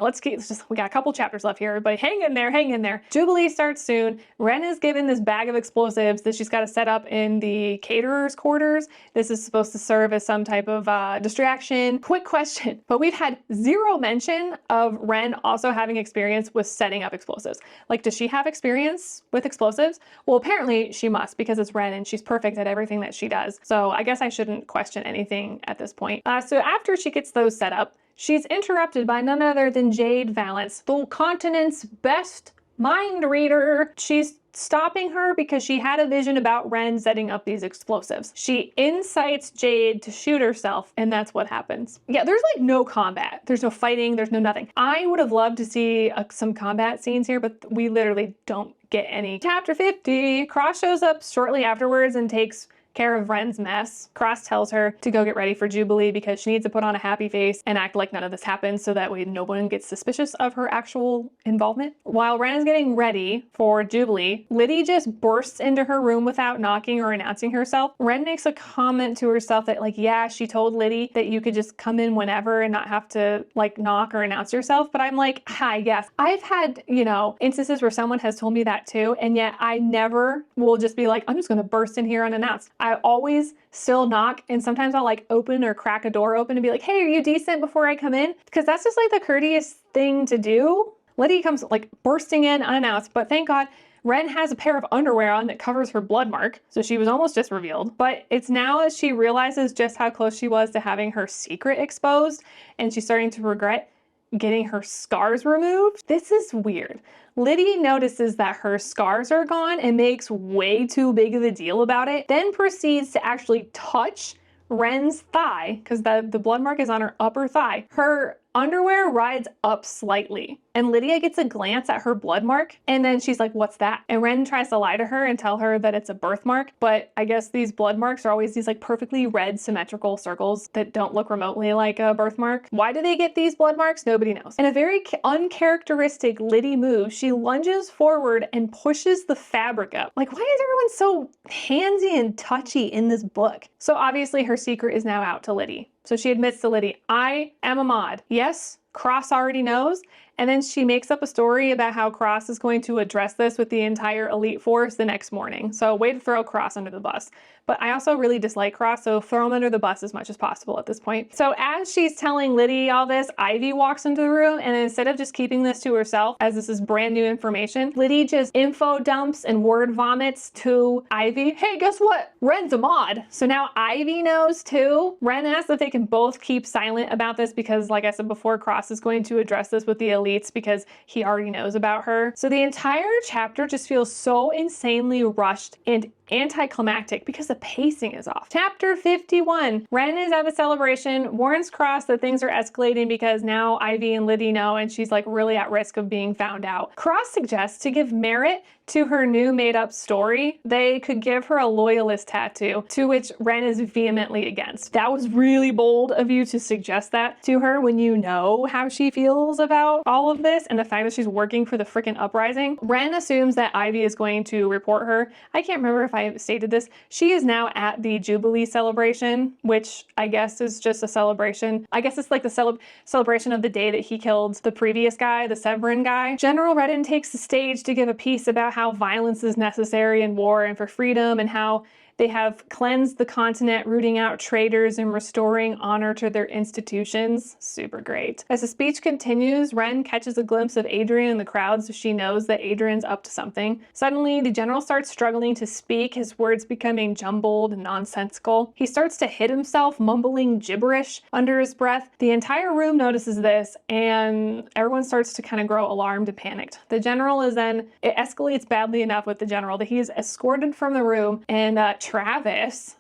we got a couple chapters left here. Everybody hang in there, hang in there. Jubilee starts soon. Ren is given this bag of explosives that she's got to set up in the caterer's quarters. This is supposed to serve as some type of distraction. Quick question, but we've had zero mention of Ren also having experience with setting up explosives. Like, does she have experience with explosives? Well, apparently she must, because it's Ren and she's perfect at everything that she does. So I guess I shouldn't question anything at this point. So after she gets those set up, she's interrupted by none other than Jade Valance, the continent's best mind reader. She's stopping her because she had a vision about Ren setting up these explosives. She incites Jade to shoot herself, and that's what happens. Yeah, there's like no combat. There's no fighting, there's no nothing. I would have loved to see some combat scenes here, but we literally don't get any. Chapter 50, Cross shows up shortly afterwards and takes care of Ren's mess. Cross tells her to go get ready for Jubilee because she needs to put on a happy face and act like none of this happened so that way no one gets suspicious of her actual involvement. While Ren is getting ready for Jubilee, Liddy just bursts into her room without knocking or announcing herself. Ren makes a comment to herself that like, yeah, she told Liddy that you could just come in whenever and not have to like knock or announce yourself. But I'm like, hi, yes. I've had, instances where someone has told me that too. And yet I never will just be like, I'm just going to burst in here unannounced. I always still knock, and sometimes I'll like open or crack a door open and be like, hey, are you decent before I come in? Because that's just like the courteous thing to do. Liddy comes like bursting in unannounced, but thank God Ren has a pair of underwear on that covers her blood mark, so she was almost just revealed. But it's now as she realizes just how close she was to having her secret exposed, and she's starting to regret getting her scars removed. This is weird. Liddy notices that her scars are gone and makes way too big of a deal about it, then proceeds to actually touch Ren's thigh, because the blood mark is on her upper thigh. Her underwear rides up slightly, and Lydia gets a glance at her blood mark, and then she's like, what's that? And Ren tries to lie to her and tell her that it's a birthmark, but I guess these blood marks are always these like perfectly red symmetrical circles that don't look remotely like a birthmark. Why do they get these blood marks? Nobody knows. In a very uncharacteristic Liddy move, she lunges forward and pushes the fabric up. Like, why is everyone so handsy and touchy in this book? So obviously her secret is now out to Liddy. So she admits to Liddy, I am a mod. Yes, Cross already knows. And then she makes up a story about how Cross is going to address this with the entire elite force the next morning. So way to throw Cross under the bus. But I also really dislike Cross, so throw him under the bus as much as possible at this point. So as she's telling Liddy all this, Ivy walks into the room, and instead of just keeping this to herself, as this is brand new information, Liddy just info dumps and word vomits to Ivy. Hey, guess what? Ren's a mod. So now Ivy knows too. Ren asks if they can both keep silent about this because, like I said before, Cross is going to address this with the elites because he already knows about her. So the entire chapter just feels so insanely rushed and anticlimactic because the pacing is off. Chapter 51. Ren is at the celebration, warns Cross that things are escalating because now Ivy and Liddy know and she's like really at risk of being found out. Cross suggests to give merit to her new made-up story, they could give her a loyalist tattoo, to which Ren is vehemently against. That was really bold of you to suggest that to her when you know how she feels about all of this and the fact that she's working for the frickin' Uprising. Ren assumes that Ivy is going to report her. I can't remember if I stated this. She is now at the Jubilee celebration, which I guess is just a celebration. I guess it's like the celebration of the day that he killed the previous guy, the Severin guy. General Redden takes the stage to give a piece about how violence is necessary in war and for freedom, and how they have cleansed the continent, rooting out traitors and restoring honor to their institutions. Super great. As the speech continues, Ren catches a glimpse of Adrian in the crowd, so she knows that Adrian's up to something. Suddenly, the general starts struggling to speak, his words becoming jumbled and nonsensical. He starts to hit himself, mumbling gibberish under his breath. The entire room notices this, and everyone starts to kind of grow alarmed and panicked. The general is then, it escalates badly enough with the general that he is escorted from the room and Travis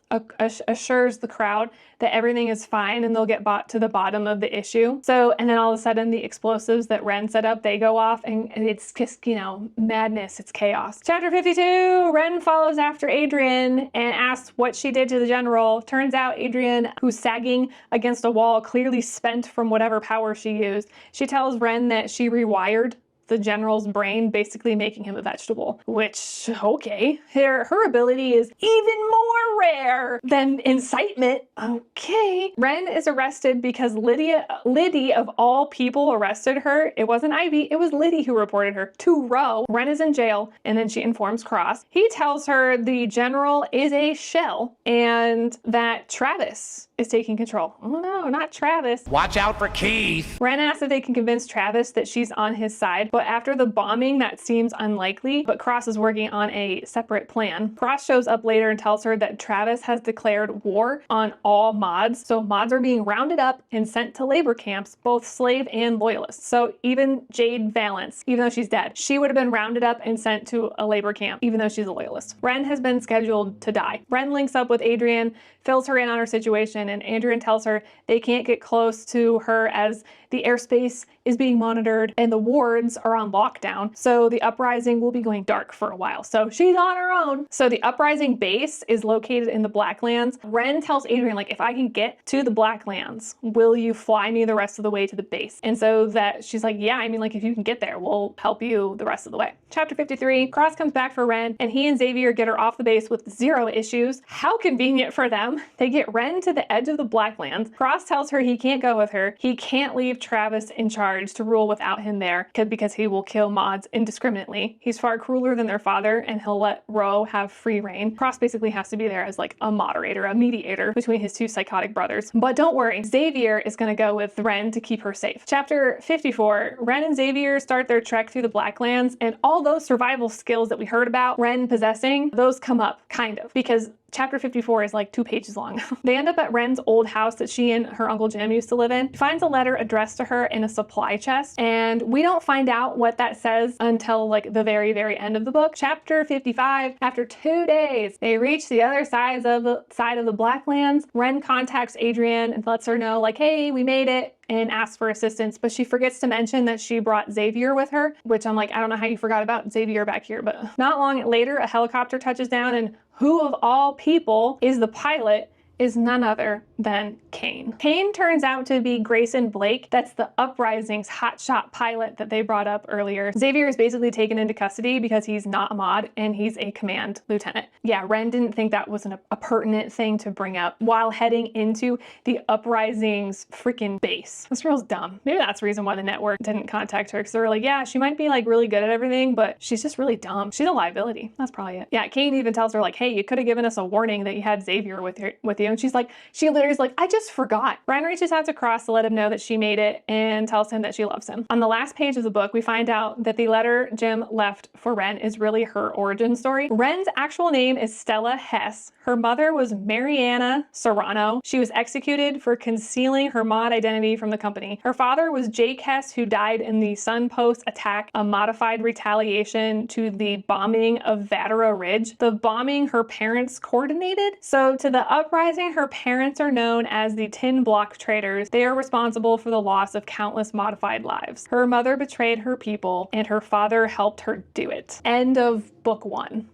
assures the crowd that everything is fine and they'll get to the bottom of the issue. So, and then all of a sudden the explosives that Ren set up, they go off and it's just, you know, madness, it's chaos. Chapter 52, Ren follows after Adrian and asks what she did to the general. Turns out Adrian, who's sagging against a wall, clearly spent from whatever power she used. She tells Ren that she rewired the general's brain, basically making him a vegetable, which, okay. Her ability is even more rare than incitement. Okay. Ren is arrested because Liddy of all people arrested her. It wasn't Ivy, it was Liddy who reported her to Roe. Ren is in jail, and then she informs Cross. He tells her the general is a shell and that Travis is taking control. Oh no, not Travis. Watch out for Keith. Ren asks if they can convince Travis that she's on his side, but after the bombing, that seems unlikely, but Cross is working on a separate plan. Cross shows up later and tells her that Travis has declared war on all mods, so mods are being rounded up and sent to labor camps, both slave and loyalist. So even Jade Valance, even though she's dead, she would have been rounded up and sent to a labor camp, even though she's a loyalist. Ren has been scheduled to die. Ren links up with Adrian, fills her in on her situation, and Adrian tells her they can't get close to her as the airspace is being monitored and the wards are on lockdown. So the uprising will be going dark for a while. So she's on her own. So the uprising base is located in the Blacklands. Ren tells Adrian, like, if I can get to the Blacklands, will you fly me the rest of the way to the base? And so that she's like, yeah, I mean, like, if you can get there, we'll help you the rest of the way. Chapter 53, Cross comes back for Ren and he and Xavier get her off the base with 0 issues. How convenient for them. They get Ren to the edge of the Blacklands. Cross tells her he can't go with her. He can't leave Travis in charge to rule without him there because he will kill mods indiscriminately. He's far crueler than their father and he'll let Roe have free reign. Cross basically has to be there as like a moderator, a mediator between his 2 psychotic brothers. But don't worry, Xavier is going to go with Ren to keep her safe. Chapter 54, Ren and Xavier start their trek through the Blacklands, and all those survival skills that we heard about Ren possessing, those come up, kind of, because Chapter 54 is like 2 pages long. They end up at Ren's old house that she and her Uncle Jim used to live in. He finds a letter addressed to her in a supply chest, and we don't find out what that says until like the very, very end of the book. Chapter 55, after 2 days, they reach the other side of the Blacklands. Ren contacts Adrian and lets her know, like, hey, we made it, and asks for assistance, but she forgets to mention that she brought Xavier with her, which I'm like, I don't know how you forgot about Xavier back here, but not long later, a helicopter touches down, and who of all people is the pilot is none other than Kane. Kane turns out to be Grayson Blake. That's the Uprising's hotshot pilot that they brought up earlier. Xavier is basically taken into custody because he's not a mod and he's a command lieutenant. Yeah, Ren didn't think that was a pertinent thing to bring up while heading into the Uprising's freaking base. This girl's dumb. Maybe that's the reason why the network didn't contact her, because they were like, yeah, she might be like really good at everything, but she's just really dumb. She's a liability. That's probably it. Yeah, Kane even tells her like, hey, you could have given us a warning that you had Xavier with you. And she's like, she literally is like, I just forgot. Ren reaches out to Cross to let him know that she made it and tells him that she loves him. On the last page of the book, we find out that the letter Jim left for Ren is really her origin story. Ren's actual name is Stella Hess. Her mother was Mariana Serrano. She was executed for concealing her mod identity from the company. Her father was Jake Hess, who died in the Sunpost attack, a modified retaliation to the bombing of Vatera Ridge. The bombing her parents coordinated. So to the uprising, her parents are known as the Tin Block Traitors. They are responsible for the loss of countless modified lives. Her mother betrayed her people and her father helped her do it. End of book 1.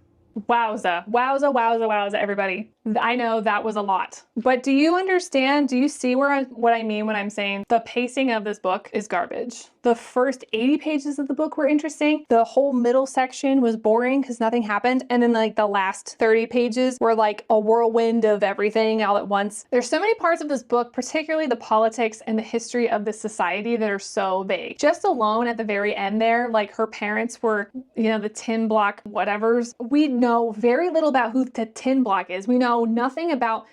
Wowza, wowza, wowza, wowza, everybody. I know that was a lot, but do you understand? Do you see what I mean when I'm saying the pacing of this book is garbage? The first 80 pages of the book were interesting. The whole middle section was boring because nothing happened. And then like the last 30 pages were like a whirlwind of everything all at once. There's so many parts of this book, particularly the politics and the history of this society, that are so vague. Just alone at the very end there, like her parents were, you know, the Tin Block whatevers. We know very little about who the Tin Block is. We know nothing about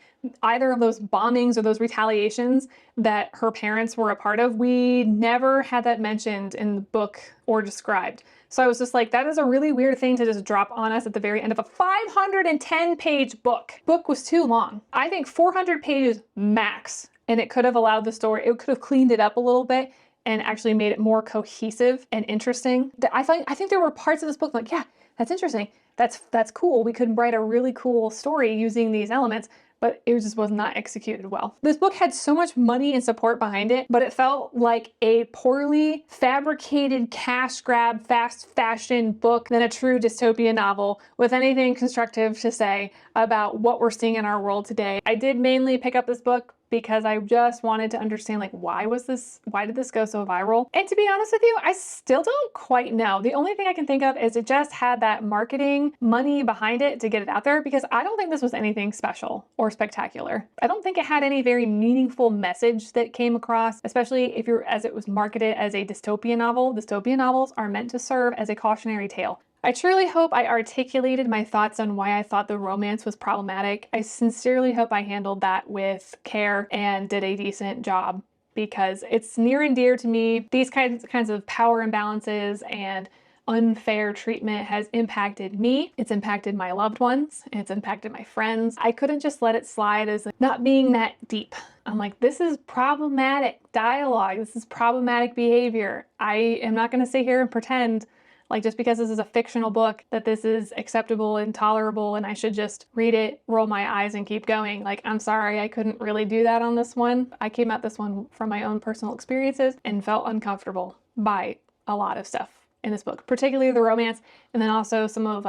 either of those bombings or those retaliations that her parents were a part of. We never had that mentioned in the book or described. So I was just like, that is a really weird thing to just drop on us at the very end of a 510-page book. Book was too long. I think 400 pages max, and it could have allowed the story, it could have cleaned it up a little bit and actually made it more cohesive and interesting. I think there were parts of this book like, yeah, that's interesting. that's cool. We could write a really cool story using these elements, but it just was not executed well. This book had so much money and support behind it, but it felt like a poorly fabricated cash grab, fast fashion book than a true dystopian novel with anything constructive to say about what we're seeing in our world today. I did mainly pick up this book because I just wanted to understand, like, why did this go so viral? And to be honest with you, I still don't quite know. The only thing I can think of is it just had that marketing money behind it to get it out there, because I don't think this was anything special or spectacular. I don't think it had any very meaningful message that came across, especially as it was marketed as a dystopian novel. Dystopian novels are meant to serve as a cautionary tale. I truly hope I articulated my thoughts on why I thought the romance was problematic. I sincerely hope I handled that with care and did a decent job, because it's near and dear to me. These kinds of power imbalances and unfair treatment has impacted me. It's impacted my loved ones. And it's impacted my friends. I couldn't just let it slide as not being that deep. I'm like, this is problematic dialogue. This is problematic behavior. I am not going to sit here and pretend like, just because this is a fictional book, that this is acceptable and tolerable and I should just read it, roll my eyes, and keep going. Like, I'm sorry, I couldn't really do that on this one. I came at this one from my own personal experiences and felt uncomfortable by a lot of stuff in this book, particularly the romance, and then also some of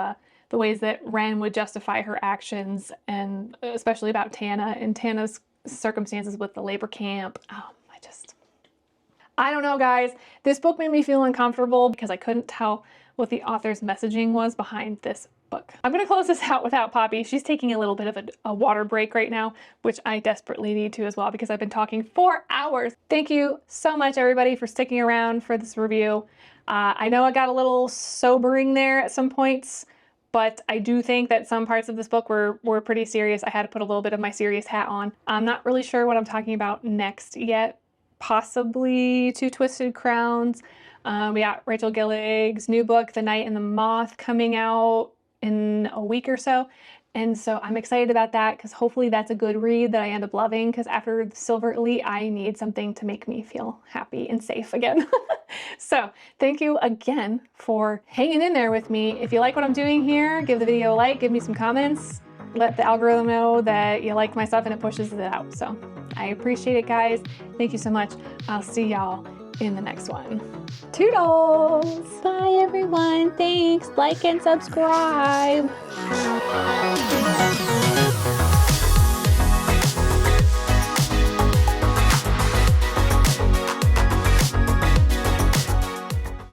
the ways that Ren would justify her actions, and especially about Tana and Tana's circumstances with the labor camp. I don't know, guys. This book made me feel uncomfortable because I couldn't tell what the author's messaging was behind this book. I'm going to close this out without Poppy. She's taking a little bit of a water break right now, which I desperately need to as well, because I've been talking 4 hours. Thank you so much, everybody, for sticking around for this review. I know it got a little sobering there at some points, but I do think that some parts of this book were pretty serious. I had to put a little bit of my serious hat on. I'm not really sure what I'm talking about next yet. Possibly Two Twisted Crowns. We got Rachel Gillig's new book, The Night and the Moth, coming out in a week or so. And so I'm excited about that, because hopefully that's a good read that I end up loving, because after Silver Elite, I need something to make me feel happy and safe again. So thank you again for hanging in there with me. If you like what I'm doing here, give the video a like, give me some comments. Let the algorithm know that you like my stuff and it pushes it out. So I appreciate it, guys. Thank you so much. I'll see y'all in the next one. Toodles! Bye, everyone. Thanks. Like and subscribe.